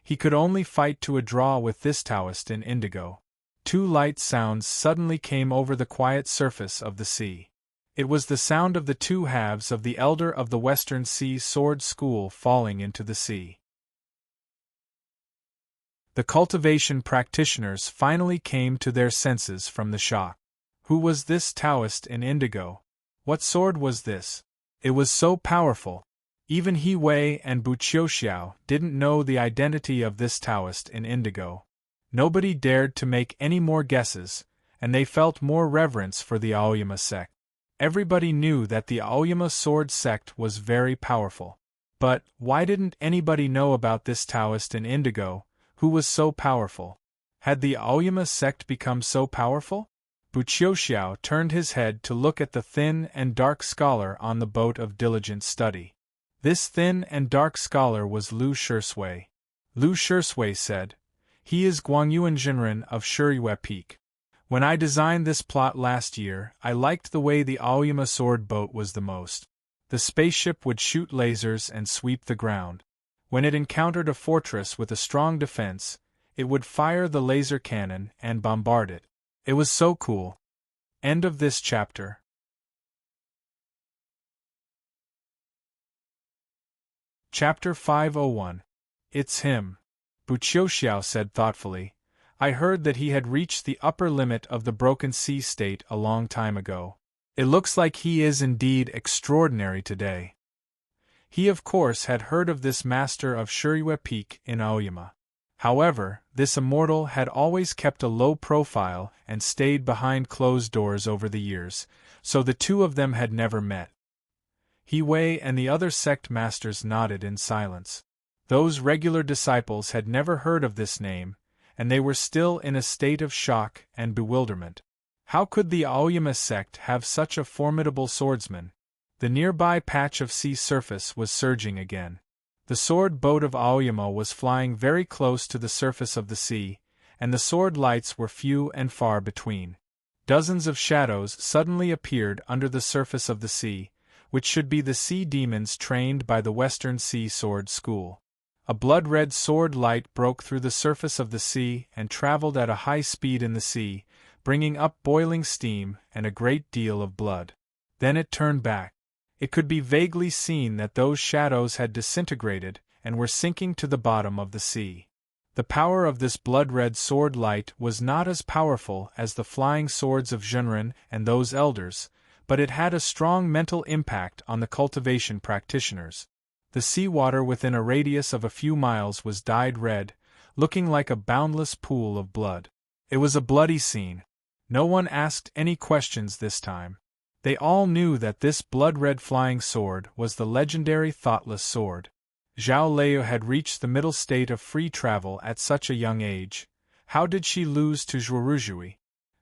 he could only fight to a draw with this Taoist in indigo. 2 light sounds suddenly came over the quiet surface of the sea. It was the sound of the 2 halves of the elder of the Western Sea Sword School falling into the sea. The cultivation practitioners finally came to their senses from the shock. Who was this Taoist in indigo? What sword was this? It was so powerful. Even He Wei and Bu Qiuxiao didn't know the identity of this Taoist in indigo. Nobody dared to make any more guesses, and they felt more reverence for the Aoyama sect. Everybody knew that the Aoyama sword sect was very powerful. But why didn't anybody know about this Taoist in indigo, who was so powerful? Had the Aoyama sect become so powerful? Buqiuxiao turned his head to look at the thin and dark scholar on the boat of diligent study. This thin and dark scholar was Lu Shisui. Lu Shisui said, "He is Guangyuan Jinren of Shiyue Peak. When I designed this plot last year, I liked the way the Aoyama sword boat was the most. The spaceship would shoot lasers and sweep the ground. When it encountered a fortress with a strong defense, it would fire the laser cannon and bombard it. It was so cool." End of this chapter. Chapter 501. It's him. Buqiuxiao said thoughtfully, "I heard that he had reached the upper limit of the broken sea state a long time ago. It looks like he is indeed extraordinary today." He of course had heard of this master of Shiyue Peak in Aoyama. However, this immortal had always kept a low profile and stayed behind closed doors over the years, so the two of them had never met. He Wei and the other sect masters nodded in silence. Those regular disciples had never heard of this name, and they were still in a state of shock and bewilderment. How could the Aoyama sect have such a formidable swordsman? The nearby patch of sea surface was surging again. The sword boat of Aoyama was flying very close to the surface of the sea, and the sword lights were few and far between. Dozens of shadows suddenly appeared under the surface of the sea, which should be the sea demons trained by the Western Sea Sword School. A blood-red sword light broke through the surface of the sea and traveled at a high speed in the sea, bringing up boiling steam and a great deal of blood. Then it turned back. It could be vaguely seen that those shadows had disintegrated and were sinking to the bottom of the sea. The power of this blood-red sword light was not as powerful as the flying swords of Jinren and those elders, but it had a strong mental impact on the cultivation practitioners. The seawater within a radius of a few miles was dyed red, looking like a boundless pool of blood. It was a bloody scene. No one asked any questions this time. They all knew that this blood-red flying sword was the legendary Thoughtless Sword. Zhao Lei had reached the middle state of free travel at such a young age. How did she lose to Zhuoruzhui?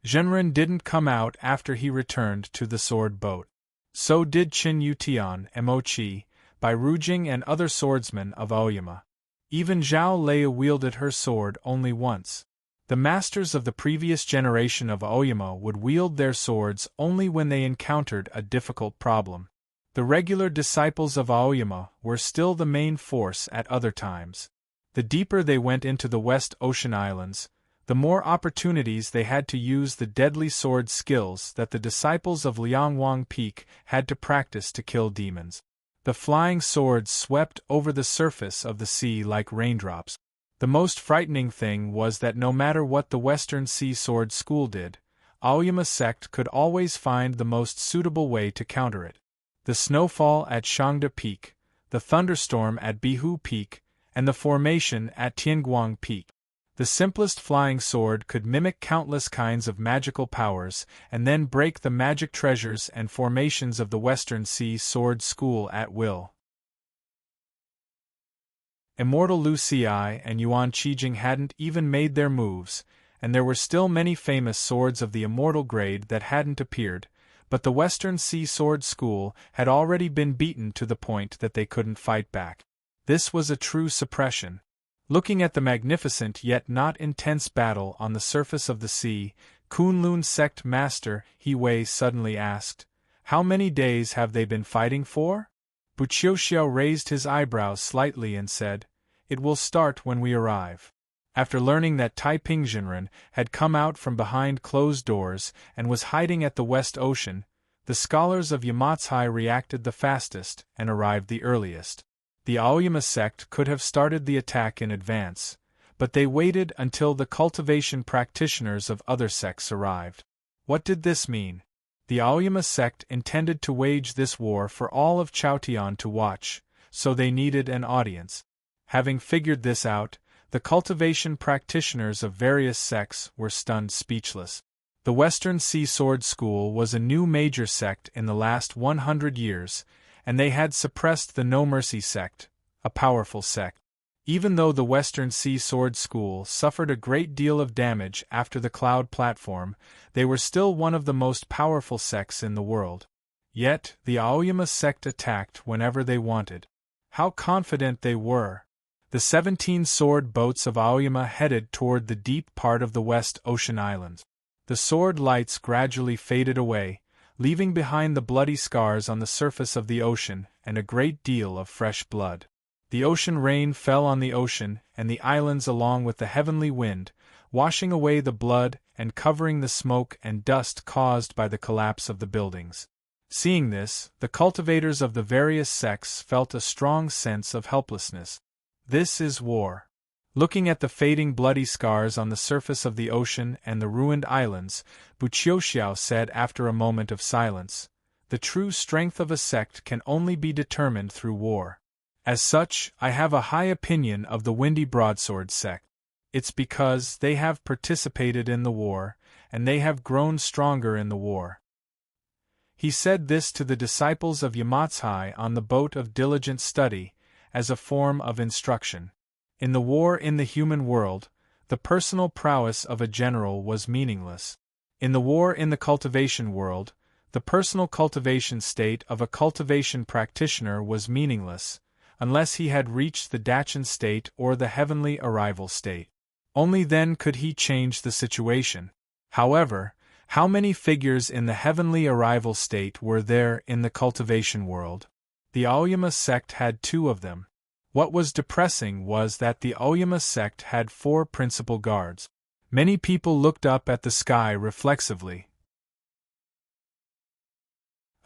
Jinren didn't come out after he returned to the sword boat. So did Qin Yutian and Mo Qi, Bai Rujing and other swordsmen of Aoyama. Even Zhao Lei wielded her sword only once. The masters of the previous generation of Aoyama would wield their swords only when they encountered a difficult problem. The regular disciples of Aoyama were still the main force at other times. The deeper they went into the West Ocean Islands, the more opportunities they had to use the deadly sword skills that the disciples of Liangwang Peak had to practice to kill demons. The flying swords swept over the surface of the sea like raindrops. The most frightening thing was that no matter what the Western Sea Sword School did, Aoyama sect could always find the most suitable way to counter it. The snowfall at Shangda Peak, the thunderstorm at Bihu Peak, and the formation at Tianguang Peak. The simplest flying sword could mimic countless kinds of magical powers and then break the magic treasures and formations of the Western Sea Sword School at will. Immortal Lu Xi and Yuan Qijing hadn't even made their moves, and there were still many famous swords of the immortal grade that hadn't appeared, but the Western Sea Sword School had already been beaten to the point that they couldn't fight back. This was a true suppression. Looking at the magnificent yet not intense battle on the surface of the sea, Kunlun sect master He Wei suddenly asked, "How many days have they been fighting for?" Buqiuxiao raised his eyebrows slightly and said, "It will start when we arrive." After learning that Taiping Jinren had come out from behind closed doors and was hiding at the West Ocean, the scholars of Yamatsai reacted the fastest and arrived the earliest. The Aoyama sect could have started the attack in advance, but they waited until the cultivation practitioners of other sects arrived. What did this mean? The Aoyama sect intended to wage this war for all of Chaotian to watch, so they needed an audience. Having figured this out, the cultivation practitioners of various sects were stunned speechless. The Western Sea Sword School was a new major sect in the last 100 years, and they had suppressed the No Mercy sect, a powerful sect. Even though the Western Sea Sword School suffered a great deal of damage after the Cloud platform, they were still one of the most powerful sects in the world. Yet, the Aoyama sect attacked whenever they wanted. How confident they were! The 17 sword boats of Aoyama headed toward the deep part of the West Ocean Islands. The sword lights gradually faded away, leaving behind the bloody scars on the surface of the ocean and a great deal of fresh blood. The ocean rain fell on the ocean and the islands along with the heavenly wind, washing away the blood and covering the smoke and dust caused by the collapse of the buildings. Seeing this, the cultivators of the various sects felt a strong sense of helplessness. This is war. Looking at the fading bloody scars on the surface of the ocean and the ruined islands, Buqiuxiao said after a moment of silence, "The true strength of a sect can only be determined through war. As such, I have a high opinion of the Windy Broadsword sect. It's because they have participated in the war, and they have grown stronger in the war." He said this to the disciples of Yamatsai on the boat of diligent study, as a form of instruction. In the war in the human world, the personal prowess of a general was meaningless. In the war in the cultivation world, the personal cultivation state of a cultivation practitioner was meaningless, unless he had reached the Dachan state or the heavenly arrival state. Only then could he change the situation. However, how many figures in the heavenly arrival state were there in the cultivation world? The Aoyama sect had 2 of them. What was depressing was that the Aoyama sect had 4 principal guards. Many people looked up at the sky reflexively.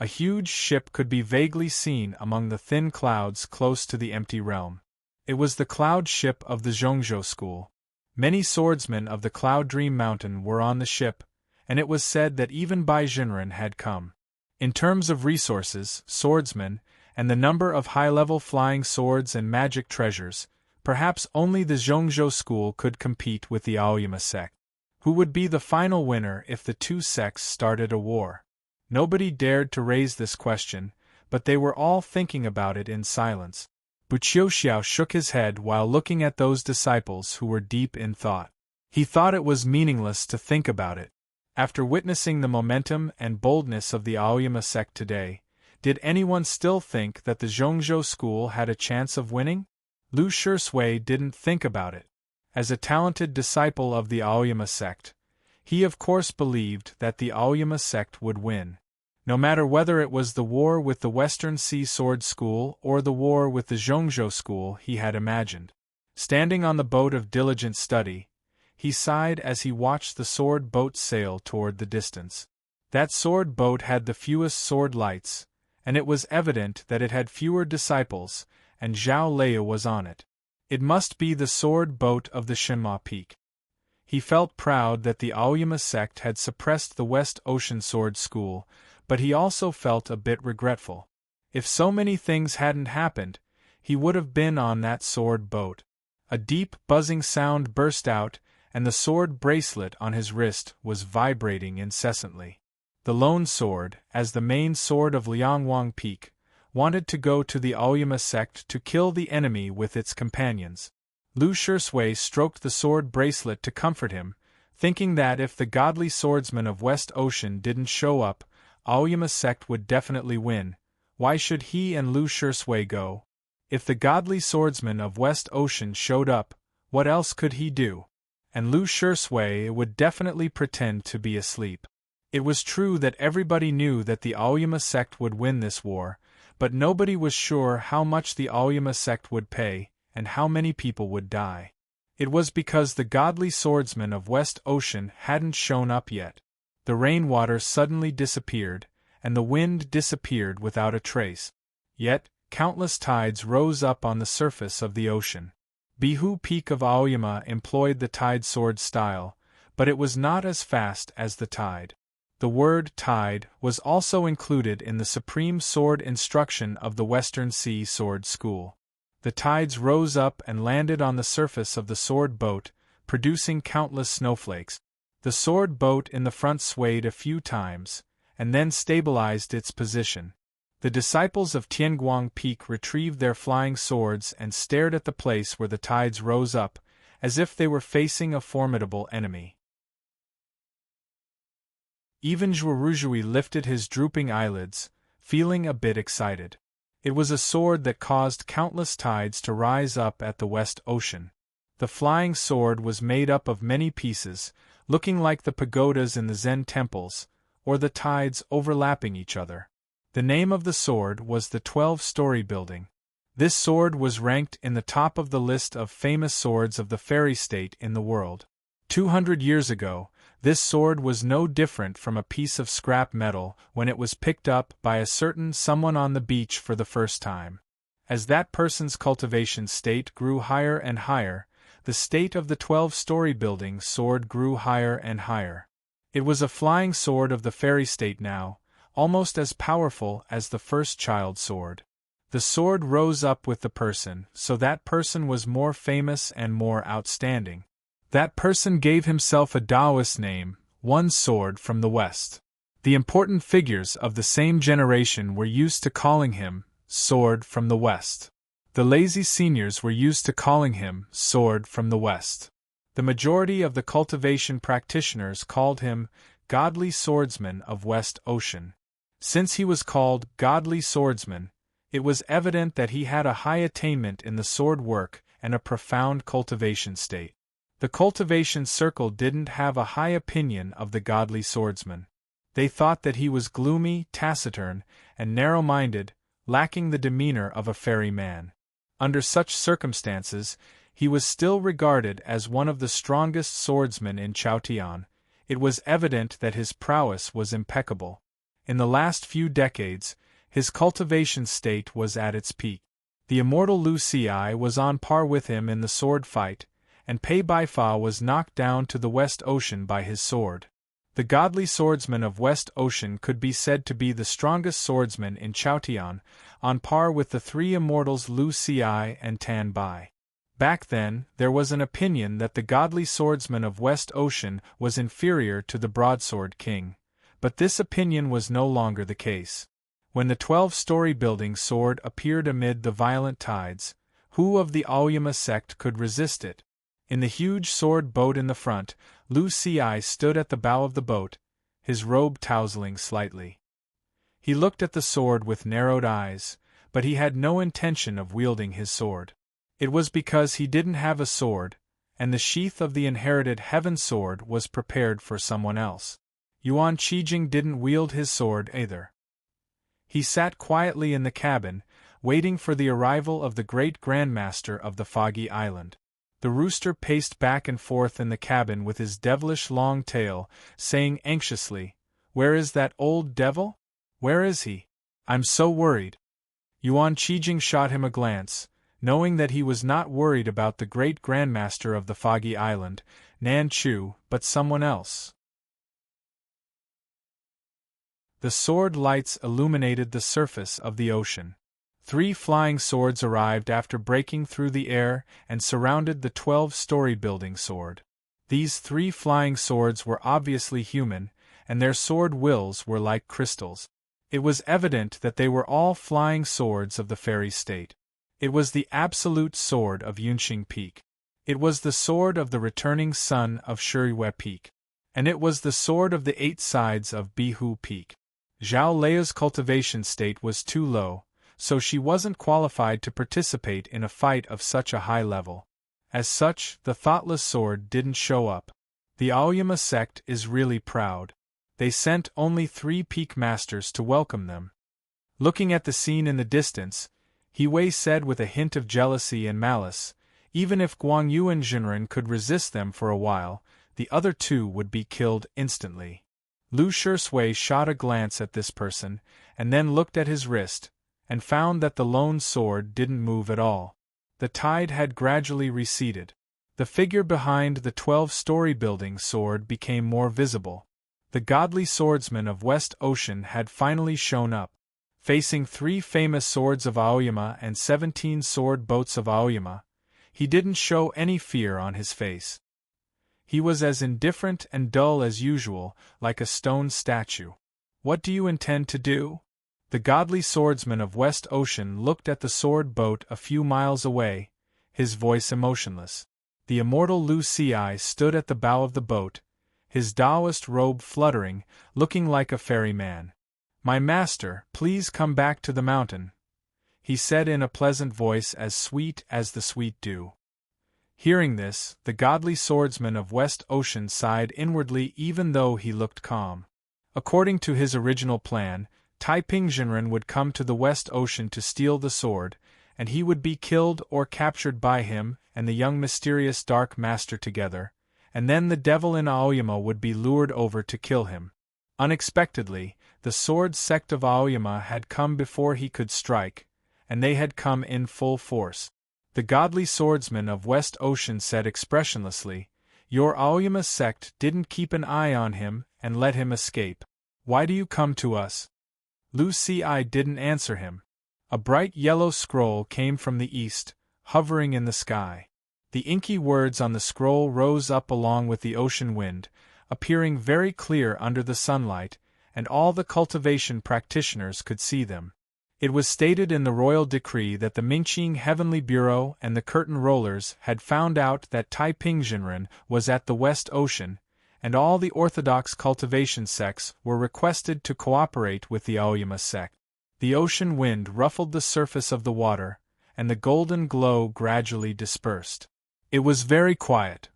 A huge ship could be vaguely seen among the thin clouds close to the empty realm. It was the cloud ship of the Zhongzhou school. Many swordsmen of the Cloud Dream Mountain were on the ship, and it was said that even Bai Jinren had come. In terms of resources, swordsmen, and the number of high-level flying swords and magic treasures, perhaps only the Zhongzhou school could compete with the Aoyama sect. Who would be the final winner if the 2 sects started a war? Nobody dared to raise this question, but they were all thinking about it in silence. Buqiuxiao shook his head while looking at those disciples who were deep in thought. He thought it was meaningless to think about it. After witnessing the momentum and boldness of the Aoyama sect today, did anyone still think that the Zhongzhou school had a chance of winning? Lu Shisui didn't think about it. As a talented disciple of the Aoyama sect, he of course believed that the Aoyama sect would win. No matter whether it was the war with the Western Sea Sword School or the war with the Zhongzhou school he had imagined. Standing on the boat of diligent study, he sighed as he watched the sword boat sail toward the distance. That sword boat had the fewest sword lights, and it was evident that it had fewer disciples, and Zhao Leia was on it. It must be the sword boat of the Shenma Peak. He felt proud that the Aoyama sect had suppressed the West Ocean Sword School, but he also felt a bit regretful. If so many things hadn't happened, he would have been on that sword boat. A deep, buzzing sound burst out, and the sword bracelet on his wrist was vibrating incessantly. The lone sword, as the main sword of Liangwang Peak, wanted to go to the Aoyama sect to kill the enemy with its companions. Lu Shisui stroked the sword bracelet to comfort him, thinking that if the godly swordsman of West Ocean didn't show up, Aoyama sect would definitely win. Why should he and Lu Shisui go? If the godly swordsman of West Ocean showed up, what else could he do? And Lu Shisui would definitely pretend to be asleep. It was true that everybody knew that the Aoyama sect would win this war, but nobody was sure how much the Aoyama sect would pay, and how many people would die. It was because the godly swordsman of West Ocean hadn't shown up yet. The rainwater suddenly disappeared, and the wind disappeared without a trace. Yet, countless tides rose up on the surface of the ocean. Bihu Peak of Aoyama employed the tide sword style, but it was not as fast as the tide. The word tide was also included in the supreme sword instruction of the Western Sea Sword School. The tides rose up and landed on the surface of the sword boat, producing countless snowflakes. The sword boat in the front swayed a few times, and then stabilized its position. The disciples of Tianguang Peak retrieved their flying swords and stared at the place where the tides rose up, as if they were facing a formidable enemy. Even Zhuoruzhui lifted his drooping eyelids, feeling a bit excited. It was a sword that caused countless tides to rise up at the West Ocean. The flying sword was made up of many pieces, looking like the pagodas in the Zen temples, or the tides overlapping each other. The name of the sword was the 12-story building. This sword was ranked in the top of the list of famous swords of the fairy state in the world. 200 years ago, this sword was no different from a piece of scrap metal when it was picked up by a certain someone on the beach for the first time. As that person's cultivation state grew higher and higher, the state of the 12-story building sword grew higher and higher. It was a flying sword of the fairy state now, almost as powerful as the first child sword. The sword rose up with the person, so that person was more famous and more outstanding. That person gave himself a Taoist name, one sword from the West. The important figures of the same generation were used to calling him sword from the West. The lazy seniors were used to calling him sword from the West. The majority of the cultivation practitioners called him godly swordsman of West Ocean. Since he was called godly swordsman, it was evident that he had a high attainment in the sword work and a profound cultivation state. The cultivation circle didn't have a high opinion of the godly swordsman. They thought that he was gloomy, taciturn, and narrow-minded, lacking the demeanor of a fairy man. Under such circumstances, he was still regarded as one of the strongest swordsmen in Chaotian. It was evident that his prowess was impeccable. In the last few decades, his cultivation state was at its peak. The immortal Lu Ci was on par with him in the sword fight, and Pei Baifa was knocked down to the West Ocean by his sword. The godly swordsman of West Ocean could be said to be the strongest swordsman in Chaotian, on par with the three immortals Lu Ci and Tan Bai. Back then, there was an opinion that the godly swordsman of West Ocean was inferior to the broadsword king, but this opinion was no longer the case. When the 12-story building sword appeared amid the violent tides, who of the Aoyama sect could resist it? In the huge sword boat in the front, Lu Ci stood at the bow of the boat, his robe tousling slightly. He looked at the sword with narrowed eyes, but he had no intention of wielding his sword. It was because he didn't have a sword, and the sheath of the inherited heaven sword was prepared for someone else. Yuan Qijing didn't wield his sword either. He sat quietly in the cabin, waiting for the arrival of the great grandmaster of the Foggy Island. The rooster paced back and forth in the cabin with his devilish long tail, saying anxiously, "Where is that old devil? Where is he? I'm so worried." Yuan Qijing shot him a glance, knowing that he was not worried about the great grandmaster of the Foggy Island, Nan Chu, but someone else. The sword lights illuminated the surface of the ocean. 3 flying swords arrived after breaking through the air and surrounded the 12-story building sword. These 3 flying swords were obviously human, and their sword wills were like crystals. It was evident that they were all flying swords of the fairy state. It was the absolute sword of Yunqing Peak. It was the sword of the returning sun of Shiyue Peak. And it was the sword of the 8 sides of Bihu Peak. Zhao Leia's cultivation state was too low, so she wasn't qualified to participate in a fight of such a high level. As such, the thoughtless sword didn't show up. The Aoyama sect is really proud. They sent only 3 peak masters to welcome them. Looking at the scene in the distance, He Wei said with a hint of jealousy and malice, even if Guang Yu and Jinren could resist them for a while, the other 2 would be killed instantly. Lu Shisui shot a glance at this person, and then looked at his wrist, and found that the lone sword didn't move at all. The tide had gradually receded. The figure behind the 12-story building sword became more visible. The godly swordsman of West Ocean had finally shown up. Facing 3 famous swords of Aoyama and 17 sword boats of Aoyama, he didn't show any fear on his face. He was as indifferent and dull as usual, like a stone statue. "What do you intend to do?" The godly swordsman of West Ocean looked at the sword boat a few miles away, his voice emotionless. The immortal Lu Ci stood at the bow of the boat, his Taoist robe fluttering, looking like a fairy man. "My master, please come back to the mountain," he said in a pleasant voice as sweet as the sweet dew. Hearing this, the godly swordsman of West Ocean sighed inwardly even though he looked calm. According to his original plan, Taiping-Jinren would come to the West Ocean to steal the sword, and he would be killed or captured by him and the young mysterious Dark Master together, and then the devil in Aoyama would be lured over to kill him. Unexpectedly, the sword sect of Aoyama had come before he could strike, and they had come in full force. The godly swordsman of West Ocean said expressionlessly, "Your Aoyama sect didn't keep an eye on him and let him escape. Why do you come to us?" Lu Ci didn't answer him. A bright yellow scroll came from the east, hovering in the sky. The inky words on the scroll rose up along with the ocean wind, appearing very clear under the sunlight, and all the cultivation practitioners could see them. It was stated in the royal decree that the Mingqing Heavenly Bureau and the Curtain Rollers had found out that Taiping-Jinren was at the West Ocean, and all the orthodox cultivation sects were requested to cooperate with the Aoyama sect. The ocean wind ruffled the surface of the water, and the golden glow gradually dispersed. It was very quiet.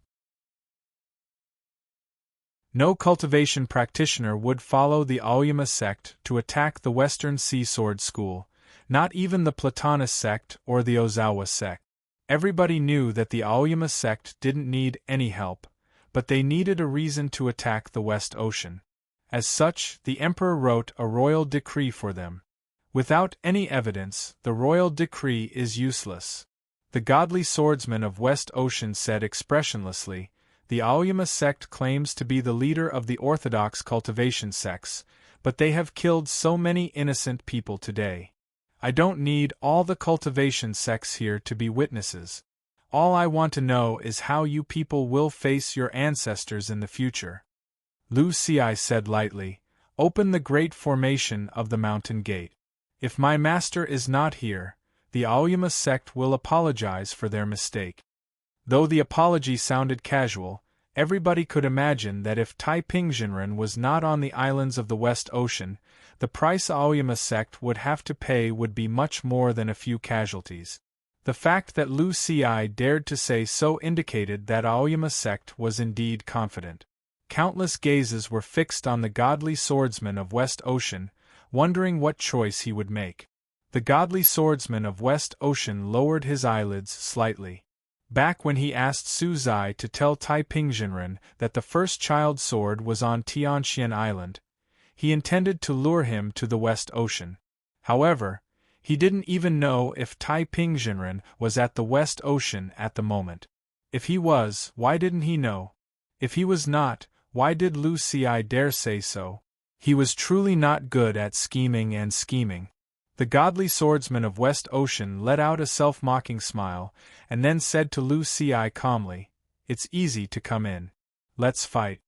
No cultivation practitioner would follow the Aoyama sect to attack the Western Sea Sword School, not even the Platonist sect or the Ozawa sect. Everybody knew that the Aoyama sect didn't need any help, but they needed a reason to attack the West Ocean. As such, the emperor wrote a royal decree for them. Without any evidence, the royal decree is useless. The godly swordsman of West Ocean said expressionlessly, "The Aoyama sect claims to be the leader of the orthodox cultivation sects, but they have killed so many innocent people today. I don't need all the cultivation sects here to be witnesses. All I want to know is how you people will face your ancestors in the future." Lu Ci said lightly, "Open the great formation of the mountain gate. If my master is not here, the Aoyama sect will apologize for their mistake." Though the apology sounded casual, everybody could imagine that if Taiping-Jinren was not on the islands of the West Ocean, the price Aoyama sect would have to pay would be much more than a few casualties. The fact that Lu Ci dared to say so indicated that Aoyama sect was indeed confident. Countless gazes were fixed on the godly swordsman of West Ocean, wondering what choice he would make. The godly swordsman of West Ocean lowered his eyelids slightly. Back when he asked Su Zai to tell Taiping-Jinren that the first child sword was on Tianxian Island, he intended to lure him to the West Ocean. However, he didn't even know if Taiping-Jinren was at the West Ocean at the moment. If he was, why didn't he know? If he was not, why did Lu Ci dare say so? He was truly not good at scheming and scheming. The godly swordsman of West Ocean let out a self-mocking smile, and then said to Lu Ci calmly, "It's easy to come in. Let's fight."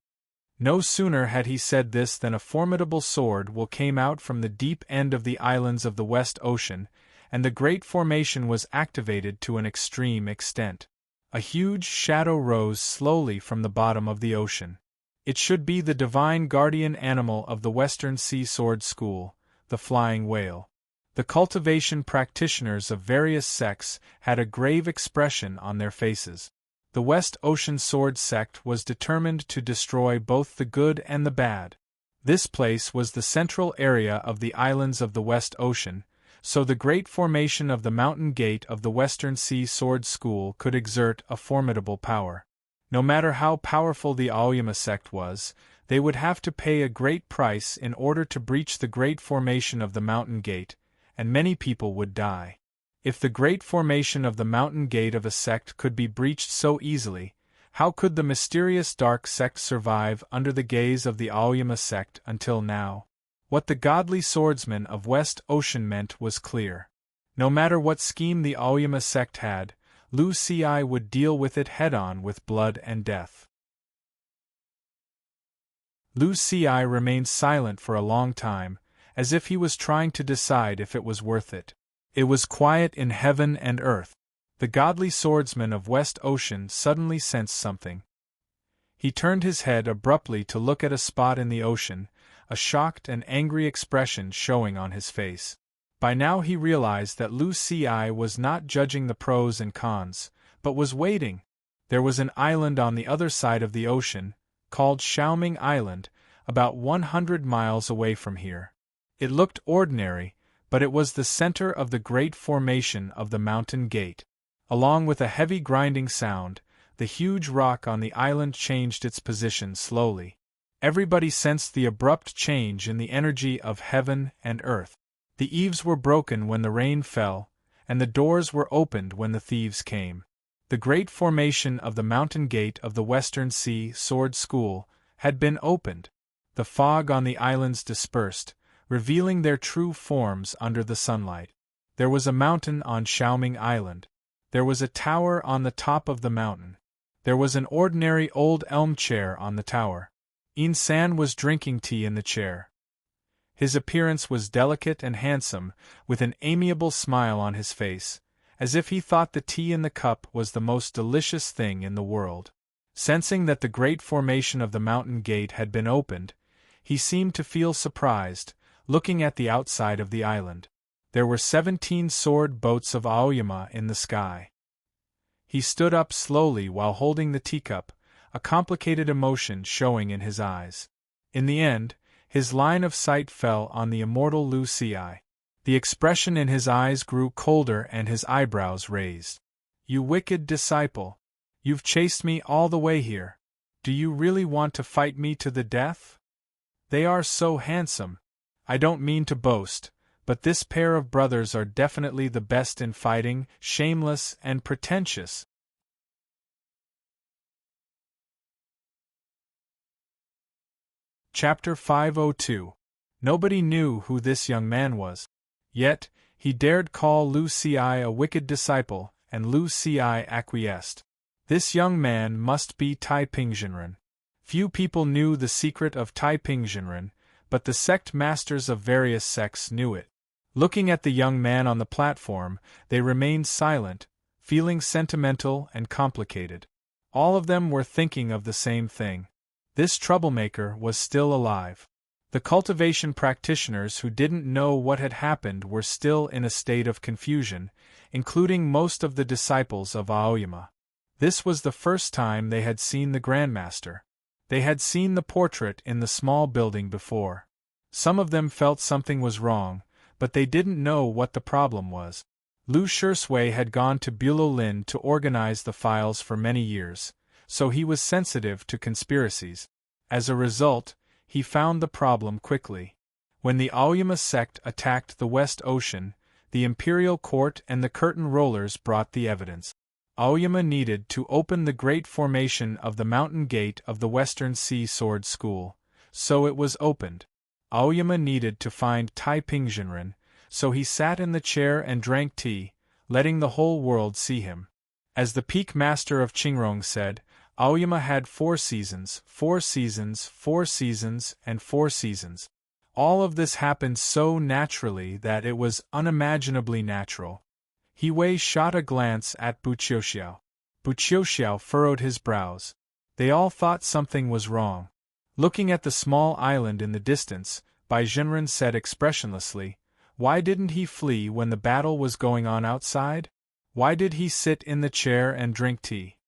No sooner had he said this than a formidable sword came out from the deep end of the islands of the West Ocean, and the great formation was activated to an extreme extent. A huge shadow rose slowly from the bottom of the ocean. It should be the divine guardian animal of the Western Sea Sword School, the flying whale. The cultivation practitioners of various sects had a grave expression on their faces. The West Ocean Sword sect was determined to destroy both the good and the bad. This place was the central area of the islands of the West Ocean, so the great formation of the mountain gate of the Western Sea Sword School could exert a formidable power. No matter how powerful the Aoyama sect was, they would have to pay a great price in order to breach the great formation of the mountain gate, and many people would die. If the great formation of the mountain gate of a sect could be breached so easily, how could the mysterious dark sect survive under the gaze of the Aoyama sect until now? What the godly swordsman of West Ocean meant was clear. No matter what scheme the Aoyama sect had, Lu Ci would deal with it head-on with blood and death. Lu Ci remained silent for a long time, as if he was trying to decide if it was worth it. It was quiet in heaven and earth. The godly swordsman of West Ocean suddenly sensed something. He turned his head abruptly to look at a spot in the ocean, a shocked and angry expression showing on his face. By now he realized that Lu Ci was not judging the pros and cons, but was waiting. There was an island on the other side of the ocean, called Xiaoming Island, about 100 miles away from here. It looked ordinary, but it was the center of the great formation of the mountain gate. Along with a heavy grinding sound, the huge rock on the island changed its position slowly. Everybody sensed the abrupt change in the energy of heaven and earth. The eaves were broken when the rain fell, and the doors were opened when the thieves came. The great formation of the mountain gate of the Western Sea Sword School had been opened. The fog on the islands dispersed, revealing their true forms under the sunlight. There was a mountain on Xiaoming Island. There was a tower on the top of the mountain. There was an ordinary old elm chair on the tower. San was drinking tea in the chair. His appearance was delicate and handsome, with an amiable smile on his face, as if he thought the tea in the cup was the most delicious thing in the world. Sensing that the great formation of the mountain gate had been opened, he seemed to feel surprised, looking at the outside of the island. There were 17 sword boats of Aoyama in the sky. He stood up slowly while holding the teacup, a complicated emotion showing in his eyes. In the end, his line of sight fell on the immortal Lu Ci. The expression in his eyes grew colder and his eyebrows raised. "You wicked disciple! You've chased me all the way here. Do you really want to fight me to the death? They are so handsome. I don't mean to boast, but this pair of brothers are definitely the best in fighting, shameless and pretentious." Chapter 502. Nobody knew who this young man was. Yet, he dared call Lu Ci a wicked disciple, and Lu Ci acquiesced. This young man must be Tai Pingzhenren. Few people knew the secret of Tai Pingzhenren, but the sect masters of various sects knew it. Looking at the young man on the platform, they remained silent, feeling sentimental and complicated. All of them were thinking of the same thing. This troublemaker was still alive. The cultivation practitioners who didn't know what had happened were still in a state of confusion, including most of the disciples of Aoyama. This was the first time they had seen the Grandmaster. They had seen the portrait in the small building before. Some of them felt something was wrong, but they didn't know what the problem was. Lu Shisui had gone to Bulolin to organize the files for many years, so he was sensitive to conspiracies. As a result, he found the problem quickly. When the Aoyama sect attacked the West Ocean, the Imperial Court and the Curtain Rollers brought the evidence. Aoyama needed to open the great formation of the mountain gate of the Western Sea Sword School, so it was opened. Aoyama needed to find Tai Pingzhenren, so he sat in the chair and drank tea, letting the whole world see him. As the peak master of Qingrong said, Aoyama had 4 seasons, 4 seasons, 4 seasons, and 4 seasons. All of this happened so naturally that it was unimaginably natural. He Wei shot a glance at Buqiuxiao. Buqiuxiao furrowed his brows. They all thought something was wrong. Looking at the small island in the distance, Bai Zhenren said expressionlessly, "Why didn't he flee when the battle was going on outside? Why did he sit in the chair and drink tea?"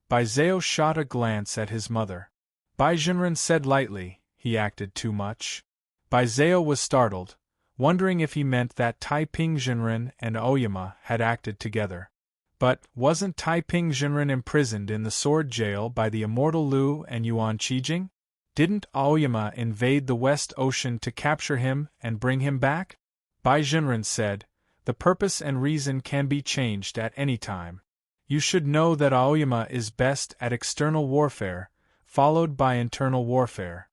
Bai Zhao shot a glance at his mother. Bai Zhenren said lightly, "He acted too much." Bai Zhao was startled, wondering if he meant that Tai Pingzhenren and Aoyama had acted together. But wasn't Tai Pingzhenren imprisoned in the sword jail by the immortal Lu and Yuan Qijing? Didn't Aoyama invade the West Ocean to capture him and bring him back? Bai Zhenren said, "The purpose and reason can be changed at any time. You should know that Aoyama is best at external warfare, followed by internal warfare.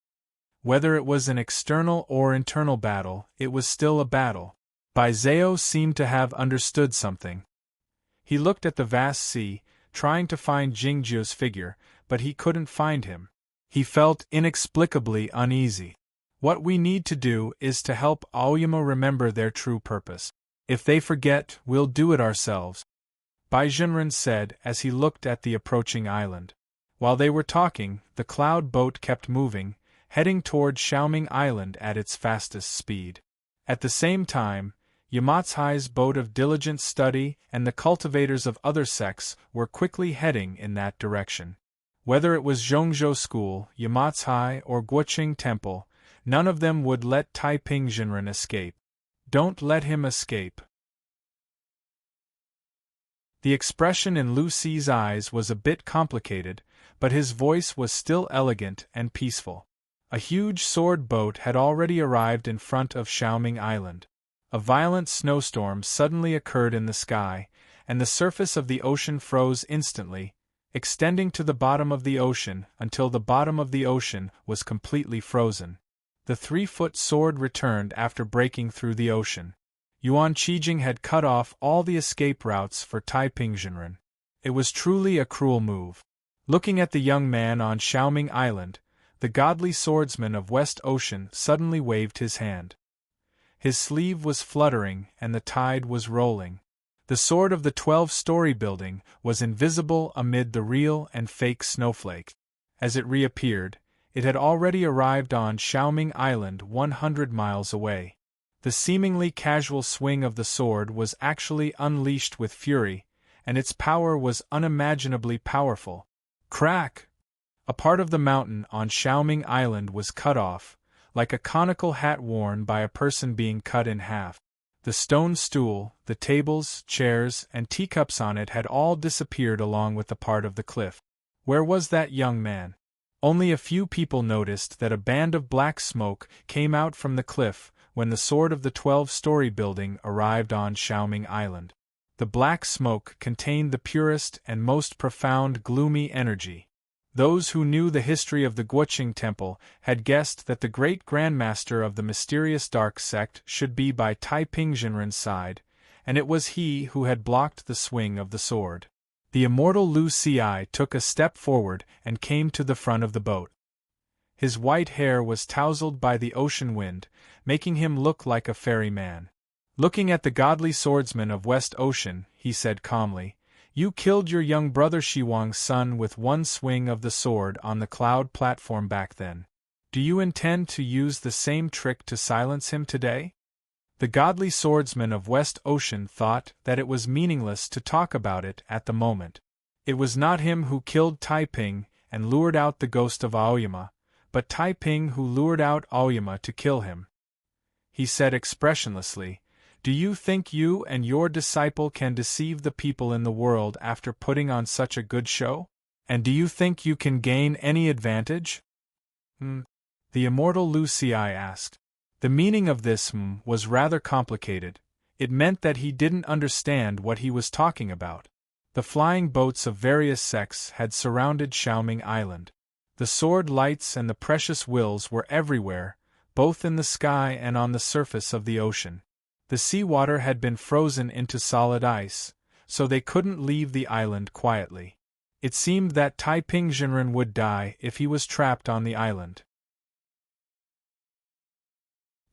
Whether it was an external or internal battle, it was still a battle." Bai Zhao seemed to have understood something. He looked at the vast sea, trying to find Jingju's figure, but he couldn't find him. He felt inexplicably uneasy. What we need to do is to help Aoyama remember their true purpose. If they forget, we'll do it ourselves, Baizhenren said as he looked at the approaching island. While they were talking, the cloud boat kept moving, heading toward Xiaoming Island at its fastest speed. At the same time, Yamatsai's boat of diligent study and the cultivators of other sects were quickly heading in that direction. Whether it was Zhongzhou School, Yamatsai, or Guoqing Temple, none of them would let Taiping Jinren escape. Don't let him escape. The expression in Lu Si's eyes was a bit complicated, but his voice was still elegant and peaceful. A huge sword boat had already arrived in front of Xiaoming Island. A violent snowstorm suddenly occurred in the sky, and the surface of the ocean froze instantly, extending to the bottom of the ocean until the bottom of the ocean was completely frozen. The 3-foot sword returned after breaking through the ocean. Yuan Qijing had cut off all the escape routes for Taiping Jinren. It was truly a cruel move. Looking at the young man on Xiaoming Island, the godly swordsman of West Ocean suddenly waved his hand. His sleeve was fluttering and the tide was rolling. The sword of the 12-story building was invisible amid the real and fake snowflakes. As it reappeared, it had already arrived on Xiaoming Island 100 miles away. The seemingly casual swing of the sword was actually unleashed with fury, and its power was unimaginably powerful. Crack! A part of the mountain on Xiaoming Island was cut off, like a conical hat worn by a person being cut in half. The stone stool, the tables, chairs, and teacups on it had all disappeared along with the part of the cliff. Where was that young man? Only a few people noticed that a band of black smoke came out from the cliff when the sword of the 12-story building arrived on Xiaoming Island. The black smoke contained the purest and most profound gloomy energy. Those who knew the history of the Guoqing Temple had guessed that the great grandmaster of the mysterious dark sect should be by Taiping Jinren's side, and it was he who had blocked the swing of the sword. The immortal Lu Si took a step forward and came to the front of the boat. His white hair was tousled by the ocean wind, making him look like a fairy man. Looking at the godly swordsman of West Ocean, he said calmly, "You killed your young brother Shiwang's son with one swing of the sword on the cloud platform back then. Do you intend to use the same trick to silence him today?" The godly swordsman of West Ocean thought that it was meaningless to talk about it at the moment. It was not him who killed Taiping and lured out the ghost of Aoyama, but Taiping who lured out Aoyama to kill him. He said expressionlessly, "Do you think you and your disciple can deceive the people in the world after putting on such a good show? And do you think you can gain any advantage?" The immortal Lu Si asked. The meaning of this was rather complicated. It meant that he didn't understand what he was talking about. The flying boats of various sects had surrounded Xiaoming Island. The sword lights and the precious wills were everywhere, both in the sky and on the surface of the ocean. The seawater had been frozen into solid ice, so they couldn't leave the island quietly. It seemed that Taiping Jinren would die if he was trapped on the island.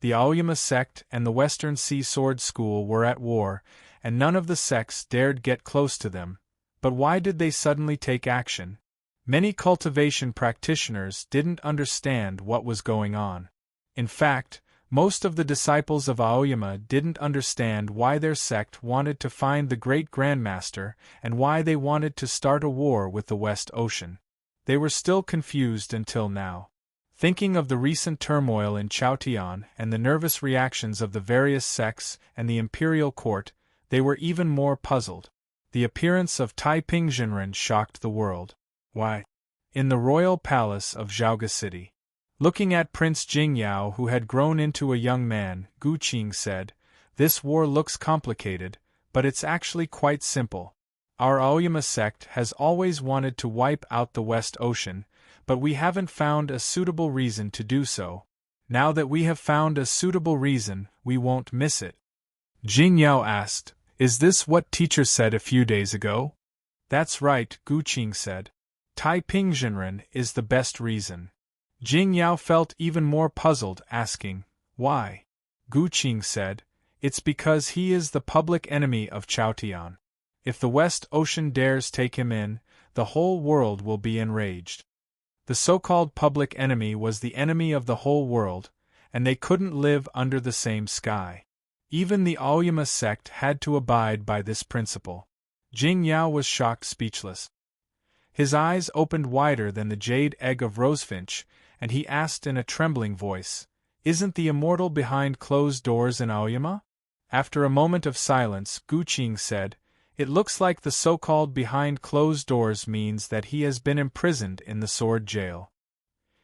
The Aoyama sect and the Western Sea Sword School were at war, and none of the sects dared get close to them. But why did they suddenly take action? Many cultivation practitioners didn't understand what was going on. In fact, most of the disciples of Aoyama didn't understand why their sect wanted to find the great grandmaster and why they wanted to start a war with the West Ocean. They were still confused until now. Thinking of the recent turmoil in Chaotian and the nervous reactions of the various sects and the imperial court, they were even more puzzled. The appearance of Taiping Jinren shocked the world. Why? In the royal palace of Zhaoga City. Looking at Prince Jingyao, who had grown into a young man, Gu Qing said, "This war looks complicated, but it's actually quite simple. Our Aoyama sect has always wanted to wipe out the West Ocean, but we haven't found a suitable reason to do so. Now that we have found a suitable reason, we won't miss it." Jingyao asked, "Is this what teacher said a few days ago?" "That's right," Gu Qing said. "Taiping Jinren is the best reason." Jing Yao felt even more puzzled, asking, "Why?" Gu Qing said, "It's because he is the public enemy of Chaotian. If the West Ocean dares take him in, the whole world will be enraged." The so-called public enemy was the enemy of the whole world, and they couldn't live under the same sky. Even the Aoyama sect had to abide by this principle. Jing Yao was shocked speechless. His eyes opened wider than the jade egg of Rosefinch, and he asked in a trembling voice, "Isn't the immortal behind closed doors in Aoyama?" After a moment of silence, Gu Qing said, "It looks like the so-called behind closed doors means that he has been imprisoned in the sword jail."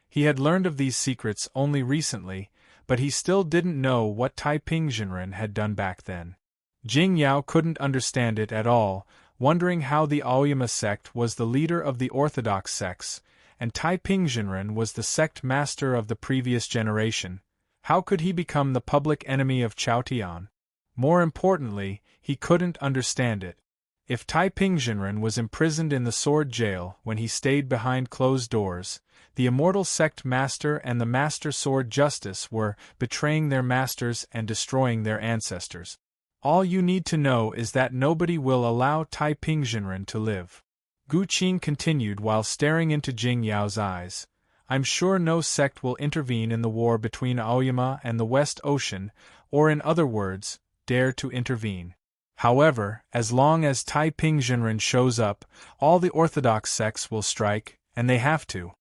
He had learned of these secrets only recently, but he still didn't know what Taiping Zhenren had done back then. Jing Yao couldn't understand it at all, wondering how the Aoyama sect was the leader of the orthodox sects, and Taiping Zhenren was the sect master of the previous generation. How could he become the public enemy of Chaotian? More importantly, he couldn't understand it. If Taiping Zhenren was imprisoned in the sword jail when he stayed behind closed doors, the immortal sect master and the master sword justice were betraying their masters and destroying their ancestors. All you need to know is that nobody will allow Taiping Zhenren to live. Gu Qing continued while staring into Jing Yao's eyes. "I'm sure no sect will intervene in the war between Aoyama and the West Ocean, or in other words, dare to intervene. However, as long as Taiping Zhenren shows up, all the orthodox sects will strike, and they have to."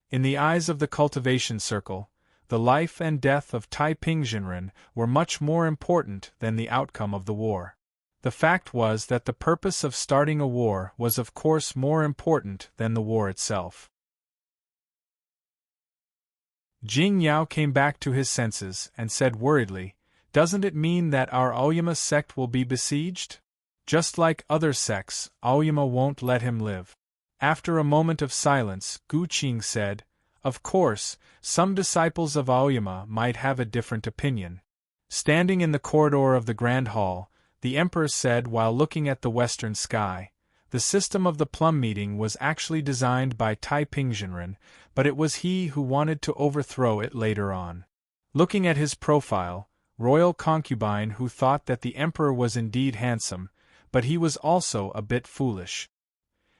In the eyes of the cultivation circle, the life and death of Taiping Zhenren were much more important than the outcome of the war. The fact was that the purpose of starting a war was of course more important than the war itself. Jing Yao came back to his senses and said worriedly, "Doesn't it mean that our Aoyama sect will be besieged? Just like other sects, Aoyama won't let him live." After a moment of silence, Gu Qing said, "Of course, some disciples of Aoyama might have a different opinion." Standing in the corridor of the Grand Hall, the Emperor said while looking at the western sky, "The system of the plum meeting was actually designed by Taiping Zhenren, but it was he who wanted to overthrow it later on." Looking at his profile, royal concubine who thought that the Emperor was indeed handsome, but he was also a bit foolish.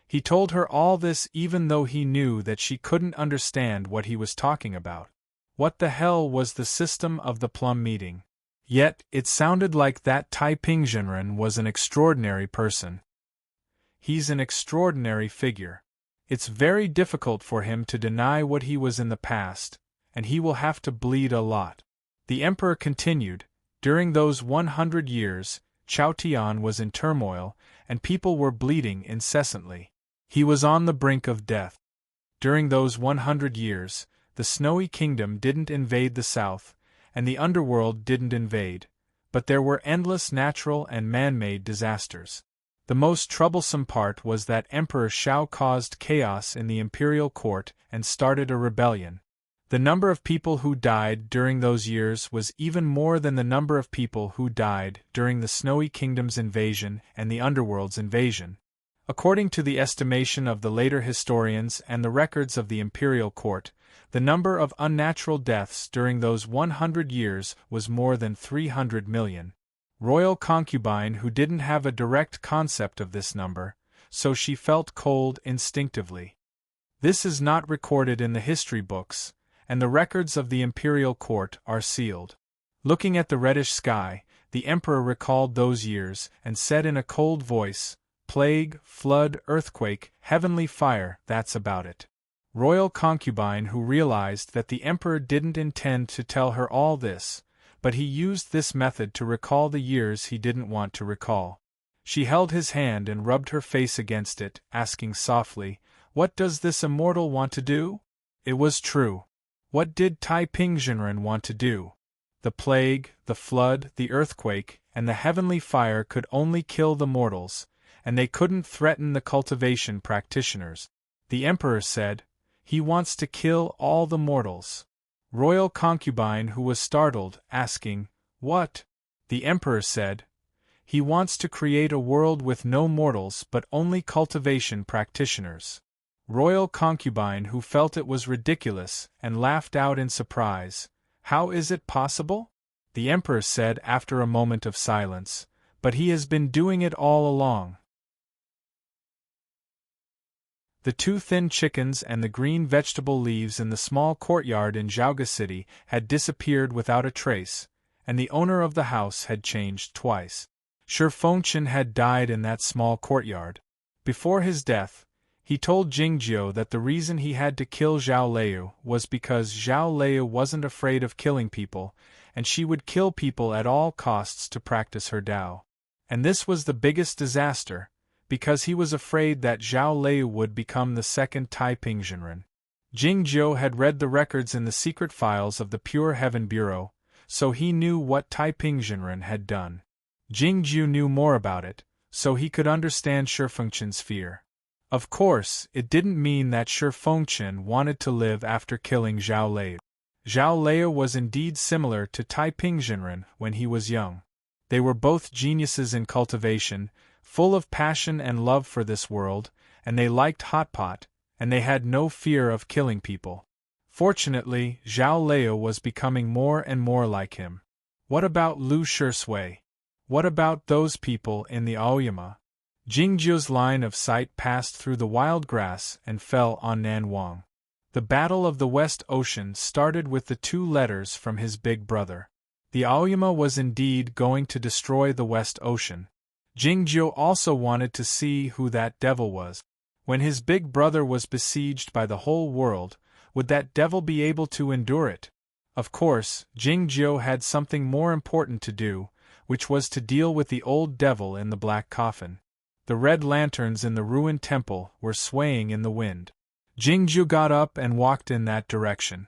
He told her all this even though he knew that she couldn't understand what he was talking about. What the hell was the system of the plum meeting? Yet, it sounded like that Taiping Zhenren was an extraordinary person. He's an extraordinary figure. It's very difficult for him to deny what he was in the past, and he will have to bleed a lot. The Emperor continued, "During those 100 years, Chaotian was in turmoil, and people were bleeding incessantly. He was on the brink of death. During those 100 years, the Snowy Kingdom didn't invade the south, and the underworld didn't invade, but there were endless natural and man-made disasters. The most troublesome part was that Emperor Shao caused chaos in the imperial court and started a rebellion. The number of people who died during those years was even more than the number of people who died during the Snowy Kingdom's invasion and the Underworld's invasion. According to the estimation of the later historians and the records of the imperial court, the number of unnatural deaths during those 100 years was more than 300 million. Royal concubine who didn't have a direct concept of this number, so she felt cold instinctively. This is not recorded in the history books, and the records of the imperial court are sealed. Looking at the reddish sky, the Emperor recalled those years and said in a cold voice, "Plague, flood, earthquake, heavenly fire, that's about it." Royal concubine who realized that the Emperor didn't intend to tell her all this, but he used this method to recall the years he didn't want to recall. She held his hand and rubbed her face against it, asking softly, "What does this immortal want to do?" It was true. What did Taiping Zhenren want to do? The plague, the flood, the earthquake, and the heavenly fire could only kill the mortals, and they couldn't threaten the cultivation practitioners. The Emperor said, "He wants to kill all the mortals." Royal concubine who was startled, asking, "What?" The Emperor said, "He wants to create a world with no mortals but only cultivation practitioners." royal concubine who felt it was ridiculous and laughed out in surprise. How is it possible? The emperor said after a moment of silence, but he has been doing it all along. The 2 thin chickens and the green vegetable leaves in the small courtyard in Zhaoga City had disappeared without a trace, and the owner of the house had changed twice. Shi Fengqian had died in that small courtyard. Before his death, he told Jingjiu that the reason he had to kill Zhao Lei was because Zhao Lei wasn't afraid of killing people, and she would kill people at all costs to practice her Dao. And this was the biggest disaster, because he was afraid that Zhao Lei would become the second Taiping Zhenren. Jingjiu had read the records in the secret files of the Pure Heaven Bureau, so he knew what Taiping Zhenren had done. Jingjiu knew more about it, so he could understand Shi Fengqian's fear. Of course, it didn't mean that Shi Fengqian wanted to live after killing Zhao Lei. Zhao Lei was indeed similar to Taiping Zhenren when he was young. They were both geniuses in cultivation, full of passion and love for this world, and they liked hot pot, and they had no fear of killing people. Fortunately, Zhao Lei was becoming more and more like him. What about Lu Shisui? What about those people in the Aoyama? Jingjiu's line of sight passed through the wild grass and fell on Nan Wang. The Battle of the West Ocean started with the 2 letters from his big brother. The Aoyama was indeed going to destroy the West Ocean. Jingjiu also wanted to see who that devil was. When his big brother was besieged by the whole world, would that devil be able to endure it? Of course, Jingjiu had something more important to do, which was to deal with the old devil in the black coffin. The red lanterns in the ruined temple were swaying in the wind. Jingjiu got up and walked in that direction.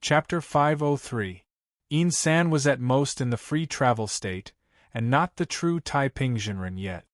Chapter 503. Yin San was at most in the free travel state, and not the true Taiping Zhenren yet.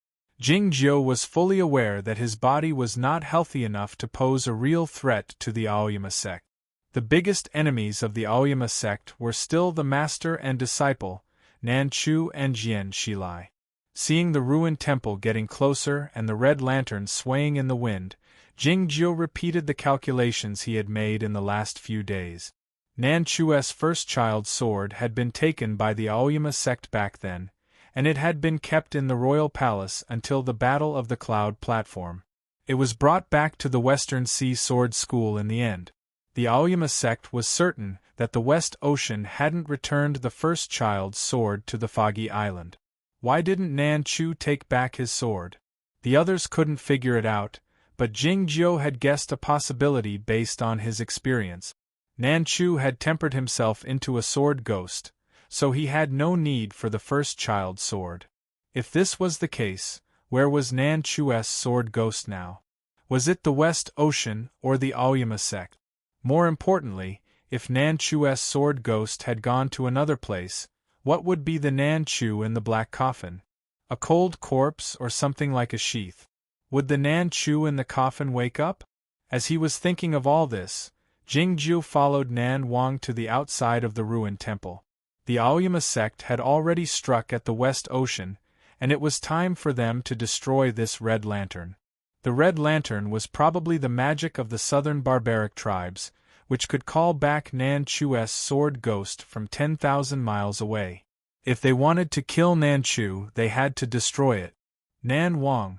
Jingjiu was fully aware that his body was not healthy enough to pose a real threat to the Aoyama sect. The biggest enemies of the Aoyama sect were still the master and disciple, Nanchu and Jian Shilai. Seeing the ruined temple getting closer and the red lanterns swaying in the wind, Jingjiu repeated the calculations he had made in the last few days. Nanchu's first child's sword had been taken by the Aoyama sect back then, and it had been kept in the royal palace until the Battle of the Cloud platform. It was brought back to the Western Sea Sword School in the end. The Aoyama sect was certain that the West Ocean hadn't returned the first child's sword to the Foggy Island. Why didn't Nanchu take back his sword? The others couldn't figure it out, but Jingjiu had guessed a possibility based on his experience. Nanchu had tempered himself into a sword ghost, so he had no need for the first child's sword. If this was the case, where was Nanchu's sword ghost now? Was it the West Ocean or the Aoyama sect? More importantly, if Nanchu's sword ghost had gone to another place, what would be the Nanchu in the black coffin? A cold corpse or something like a sheath? Would the Nanchu in the coffin wake up? As he was thinking of all this, Jingjiu followed Nan Wang to the outside of the ruined temple. The Aoyama sect had already struck at the West Ocean, and it was time for them to destroy this red lantern. The red lantern was probably the magic of the southern barbaric tribes, which could call back Nanchu's sword ghost from 10,000 miles away. If they wanted to kill Nanchu, they had to destroy it. Nan Wang.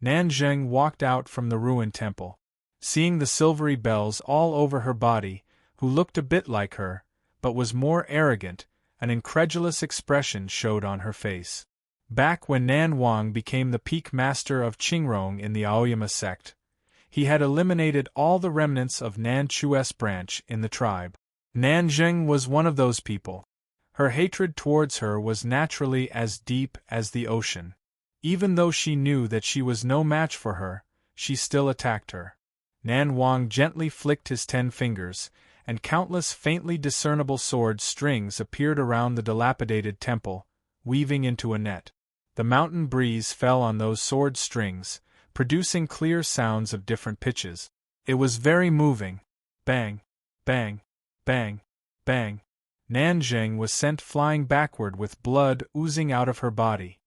Nanzheng walked out from the ruined temple. Seeing the silvery bells all over her body, who looked a bit like her, but was more arrogant, an incredulous expression showed on her face. Back when Nan Wang became the peak master of Qingrong in the Aoyama sect, he had eliminated all the remnants of Nanchu's branch in the tribe. Nanzheng was one of those people. Her hatred towards her was naturally as deep as the ocean. Even though she knew that she was no match for her, she still attacked her. Nan Wang gently flicked his 10 fingers, and countless faintly discernible sword strings appeared around the dilapidated temple, weaving into a net. The mountain breeze fell on those sword strings, producing clear sounds of different pitches. It was very moving. Bang, bang, bang, bang. Nanzheng was sent flying backward with blood oozing out of her body.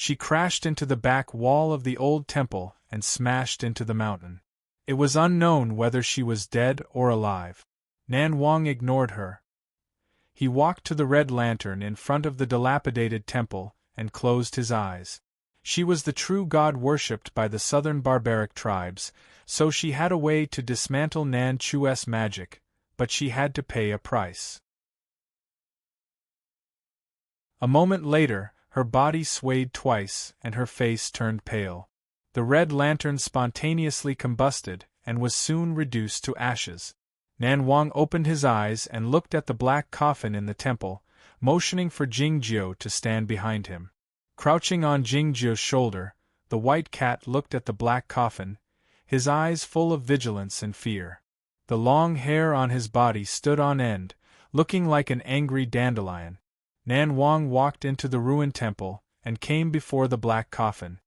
She crashed into the back wall of the old temple and smashed into the mountain. It was unknown whether she was dead or alive. Nan Wang ignored her. He walked to the red lantern in front of the dilapidated temple and closed his eyes. She was the true god worshipped by the southern barbaric tribes, so she had a way to dismantle Nan Chu's magic, but she had to pay a price. A moment later, her body swayed twice and her face turned pale. The red lantern spontaneously combusted and was soon reduced to ashes. Nan Wang opened his eyes and looked at the black coffin in the temple, motioning for Jingjiu to stand behind him. Crouching on Jingjiu's shoulder, the white cat looked at the black coffin, his eyes full of vigilance and fear. The long hair on his body stood on end, looking like an angry dandelion. Nan Wang walked into the ruined temple and came before the black coffin.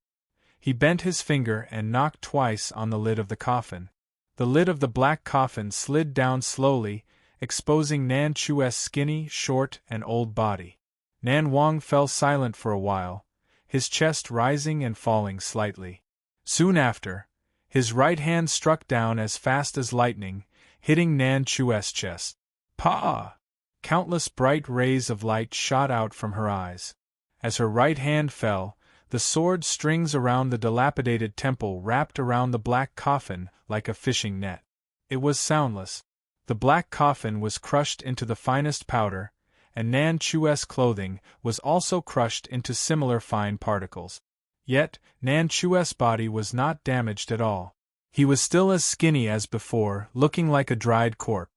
He bent his finger and knocked twice on the lid of the coffin. The lid of the black coffin slid down slowly, exposing Nan Chu's skinny, short, and old body. Nan Wang fell silent for a while, his chest rising and falling slightly. Soon after, his right hand struck down as fast as lightning, hitting Nan Chu's chest. Pa! Countless bright rays of light shot out from her eyes. As her right hand fell, the sword strings around the dilapidated temple wrapped around the black coffin like a fishing net. It was soundless. The black coffin was crushed into the finest powder, and Nan Chu's clothing was also crushed into similar fine particles. Yet, Nan Chu's body was not damaged at all. He was still as skinny as before, looking like a dried corpse.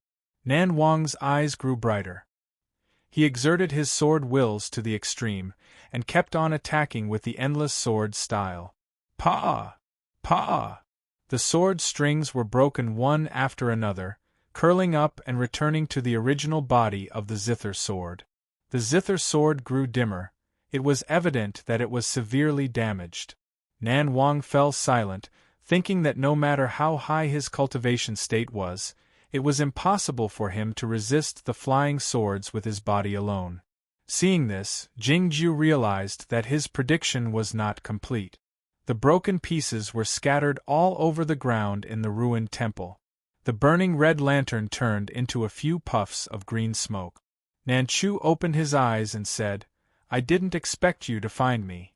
Nan Wang's eyes grew brighter. He exerted his sword wills to the extreme, and kept on attacking with the endless sword style. Pa! Pa! The sword strings were broken one after another, curling up and returning to the original body of the zither sword. The zither sword grew dimmer. It was evident that it was severely damaged. Nan Wang fell silent, thinking that no matter how high his cultivation state was, it was impossible for him to resist the flying swords with his body alone. Seeing this, Jingjiu realized that his prediction was not complete. The broken pieces were scattered all over the ground in the ruined temple. The burning red lantern turned into a few puffs of green smoke. Nan Chu opened his eyes and said, "I didn't expect you to find me."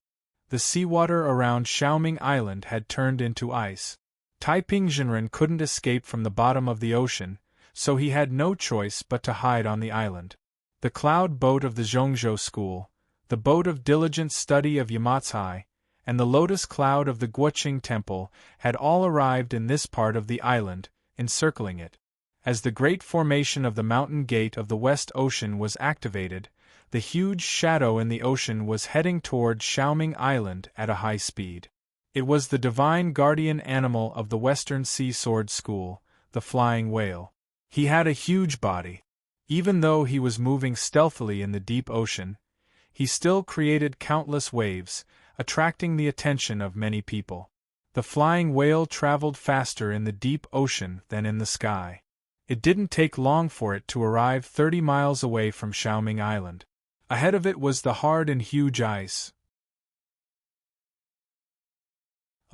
The seawater around Xiaoming Island had turned into ice. Taiping Zhenren couldn't escape from the bottom of the ocean, so he had no choice but to hide on the island. The cloud boat of the Zhongzhou school, the boat of diligent study of Yamatsai, and the lotus cloud of the Guoqing temple had all arrived in this part of the island, encircling it. As the great formation of the mountain gate of the West Ocean was activated, the huge shadow in the ocean was heading toward Xiaoming Island at a high speed. It was the divine guardian animal of the Western Sea Sword School, the flying whale. He had a huge body. Even though he was moving stealthily in the deep ocean, he still created countless waves, attracting the attention of many people. The flying whale traveled faster in the deep ocean than in the sky. It didn't take long for it to arrive 30 miles away from Xiaoming Island. Ahead of it was the hard and huge ice.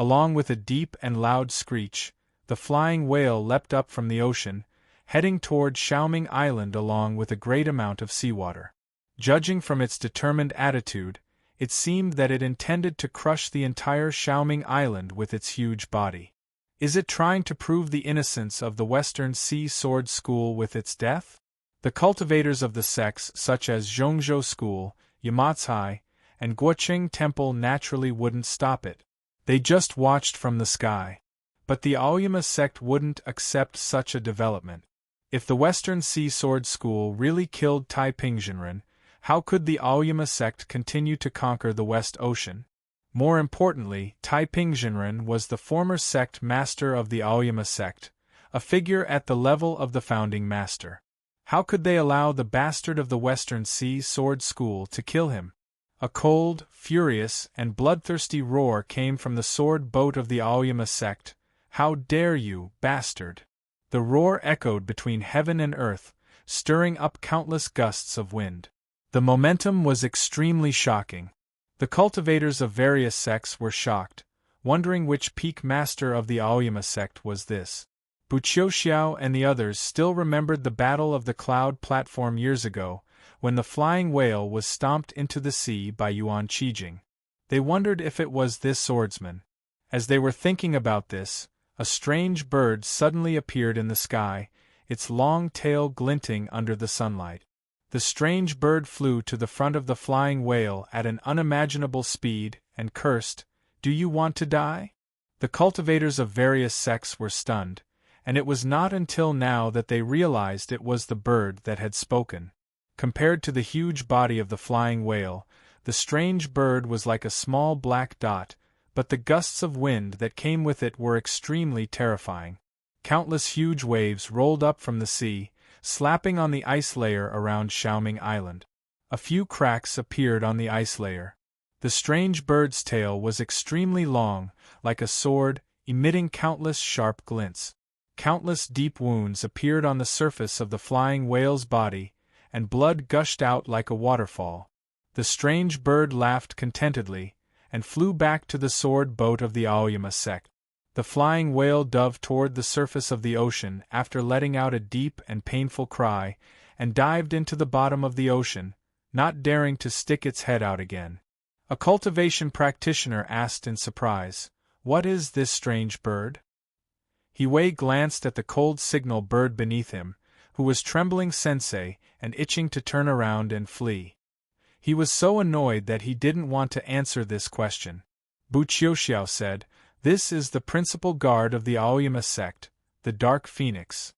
Along with a deep and loud screech, the flying whale leapt up from the ocean, heading toward Xiaoming Island along with a great amount of seawater. Judging from its determined attitude, it seemed that it intended to crush the entire Xiaoming Island with its huge body. Is it trying to prove the innocence of the Western Sea Sword School with its death? The cultivators of the sects such as Zhongzhou School, Yamatsai, and Guoqing Temple naturally wouldn't stop it. They just watched from the sky. But the Aoyama sect wouldn't accept such a development. If the Western Sea Sword School really killed Taiping Zhenren, how could the Aoyama sect continue to conquer the West Ocean? More importantly, Taiping Zhenren was the former sect master of the Aoyama sect, a figure at the level of the founding master. How could they allow the bastard of the Western Sea Sword School to kill him? A cold, furious, and bloodthirsty roar came from the sword boat of the Aoyama sect. "How dare you, bastard!" The roar echoed between heaven and earth, stirring up countless gusts of wind. The momentum was extremely shocking. The cultivators of various sects were shocked, wondering which peak master of the Aoyama sect was this. Buqiuxiao and the others still remembered the Battle of the Cloud platform years ago, when the flying whale was stomped into the sea by Yuan Qijing. They wondered if it was this swordsman. As they were thinking about this, a strange bird suddenly appeared in the sky, its long tail glinting under the sunlight. The strange bird flew to the front of the flying whale at an unimaginable speed and cursed, "Do you want to die?" The cultivators of various sects were stunned, and it was not until now that they realized it was the bird that had spoken. Compared to the huge body of the flying whale, the strange bird was like a small black dot, but the gusts of wind that came with it were extremely terrifying. Countless huge waves rolled up from the sea, slapping on the ice layer around Xiaoming Island. A few cracks appeared on the ice layer. The strange bird's tail was extremely long, like a sword, emitting countless sharp glints. Countless deep wounds appeared on the surface of the flying whale's body, and blood gushed out like a waterfall. The strange bird laughed contentedly, and flew back to the sword boat of the Aoyama sect. The flying whale dove toward the surface of the ocean after letting out a deep and painful cry, and dived into the bottom of the ocean, not daring to stick its head out again. A cultivation practitioner asked in surprise, "What is this strange bird?" Hiwei glanced at the cold signal bird beneath him, who was trembling sensei and itching to turn around and flee. He was so annoyed that he didn't want to answer this question. Buqiuxiao said, "This is the principal guard of the Aoyama sect, the Dark Phoenix."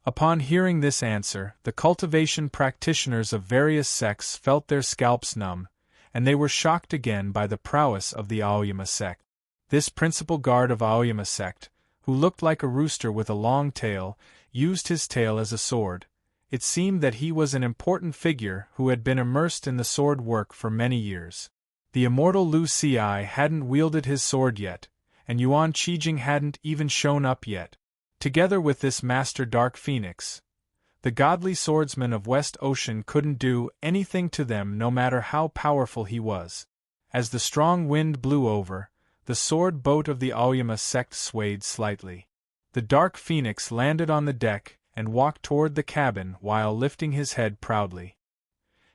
Upon hearing this answer, the cultivation practitioners of various sects felt their scalps numb, and they were shocked again by the prowess of the Aoyama sect. This principal guard of Aoyama sect, who looked like a rooster with a long tail, used his tail as a sword. It seemed that he was an important figure who had been immersed in the sword work for many years. The immortal Lu Si hadn't wielded his sword yet, and Yuan Qijing hadn't even shown up yet. Together with this Master Dark Phoenix, the godly swordsman of West Ocean couldn't do anything to them no matter how powerful he was. As the strong wind blew over, the sword boat of the Aoyama sect swayed slightly. The Dark Phoenix landed on the deck and walked toward the cabin while lifting his head proudly.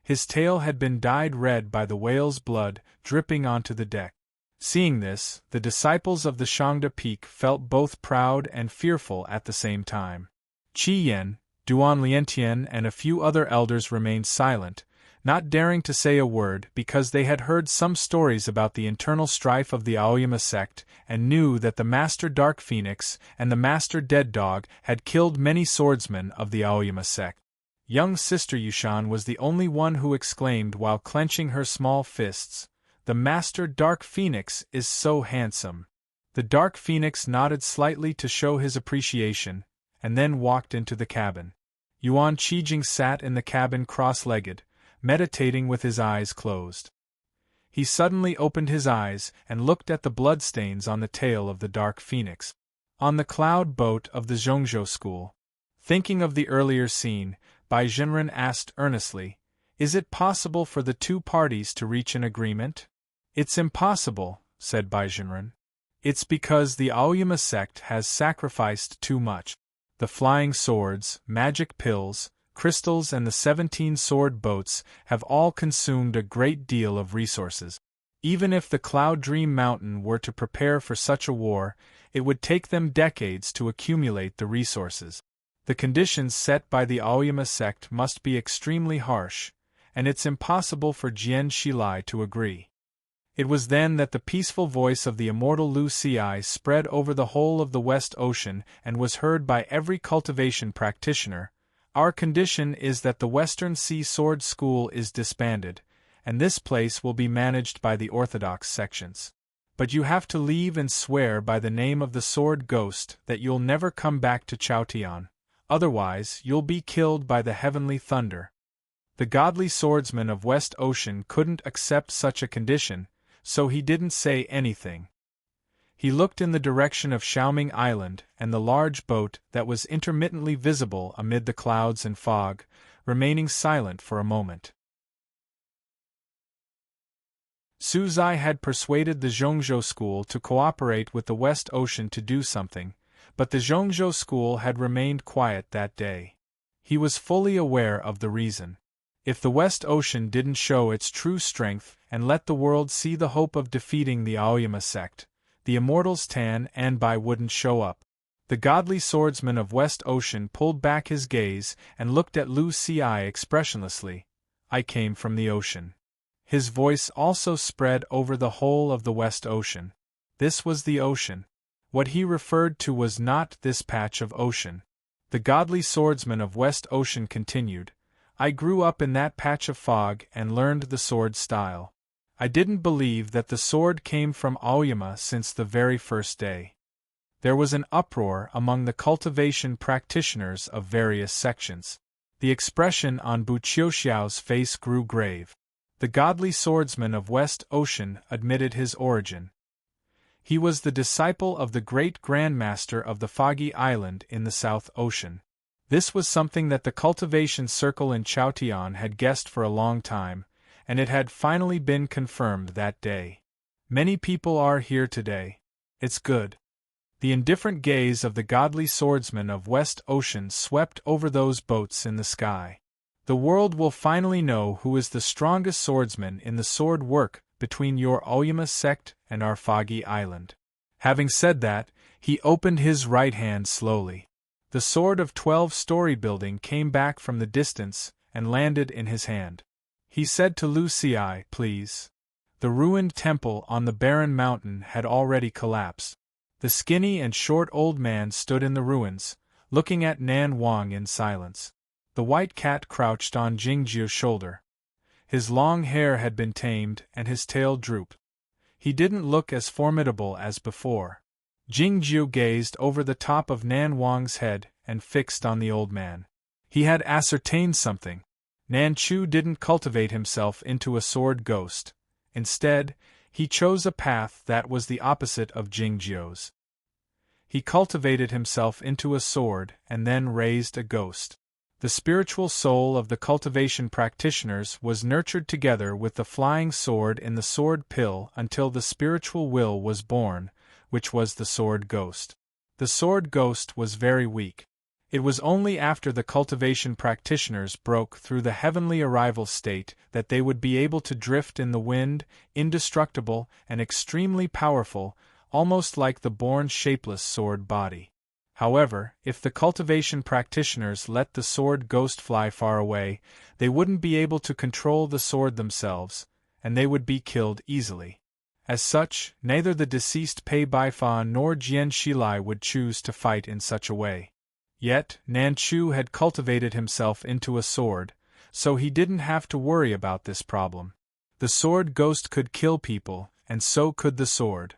His tail had been dyed red by the whale's blood dripping onto the deck. Seeing this, the disciples of the Shangda Peak felt both proud and fearful at the same time. Qi Yan, Duan Liantian and a few other elders remained silent, not daring to say a word because they had heard some stories about the internal strife of the Aoyama sect and knew that the Master Dark Phoenix and the Master Dead Dog had killed many swordsmen of the Aoyama sect. Young Sister Yushan was the only one who exclaimed while clenching her small fists, "The Master Dark Phoenix is so handsome." The Dark Phoenix nodded slightly to show his appreciation, and then walked into the cabin. Yuan Qijing sat in the cabin cross-legged, meditating with his eyes closed. He suddenly opened his eyes and looked at the bloodstains on the tail of the Dark Phoenix. On the cloud boat of the Zhongzhou school. Thinking of the earlier scene, Bai Jinren asked earnestly, "Is it possible for the two parties to reach an agreement?" "It's impossible," said Bai Jinren. "It's because the Aoyama sect has sacrificed too much. The flying swords, magic pills, crystals and the 17 sword boats have all consumed a great deal of resources. Even if the Cloud Dream Mountain were to prepare for such a war, it would take them decades to accumulate the resources. The conditions set by the Aoyama sect must be extremely harsh, and it's impossible for Jian Shilai to agree." It was then that the peaceful voice of the immortal Lu Si spread over the whole of the West Ocean and was heard by every cultivation practitioner. "Our condition is that the Western Sea Sword School is disbanded, and this place will be managed by the Orthodox sections. But you have to leave and swear by the name of the Sword Ghost that you'll never come back to Chaotian. Otherwise, you'll be killed by the heavenly thunder." The godly swordsman of West Ocean couldn't accept such a condition, so he didn't say anything. He looked in the direction of Xiaoming Island and the large boat that was intermittently visible amid the clouds and fog, remaining silent for a moment. Su Zai had persuaded the Zhongzhou school to cooperate with the West Ocean to do something, but the Zhongzhou school had remained quiet that day. He was fully aware of the reason. If the West Ocean didn't show its true strength and let the world see the hope of defeating the Aoyama sect, the immortals Tan and Bai wouldn't show up. The godly swordsman of West Ocean pulled back his gaze and looked at Lu Ci expressionlessly. I came from the ocean. His voice also spread over the whole of the West Ocean. This was the ocean. What he referred to was not this patch of ocean. The godly swordsman of West Ocean continued. I grew up in that patch of fog and learned the sword style. I didn't believe that the sword came from Aoyama since the very first day. There was an uproar among the cultivation practitioners of various sections. The expression on Bu Qiuxiao's face grew grave. The godly swordsman of West Ocean admitted his origin. He was the disciple of the great grandmaster of the Foggy Island in the South Ocean. This was something that the cultivation circle in Chaotian had guessed for a long time, and it had finally been confirmed that day. Many people are here today. It's good. The indifferent gaze of the godly swordsman of West Ocean swept over those boats in the sky. The world will finally know who is the strongest swordsman in the sword work between your Aoyama sect and our Foggy Island. Having said that, he opened his right hand slowly. The sword of 12-story building came back from the distance and landed in his hand. He said to Lu Ci, please. The ruined temple on the barren mountain had already collapsed. The skinny and short old man stood in the ruins, looking at Nan Wang in silence. The white cat crouched on Jingjiu's shoulder. His long hair had been tamed and his tail drooped. He didn't look as formidable as before. Jingjiu gazed over the top of Nan Wang's head and fixed on the old man. He had ascertained something. Nan Chu didn't cultivate himself into a sword ghost. Instead, he chose a path that was the opposite of Jingjiu's. He cultivated himself into a sword and then raised a ghost. The spiritual soul of the cultivation practitioners was nurtured together with the flying sword in the sword pill until the spiritual will was born, which was the sword ghost. The sword ghost was very weak. It was only after the cultivation practitioners broke through the heavenly arrival state that they would be able to drift in the wind, indestructible and extremely powerful, almost like the born shapeless sword body. However, if the cultivation practitioners let the sword ghost fly far away, they wouldn't be able to control the sword themselves, and they would be killed easily. As such, neither the deceased Pei Baifan nor Jian Shilai would choose to fight in such a way. Yet, Nanchu had cultivated himself into a sword, so he didn't have to worry about this problem. The sword ghost could kill people, and so could the sword.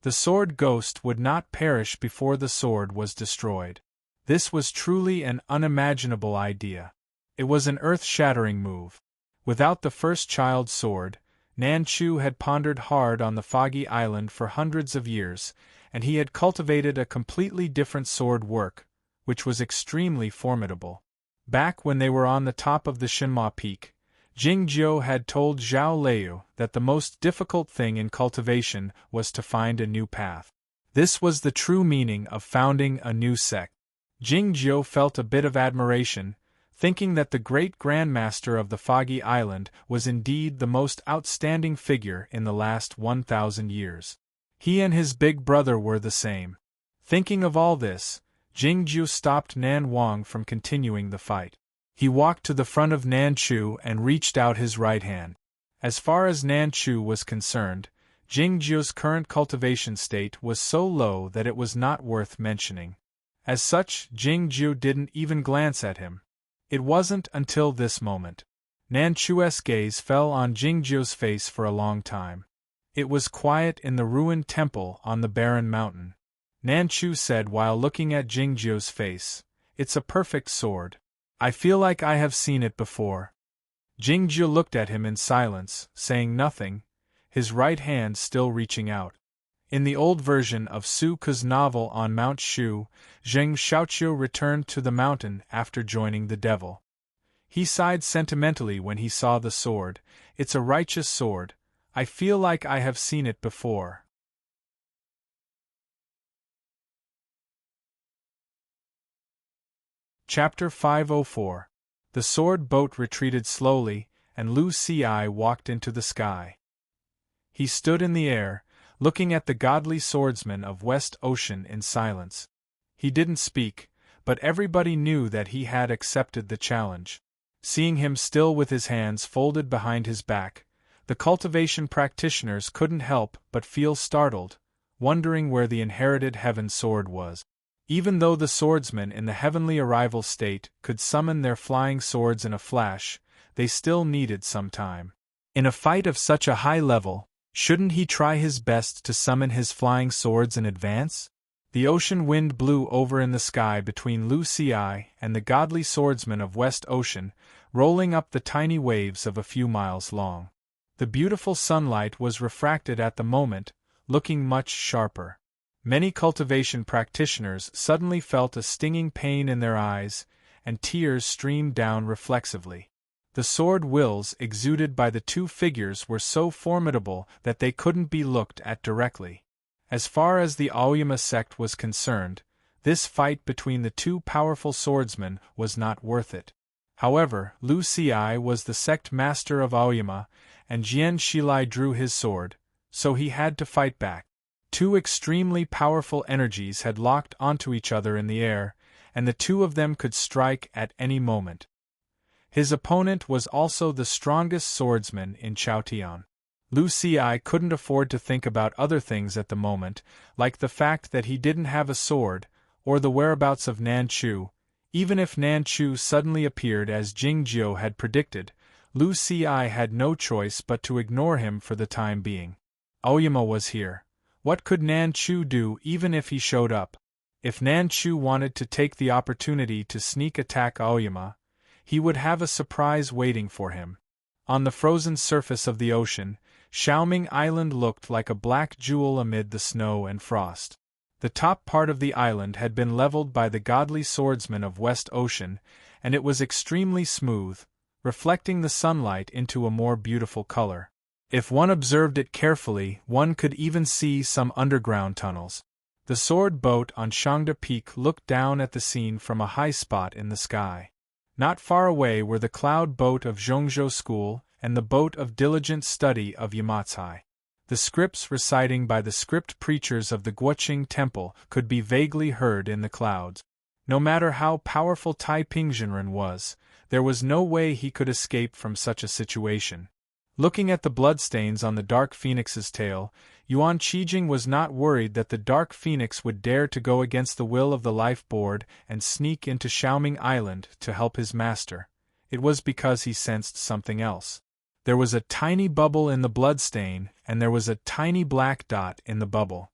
The sword ghost would not perish before the sword was destroyed. This was truly an unimaginable idea. It was an earth-shattering move. Without the first child sword, Nanchu had pondered hard on the Foggy Island for hundreds of years, and he had cultivated a completely different sword work, which was extremely formidable. Back when they were on the top of the Shinma Peak, Jingjiu had told Zhao Liu that the most difficult thing in cultivation was to find a new path. This was the true meaning of founding a new sect. Jingjiu felt a bit of admiration, thinking that the great grandmaster of the Foggy Island was indeed the most outstanding figure in the last 1,000 years. He and his big brother were the same. Thinking of all this, Jingjiu stopped Nan Wang from continuing the fight. He walked to the front of Nanchu and reached out his right hand. As far as Nanchu was concerned, Jingjiu's current cultivation state was so low that it was not worth mentioning. As such, Jingjiu didn't even glance at him. It wasn't until this moment. Nanchu's gaze fell on Jingjiu's face for a long time. It was quiet in the ruined temple on the barren mountain. Nanchu said while looking at Jingjiu's face, "It's a perfect sword. I feel like I have seen it before." Jingjiu looked at him in silence, saying nothing, his right hand still reaching out. In the old version of Su Ke's novel on Mount Shu, Zheng Xiaoqiu returned to the mountain after joining the devil. He sighed sentimentally when he saw the sword. It's a righteous sword. I feel like I have seen it before. Chapter 504. The sword boat retreated slowly, and Lu Ci walked into the sky. He stood in the air, looking at the godly swordsman of West Ocean in silence. He didn't speak, but everybody knew that he had accepted the challenge. Seeing him still with his hands folded behind his back, the cultivation practitioners couldn't help but feel startled, wondering where the inherited heaven sword was. Even though the swordsmen in the heavenly arrival state could summon their flying swords in a flash, they still needed some time. In a fight of such a high level, shouldn't he try his best to summon his flying swords in advance? The ocean wind blew over in the sky between Lu Ci and the godly swordsman of West Ocean, rolling up the tiny waves of a few miles long. The beautiful sunlight was refracted at the moment, looking much sharper. Many cultivation practitioners suddenly felt a stinging pain in their eyes, and tears streamed down reflexively. The sword wills exuded by the two figures were so formidable that they couldn't be looked at directly. As far as the Aoyama sect was concerned, this fight between the two powerful swordsmen was not worth it. However, Lu Ci was the sect master of Aoyama, and Jian Shilai drew his sword, so he had to fight back. Two extremely powerful energies had locked onto each other in the air, and the two of them could strike at any moment. His opponent was also the strongest swordsman in Chaotian. Lu Ci couldn't afford to think about other things at the moment, like the fact that he didn't have a sword, or the whereabouts of Nanchu. Even if Nanchu suddenly appeared as Jingjiu had predicted, Lu Ci had no choice but to ignore him for the time being. Aoyama was here. What could Nanchu do even if he showed up? If Nanchu wanted to take the opportunity to sneak attack Aoyama, he would have a surprise waiting for him. On the frozen surface of the ocean, Xiaoming Island looked like a black jewel amid the snow and frost. The top part of the island had been leveled by the godly swordsman of West Ocean, and it was extremely smooth, reflecting the sunlight into a more beautiful color. If one observed it carefully, one could even see some underground tunnels. The sword boat on Shangda Peak looked down at the scene from a high spot in the sky. Not far away were the cloud boat of Zhongzhou School and the boat of diligent study of Yamatsai. The scripts reciting by the script preachers of the Guoqing Temple could be vaguely heard in the clouds. No matter how powerful Tai Pingzhenren was, there was no way he could escape from such a situation. Looking at the bloodstains on the Dark Phoenix's tail, Yuan Qijing was not worried that the Dark Phoenix would dare to go against the will of the Life Board and sneak into Xiaoming Island to help his master. It was because he sensed something else. There was a tiny bubble in the bloodstain, and there was a tiny black dot in the bubble.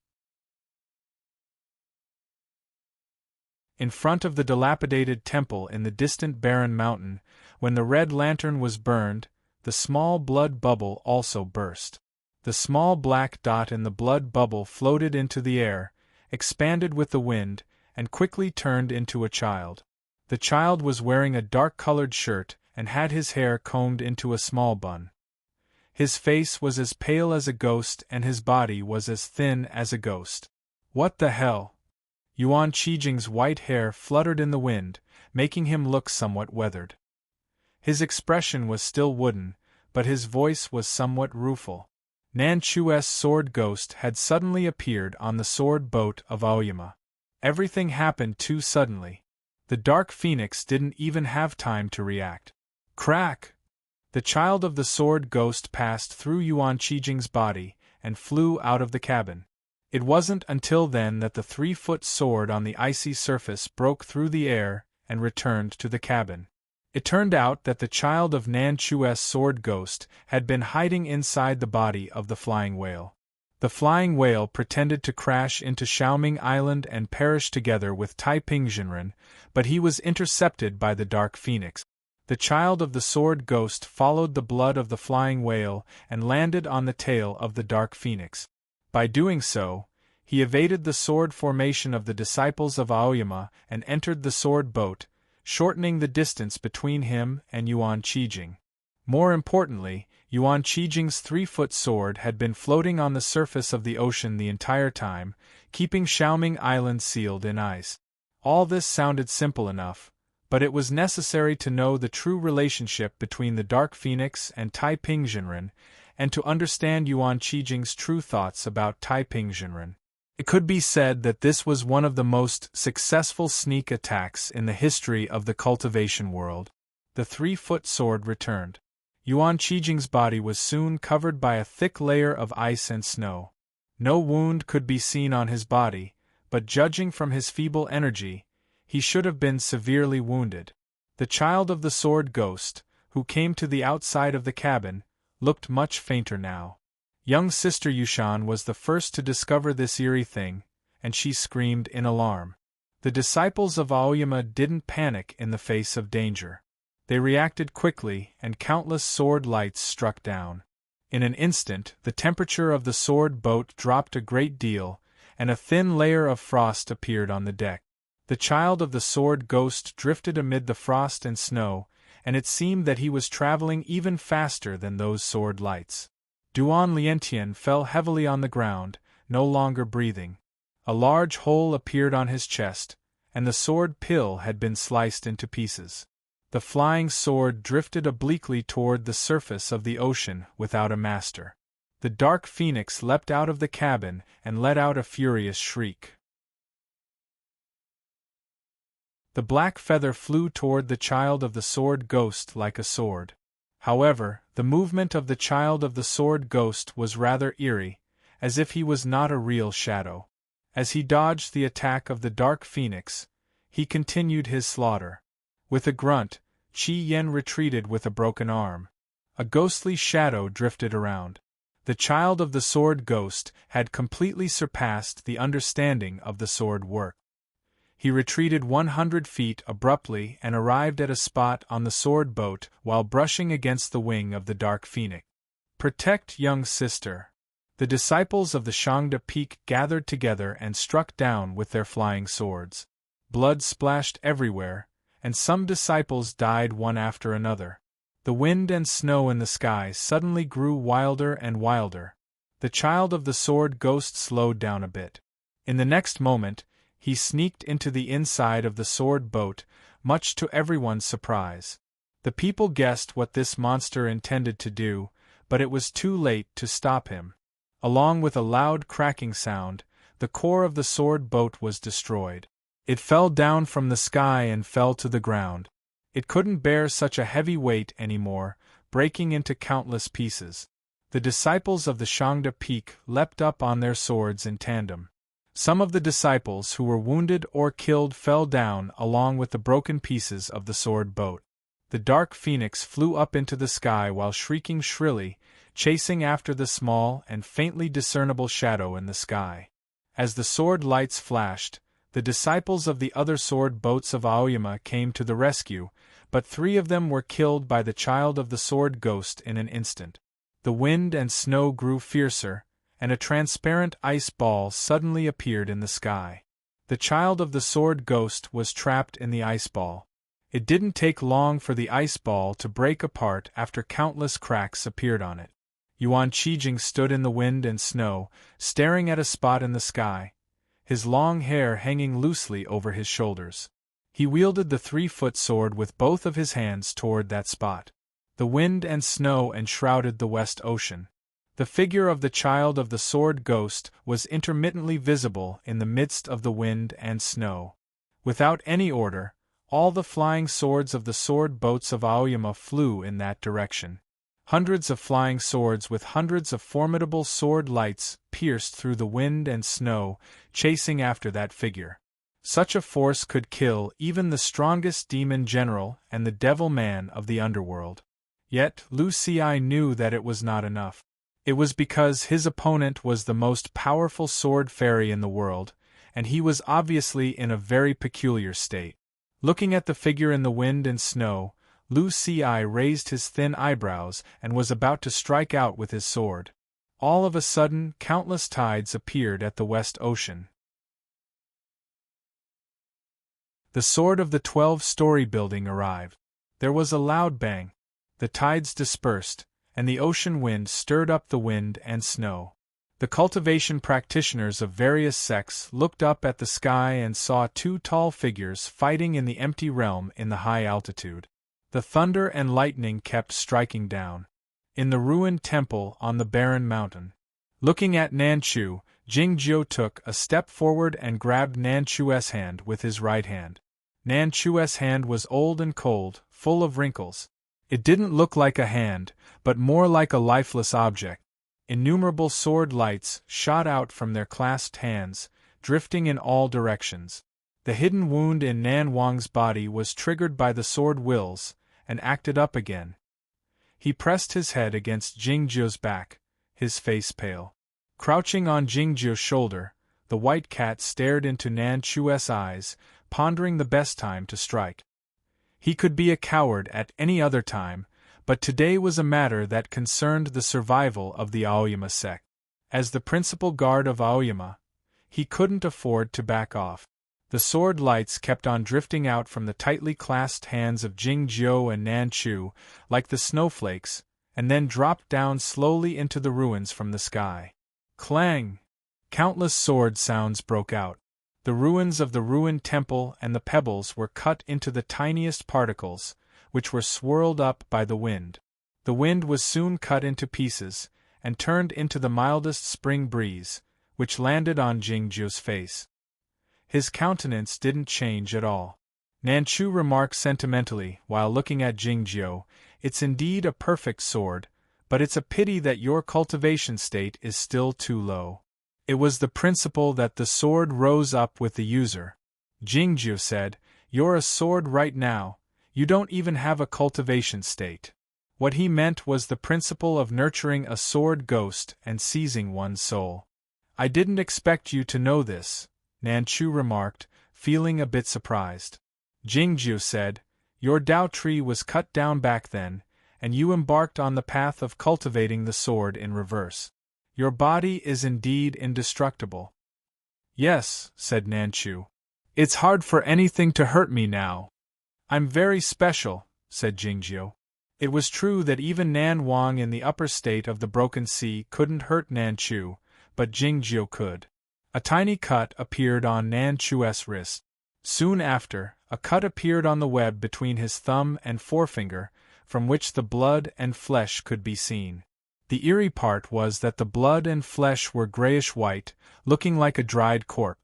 In front of the dilapidated temple in the distant barren mountain, when the red lantern was burned, the small blood bubble also burst. The small black dot in the blood bubble floated into the air, expanded with the wind, and quickly turned into a child. The child was wearing a dark-colored shirt and had his hair combed into a small bun. His face was as pale as a ghost and his body was as thin as a ghost. What the hell? Yuan Qijing's white hair fluttered in the wind, making him look somewhat weathered. His expression was still wooden, but his voice was somewhat rueful. Nanchu's sword ghost had suddenly appeared on the sword boat of Aoyama. Everything happened too suddenly. The Dark Phoenix didn't even have time to react. Crack! The child of the sword ghost passed through Yuan Qijing's body and flew out of the cabin. It wasn't until then that the 3-foot sword on the icy surface broke through the air and returned to the cabin. It turned out that the child of Nanchu's sword ghost had been hiding inside the body of the flying whale. The flying whale pretended to crash into Xiaoming Island and perish together with Tai Pingzhenren, but he was intercepted by the Dark Phoenix. The child of the sword ghost followed the blood of the flying whale and landed on the tail of the Dark Phoenix. By doing so, he evaded the sword formation of the disciples of Aoyama and entered the sword boat, shortening the distance between him and Yuan Qijing. More importantly, Yuan Qijing's 3-foot sword had been floating on the surface of the ocean the entire time, keeping Xiaoming Island sealed in ice. All this sounded simple enough, but it was necessary to know the true relationship between the Dark Phoenix and Taiping Jinren, and to understand Yuan Qijing's true thoughts about Taiping Jinren. It could be said that this was one of the most successful sneak attacks in the history of the cultivation world. The 3-foot sword returned. Yuan Qijing's body was soon covered by a thick layer of ice and snow. No wound could be seen on his body, but judging from his feeble energy, he should have been severely wounded. The child of the sword ghost, who came to the outside of the cabin, looked much fainter now. Young Sister Yushan was the first to discover this eerie thing, and she screamed in alarm. The disciples of Aoyama didn't panic in the face of danger. They reacted quickly, and countless sword lights struck down. In an instant, the temperature of the sword boat dropped a great deal, and a thin layer of frost appeared on the deck. The child of the sword ghost drifted amid the frost and snow, and it seemed that he was traveling even faster than those sword lights. Duan Liantian fell heavily on the ground, no longer breathing. A large hole appeared on his chest, and the sword pill had been sliced into pieces. The flying sword drifted obliquely toward the surface of the ocean without a master. The Dark Phoenix leapt out of the cabin and let out a furious shriek. The black feather flew toward the child of the sword ghost like a sword. However, the movement of the child of the sword ghost was rather eerie, as if he was not a real shadow. As he dodged the attack of the Dark Phoenix, he continued his slaughter. With a grunt, Qi Yen retreated with a broken arm. A ghostly shadow drifted around. The child of the sword ghost had completely surpassed the understanding of the sword work. He retreated 100 feet abruptly and arrived at a spot on the sword boat while brushing against the wing of the Dark Phoenix. Protect, young sister. The disciples of the Shangda Peak gathered together and struck down with their flying swords. Blood splashed everywhere, and some disciples died one after another. The wind and snow in the sky suddenly grew wilder and wilder. The child of the sword ghost slowed down a bit. In the next moment, he sneaked into the inside of the sword boat, much to everyone's surprise. The people guessed what this monster intended to do, but it was too late to stop him. Along with a loud cracking sound, the core of the sword boat was destroyed. It fell down from the sky and fell to the ground. It couldn't bear such a heavy weight anymore, breaking into countless pieces. The disciples of the Shangda Peak leapt up on their swords in tandem. Some of the disciples who were wounded or killed fell down along with the broken pieces of the sword boat. The Dark Phoenix flew up into the sky while shrieking shrilly, chasing after the small and faintly discernible shadow in the sky. As the sword lights flashed, the disciples of the other sword boats of Aoyama came to the rescue, but 3 of them were killed by the child of the sword ghost in an instant. The wind and snow grew fiercer, and a transparent ice ball suddenly appeared in the sky. The child of the sword ghost was trapped in the ice ball. It didn't take long for the ice ball to break apart after countless cracks appeared on it. Yuan Qijing stood in the wind and snow, staring at a spot in the sky, his long hair hanging loosely over his shoulders. He wielded the 3-foot sword with both of his hands toward that spot. The wind and snow enshrouded the West Ocean. The figure of the child of the sword ghost was intermittently visible in the midst of the wind and snow. Without any order, all the flying swords of the sword boats of Aoyama flew in that direction. Hundreds of flying swords with hundreds of formidable sword lights pierced through the wind and snow, chasing after that figure. Such a force could kill even the strongest demon general and the devil man of the underworld. Yet Lu Ci knew that it was not enough. It was because his opponent was the most powerful sword fairy in the world, and he was obviously in a very peculiar state. Looking at the figure in the wind and snow, Lu Ci raised his thin eyebrows and was about to strike out with his sword. All of a sudden, countless tides appeared at the West Ocean. The sword of the 12-story building arrived. There was a loud bang. The tides dispersed, and the ocean wind stirred up the wind and snow. The cultivation practitioners of various sects looked up at the sky and saw two tall figures fighting in the empty realm in the high altitude. The thunder and lightning kept striking down. In the ruined temple on the barren mountain. Looking at Nanchu, Jingjiu took a step forward and grabbed Nanchu's hand with his right hand. Nanchu's hand was old and cold, full of wrinkles. It didn't look like a hand, but more like a lifeless object. Innumerable sword lights shot out from their clasped hands, drifting in all directions. The hidden wound in Nan Wang's body was triggered by the sword wills, and acted up again. He pressed his head against Jingjiu's back, his face pale. Crouching on Jingjiu's shoulder, the white cat stared into Nanchu's eyes, pondering the best time to strike. He could be a coward at any other time, but today was a matter that concerned the survival of the Aoyama sect. As the principal guard of Aoyama, he couldn't afford to back off. The sword lights kept on drifting out from the tightly clasped hands of Jingjiu and Nanchu, like the snowflakes, and then dropped down slowly into the ruins from the sky. Clang! Countless sword sounds broke out. The ruins of the ruined temple and the pebbles were cut into the tiniest particles, which were swirled up by the wind. The wind was soon cut into pieces, and turned into the mildest spring breeze, which landed on Jingjiu's face. His countenance didn't change at all. Nanchu remarked sentimentally while looking at Jingjiu, "It's indeed a perfect sword, but it's a pity that your cultivation state is still too low." It was the principle that the sword rose up with the user. Jingjiu said, "You're a sword right now, you don't even have a cultivation state." What he meant was the principle of nurturing a sword ghost and seizing one's soul. "I didn't expect you to know this," Nanchu remarked, feeling a bit surprised. Jingjiu said, "Your Dao tree was cut down back then, and you embarked on the path of cultivating the sword in reverse. Your body is indeed indestructible." "Yes," said Nanchu. "It's hard for anything to hurt me now." "I'm very special," said Jingjiu. It was true that even Nan Wang in the upper state of the Broken Sea couldn't hurt Nanchu, but Jingjiu could. A tiny cut appeared on Nanchu's wrist. Soon after, a cut appeared on the web between his thumb and forefinger, from which the blood and flesh could be seen. The eerie part was that the blood and flesh were grayish-white, looking like a dried corpse.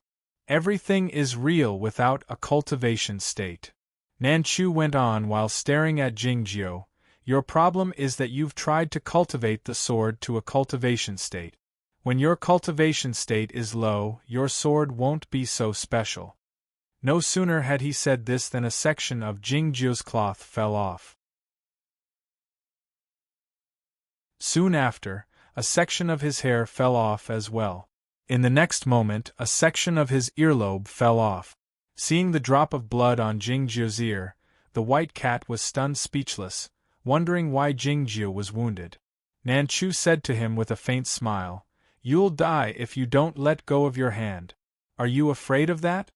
"Everything is real without a cultivation state," Nanchu went on while staring at Jingjiu. "Your problem is that you've tried to cultivate the sword to a cultivation state. When your cultivation state is low, your sword won't be so special." No sooner had he said this than a section of Jingjiu's cloth fell off. Soon after, a section of his hair fell off as well. In the next moment, a section of his earlobe fell off. Seeing the drop of blood on Jingjiu's ear, the white cat was stunned speechless, wondering why Jingjiu was wounded. Nanchu said to him with a faint smile, "You'll die if you don't let go of your hand. Are you afraid of that?"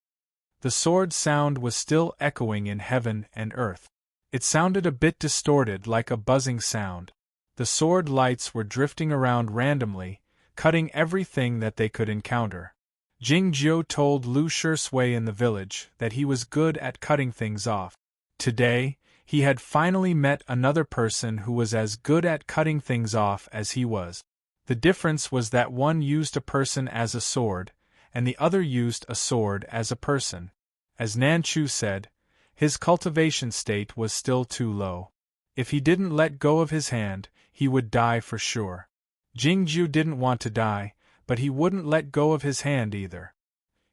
The sword sound was still echoing in heaven and earth. It sounded a bit distorted, like a buzzing sound. The sword lights were drifting around randomly, cutting everything that they could encounter. Jingjiu told Lu Shui in the village that he was good at cutting things off. Today, he had finally met another person who was as good at cutting things off as he was. The difference was that one used a person as a sword, and the other used a sword as a person. As Nanchu said, his cultivation state was still too low. If he didn't let go of his hand, he would die for sure. Jingjiu didn't want to die, but he wouldn't let go of his hand either.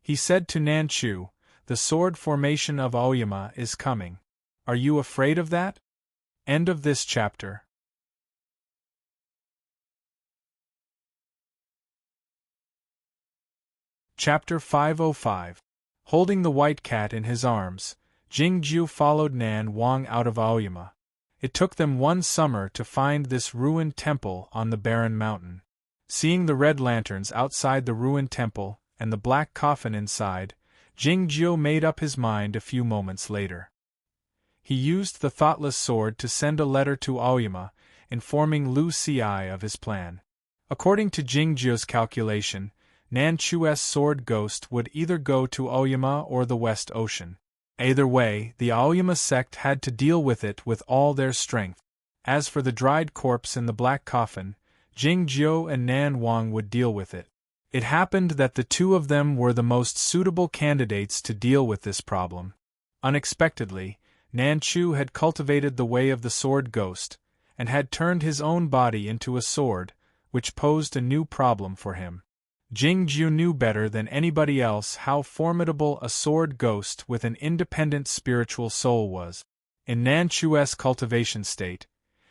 He said to Nanchu, "The sword formation of Aoyama is coming. Are you afraid of that?" End of this chapter. Chapter 505. Holding the white cat in his arms, Jingjiu followed Nan Wang out of Aoyama. It took them one summer to find this ruined temple on the barren mountain. Seeing the red lanterns outside the ruined temple, and the black coffin inside, Jingjiu made up his mind a few moments later. He used the thoughtless sword to send a letter to Aoyama, informing Lu Ci of his plan. According to Jingjiu's calculation, Nanchu's sword ghost would either go to Aoyama or the West Ocean. Either way, the Aoyama sect had to deal with it with all their strength. As for the dried corpse in the black coffin, Jingjiu and Nan Wang would deal with it. It happened that the two of them were the most suitable candidates to deal with this problem. Unexpectedly, Nanchu had cultivated the way of the sword ghost, and had turned his own body into a sword, which posed a new problem for him. Jingjiu knew better than anybody else how formidable a sword ghost with an independent spiritual soul was. In Nanchu's cultivation state,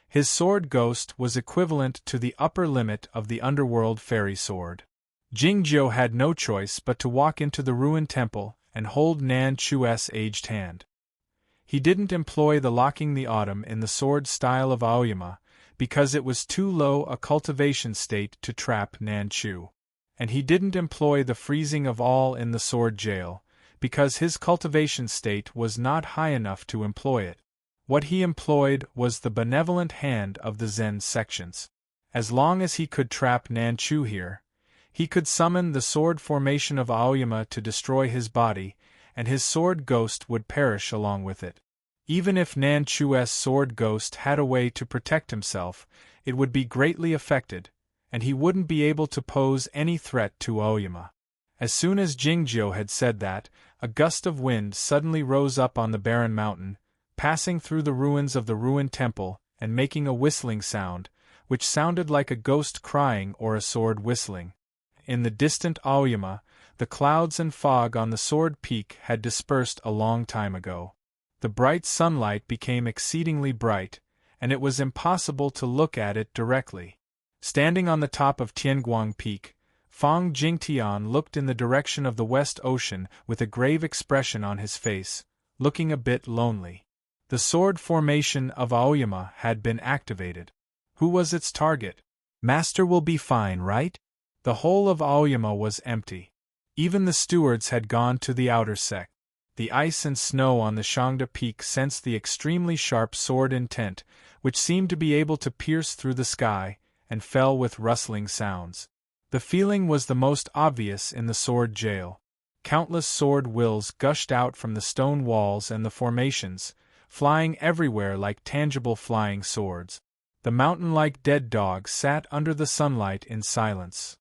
his sword ghost was equivalent to the upper limit of the underworld fairy sword. Jingjiu had no choice but to walk into the ruined temple and hold Nanchu's aged hand. He didn't employ the locking the autumn in the sword style of Aoyama, because it was too low a cultivation state to trap Nanchu. And he didn't employ the freezing of all in the sword jail, because his cultivation state was not high enough to employ it. What he employed was the benevolent hand of the Zen sections. As long as he could trap Nanchu here, he could summon the sword formation of Aoyama to destroy his body, and his sword ghost would perish along with it. Even if Nanchu's sword ghost had a way to protect himself, it would be greatly affected, and he wouldn't be able to pose any threat to Aoyama. As soon as Jingjiu had said that, a gust of wind suddenly rose up on the barren mountain, passing through the ruins of the ruined temple and making a whistling sound, which sounded like a ghost crying or a sword whistling. In the distant Aoyama, the clouds and fog on the sword peak had dispersed a long time ago. The bright sunlight became exceedingly bright, and it was impossible to look at it directly. Standing on the top of Tianguang Peak, Fang Jingtian looked in the direction of the West Ocean with a grave expression on his face, looking a bit lonely. The sword formation of Aoyama had been activated. Who was its target? Master will be fine, right? The whole of Aoyama was empty. Even the stewards had gone to the outer sect. The ice and snow on the Shangda Peak sensed the extremely sharp sword intent, which seemed to be able to pierce through the sky, and fell with rustling sounds. The feeling was the most obvious in the sword jail. Countless sword wills gushed out from the stone walls and the formations, flying everywhere like tangible flying swords. The mountain-like dead dog sat under the sunlight in silence.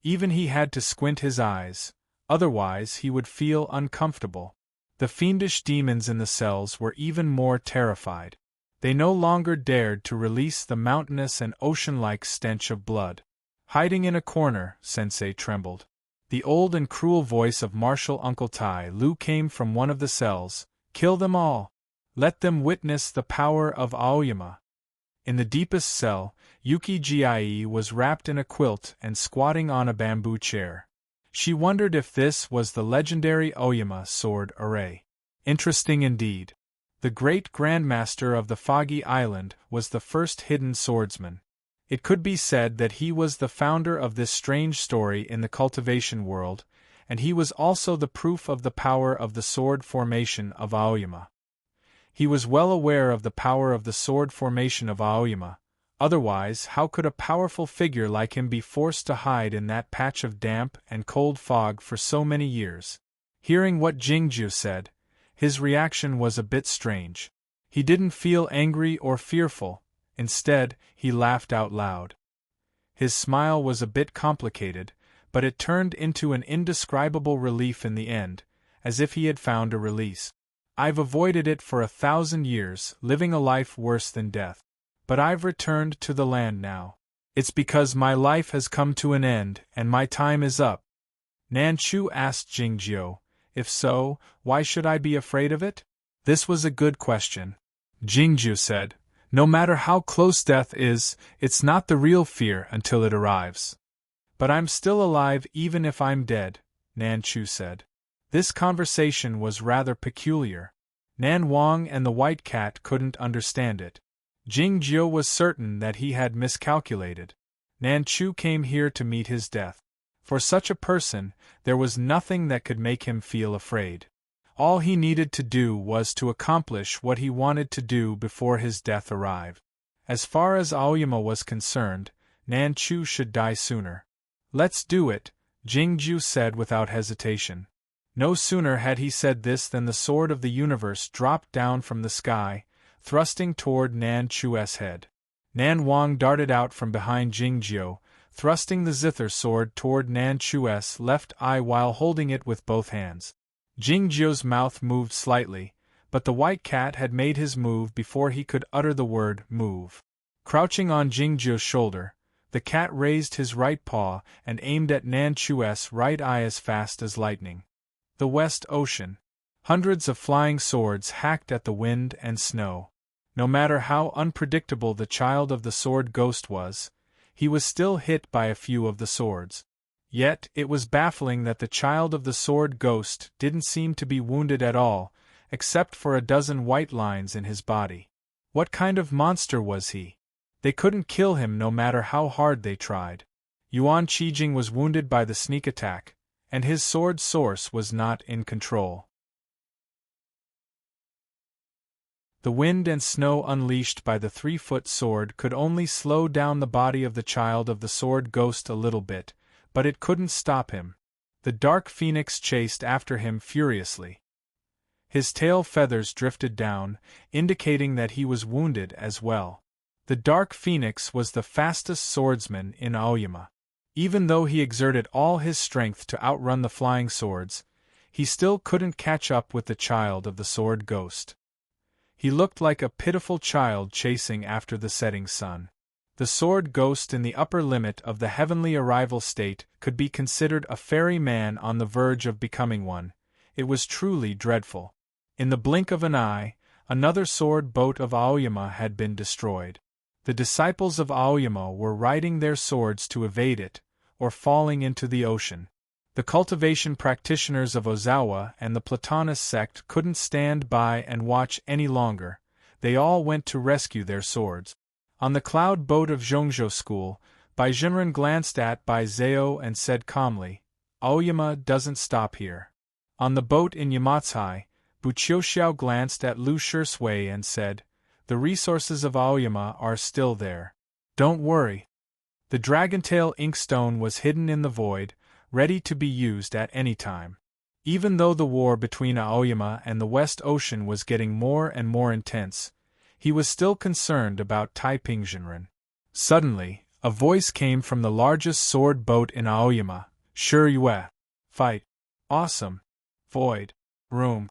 Even he had to squint his eyes, otherwise he would feel uncomfortable. The fiendish demons in the cells were even more terrified. They no longer dared to release the mountainous and ocean-like stench of blood. Hiding in a corner, Sensei trembled. The old and cruel voice of martial Uncle Tai Lu came from one of the cells. Kill them all! Let them witness the power of Aoyama. In the deepest cell, Yuki Jie was wrapped in a quilt and squatting on a bamboo chair. She wondered if this was the legendary Aoyama sword array. Interesting indeed. The great grandmaster of the Foggy Island was the first hidden swordsman. It could be said that he was the founder of this strange story in the cultivation world, and he was also the proof of the power of the sword formation of Aoyama. He was well aware of the power of the sword formation of Aoyama, otherwise how could a powerful figure like him be forced to hide in that patch of damp and cold fog for so many years? Hearing what Jingjiu said, his reaction was a bit strange. He didn't feel angry or fearful, instead, he laughed out loud. His smile was a bit complicated, but it turned into an indescribable relief in the end, as if he had found a release. I've avoided it for 1,000 years, living a life worse than death. But I've returned to the land now. It's because my life has come to an end and my time is up. Nanchu asked Jingjiu, if so, why should I be afraid of it? This was a good question. Jingjiu said, no matter how close death is, it's not the real fear until it arrives. But I'm still alive even if I'm dead, Nanchu said. This conversation was rather peculiar. Nan Wang and the white cat couldn't understand it. Jingjiu was certain that he had miscalculated. Nanchu came here to meet his death. For such a person, there was nothing that could make him feel afraid. All he needed to do was to accomplish what he wanted to do before his death arrived. As far as Aoyama was concerned, Nanchu should die sooner. "Let's do it," Jingju said without hesitation. No sooner had he said this than the sword of the universe dropped down from the sky, thrusting toward Nanchu's head. Nan Wang darted out from behind Jingjiu, thrusting the zither sword toward Nanchu's left eye while holding it with both hands. Jingjiu's mouth moved slightly, but the white cat had made his move before he could utter the word move. Crouching on Jingjiu's shoulder, the cat raised his right paw and aimed at Nanchu's right eye as fast as lightning. The West Ocean. Hundreds of flying swords hacked at the wind and snow. No matter how unpredictable the child of the sword ghost was, he was still hit by a few of the swords. Yet, it was baffling that the child of the sword ghost didn't seem to be wounded at all, except for a dozen white lines in his body. What kind of monster was he? They couldn't kill him no matter how hard they tried. Yuan Qijing was wounded by the sneak attack, and his sword source was not in control. The wind and snow unleashed by the 3-foot sword could only slow down the body of the child of the sword ghost a little bit, but it couldn't stop him. The dark phoenix chased after him furiously. His tail feathers drifted down, indicating that he was wounded as well. The dark phoenix was the fastest swordsman in Aoyama. Even though he exerted all his strength to outrun the flying swords, he still couldn't catch up with the child of the sword ghost. He looked like a pitiful child chasing after the setting sun. The sword ghost in the upper limit of the heavenly arrival state could be considered a fairy man on the verge of becoming one. It was truly dreadful. In the blink of an eye, another sword boat of Aoyama had been destroyed. The disciples of Aoyama were riding their swords to evade it, or falling into the ocean. The cultivation practitioners of Ozawa and the Platonist sect couldn't stand by and watch any longer. They all went to rescue their swords. On the cloud boat of Zhongzhou School, Baizhenren glanced at Bai Zhao and said calmly, "Aoyama doesn't stop here." On the boat in Yamatsai, Bu Qiuxiao glanced at Lu Shisui and said, "The resources of Aoyama are still there. Don't worry." The dragontail inkstone was hidden in the void, ready to be used at any time. Even though the war between Aoyama and the West Ocean was getting more and more intense, he was still concerned about Taipingzhenren. Suddenly, a voice came from the largest sword boat in Aoyama, "Shiyue. Fight. Awesome. Void. Room."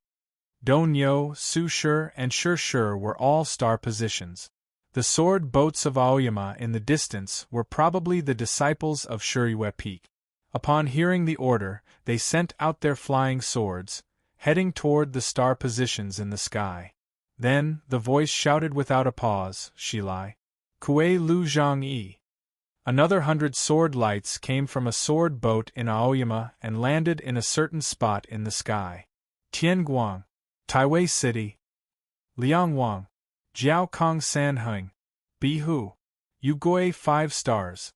Donyo, Sushur, and Shurshur were all star positions. The sword boats of Aoyama in the distance were probably the disciples of Shiyue Peak. Upon hearing the order, they sent out their flying swords, heading toward the star positions in the sky. Then, the voice shouted without a pause, "Shilai. Kue Lu Zhang Yi." Another 100 sword lights came from a sword boat in Aoyama and landed in a certain spot in the sky. Tianguang, Taiwei City. Liangwang, Jiaokong Sanheng, Bihu, Yugoi 5 stars.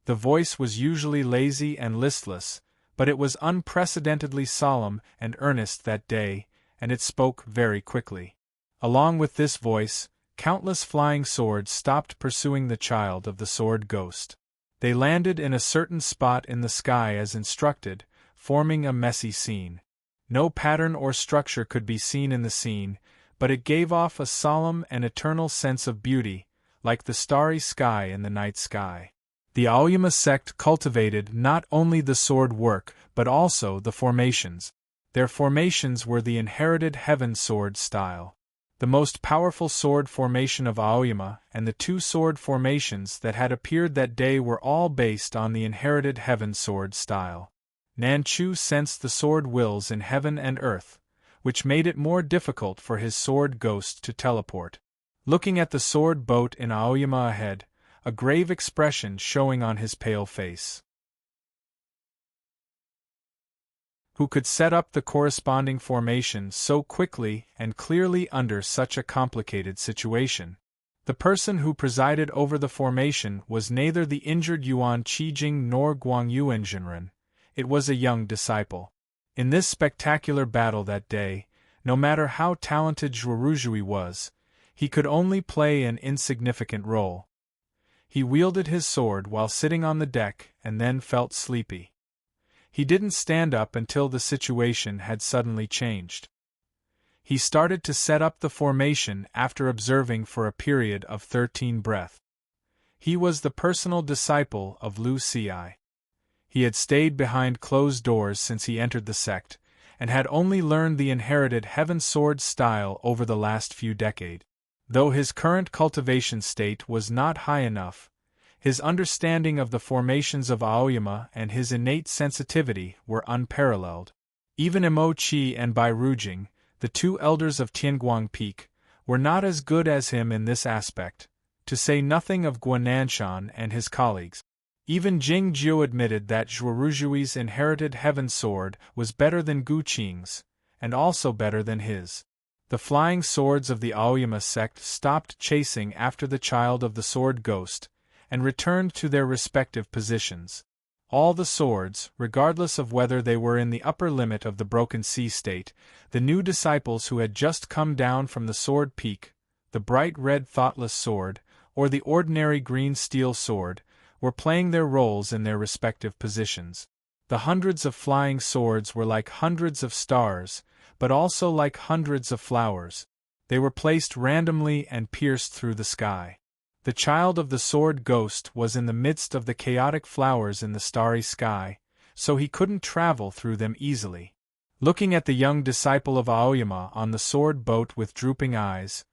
The voice was usually lazy and listless, but it was unprecedentedly solemn and earnest that day, and it spoke very quickly. Along with this voice, countless flying swords stopped pursuing the child of the sword ghost. They landed in a certain spot in the sky as instructed, forming a messy scene. No pattern or structure could be seen in the scene, but it gave off a solemn and eternal sense of beauty, like the starry sky in the night sky. The Aoyama sect cultivated not only the sword work, but also the formations. Their formations were the inherited heaven sword style. The most powerful sword formation of Aoyama and the 2 sword formations that had appeared that day were all based on the inherited heaven sword style. Nanchu sensed the sword wills in heaven and earth, which made it more difficult for his sword ghost to teleport. Looking at the sword boat in Aoyama ahead, a grave expression showing on his pale face. Who could set up the corresponding formation so quickly and clearly under such a complicated situation? The person who presided over the formation was neither the injured Yuan Qijing nor Guang Yuanjinren, it was a young disciple. In this spectacular battle that day, no matter how talented Zhuoruzhui was, he could only play an insignificant role. He wielded his sword while sitting on the deck and then felt sleepy. He didn't stand up until the situation had suddenly changed. He started to set up the formation after observing for a period of 13 breaths. He was the personal disciple of Lu Ci. He had stayed behind closed doors since he entered the sect, and had only learned the inherited heaven sword style over the last few decades. Though his current cultivation state was not high enough, his understanding of the formations of Aoyama and his innate sensitivity were unparalleled. Even Mo Qi and Bai Rujing, the two elders of Tianguang Peak, were not as good as him in this aspect, to say nothing of Guananshan and his colleagues. Even Jing Jiu admitted that Zhuoruzhui's inherited heaven sword was better than Gu Qing's, and also better than his. The flying swords of the Aoyama sect stopped chasing after the child of the sword ghost, and returned to their respective positions. All the swords, regardless of whether they were in the upper limit of the broken sea state, the new disciples who had just come down from the sword peak, the bright red thoughtless sword, or the ordinary green steel sword, were playing their roles in their respective positions. The hundreds of flying swords were like hundreds of stars, but also like hundreds of flowers. They were placed randomly and pierced through the sky. The child of the sword ghost was in the midst of the chaotic flowers in the starry sky, so he couldn't travel through them easily. Looking at the young disciple of Aoyama on the sword boat with drooping eyes,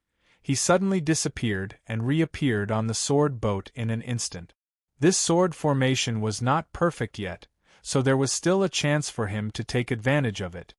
he suddenly disappeared and reappeared on the sword boat in an instant. This sword formation was not perfect yet, so there was still a chance for him to take advantage of it.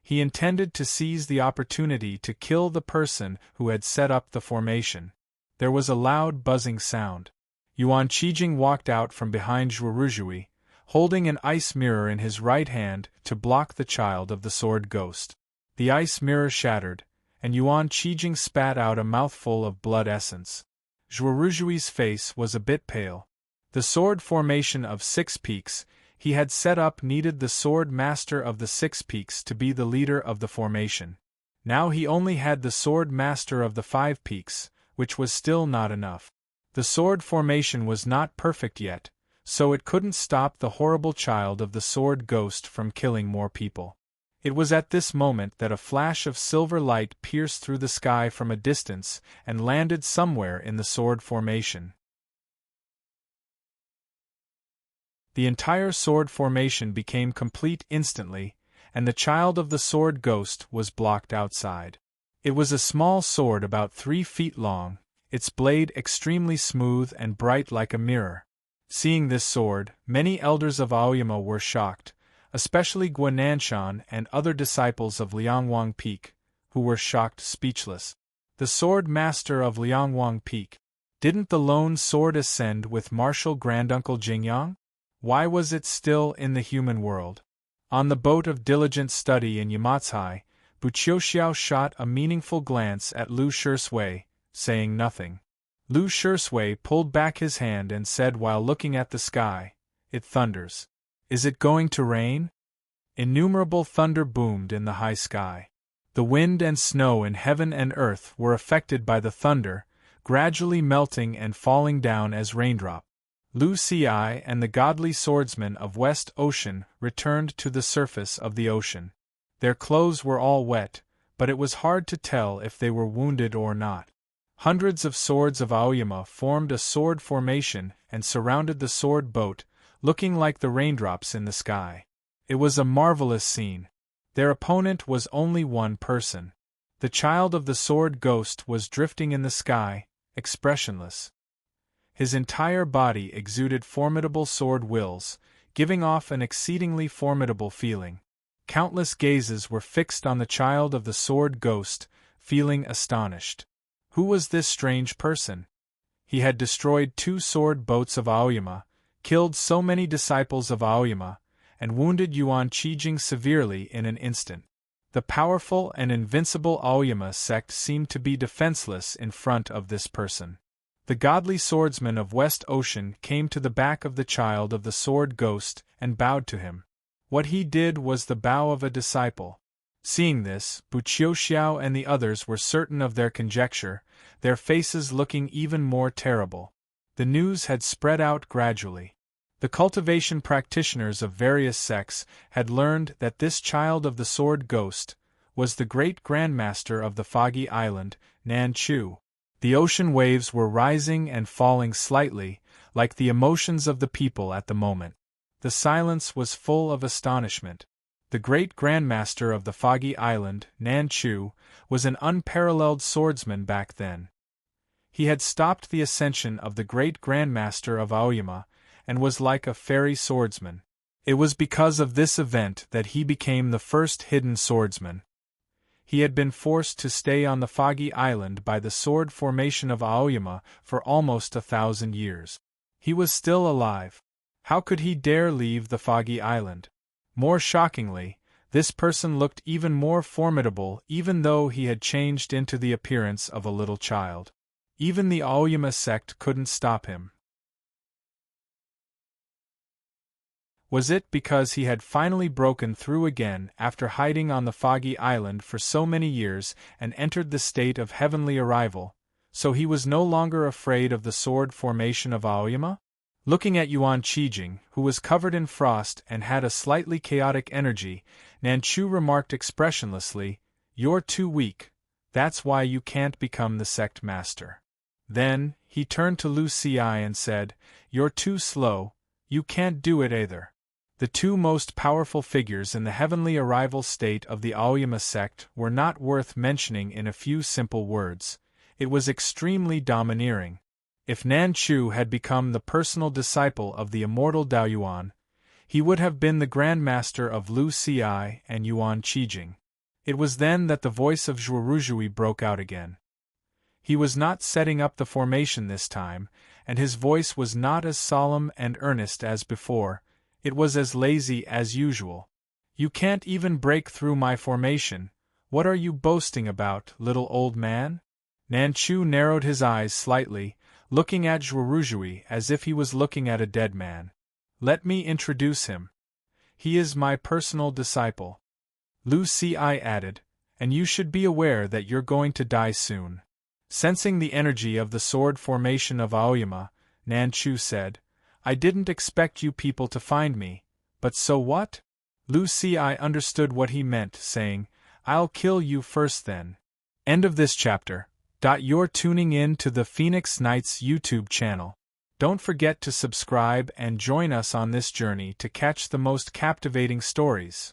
He intended to seize the opportunity to kill the person who had set up the formation. There was a loud buzzing sound. Yuan Qijing walked out from behind Zhuoruzhui, holding an ice mirror in his right hand to block the child of the sword ghost. The ice mirror shattered, and Yuan Qijing spat out a mouthful of blood essence. Zhuoruzhui's face was a bit pale. The sword formation of 6 peaks he had set up needed the sword master of the 6 peaks to be the leader of the formation. Now he only had the sword master of the 5 peaks, which was still not enough. The sword formation was not perfect yet, so it couldn't stop the horrible child of the sword ghost from killing more people. It was at this moment that a flash of silver light pierced through the sky from a distance and landed somewhere in the sword formation. The entire sword formation became complete instantly, and the child of the sword ghost was blocked outside. It was a small sword about 3 feet long, its blade extremely smooth and bright like a mirror. Seeing this sword, many elders of Aoyama were shocked, especially Guananshan and other disciples of Liangwang Peak, who were shocked speechless. The sword master of Liangwang Peak. Didn't the lone sword ascend with martial granduncle Jingyang? Why was it still in the human world? On the boat of diligent study in Yamatsai, Bu Qiuxiao shot a meaningful glance at Lu Shisui, saying nothing. Lu Shisui pulled back his hand and said while looking at the sky, "It thunders. Is it going to rain?" Innumerable thunder boomed in the high sky. The wind and snow in heaven and earth were affected by the thunder, gradually melting and falling down as raindrops. Lu Ci and the godly swordsmen of West Ocean returned to the surface of the ocean. Their clothes were all wet, but it was hard to tell if they were wounded or not. Hundreds of swords of Aoyama formed a sword formation and surrounded the sword boat, looking like the raindrops in the sky. It was a marvelous scene. Their opponent was only one person. The child of the sword ghost was drifting in the sky, expressionless. His entire body exuded formidable sword wills, giving off an exceedingly formidable feeling. Countless gazes were fixed on the child of the sword ghost, feeling astonished. Who was this strange person? He had destroyed 2 sword boats of Aoyama, killed so many disciples of Aoyama, and wounded Yuan Qijing severely in an instant. The powerful and invincible Aoyama sect seemed to be defenseless in front of this person. The godly swordsman of West Ocean came to the back of the child of the sword ghost and bowed to him. What he did was the bow of a disciple. Seeing this, Buqiuxiao and the others were certain of their conjecture, their faces looking even more terrible. The news had spread out gradually. The cultivation practitioners of various sects had learned that this child of the sword ghost was the great grandmaster of the foggy island, Nan Chu. The ocean waves were rising and falling slightly, like the emotions of the people at the moment. The silence was full of astonishment. The great grandmaster of the foggy island, Nan Chu, was an unparalleled swordsman back then. He had stopped the ascension of the great grandmaster of Aoyama, and was like a fairy swordsman. It was because of this event that he became the first hidden swordsman. He had been forced to stay on the foggy island by the sword formation of Aoyama for almost 1,000 years. He was still alive. How could he dare leave the foggy island? More shockingly, this person looked even more formidable even though he had changed into the appearance of a little child. Even the Aoyama sect couldn't stop him. Was it because he had finally broken through again after hiding on the foggy island for so many years and entered the state of heavenly arrival, so he was no longer afraid of the sword formation of Aoyama? Looking at Yuan Qijing, who was covered in frost and had a slightly chaotic energy, Nanchu remarked expressionlessly, "You're too weak. That's why you can't become the sect master." Then, he turned to Lu Ci and said, "You're too slow, you can't do it either." The two most powerful figures in the heavenly arrival state of the Aoyama sect were not worth mentioning in a few simple words. It was extremely domineering. If Nanchu had become the personal disciple of the immortal Daoyuan, he would have been the grandmaster of Lu Ci and Yuan Qijing. It was then that the voice of Zhuoruzhui broke out again. He was not setting up the formation this time, and his voice was not as solemn and earnest as before. It was as lazy as usual. "You can't even break through my formation. What are you boasting about, little old man?" Nanchu narrowed his eyes slightly, looking at Zhuoruzhui as if he was looking at a dead man. "Let me introduce him. He is my personal disciple," Lu Ci added, "and you should be aware that you're going to die soon." Sensing the energy of the sword formation of Aoyama, Nanchu said, "I didn't expect you people to find me, but so what?" Lu Ci understood what he meant, saying, "I'll kill you first then." End of this chapter. You're tuning in to the Phoenix Knights YouTube channel. Don't forget to subscribe and join us on this journey to catch the most captivating stories.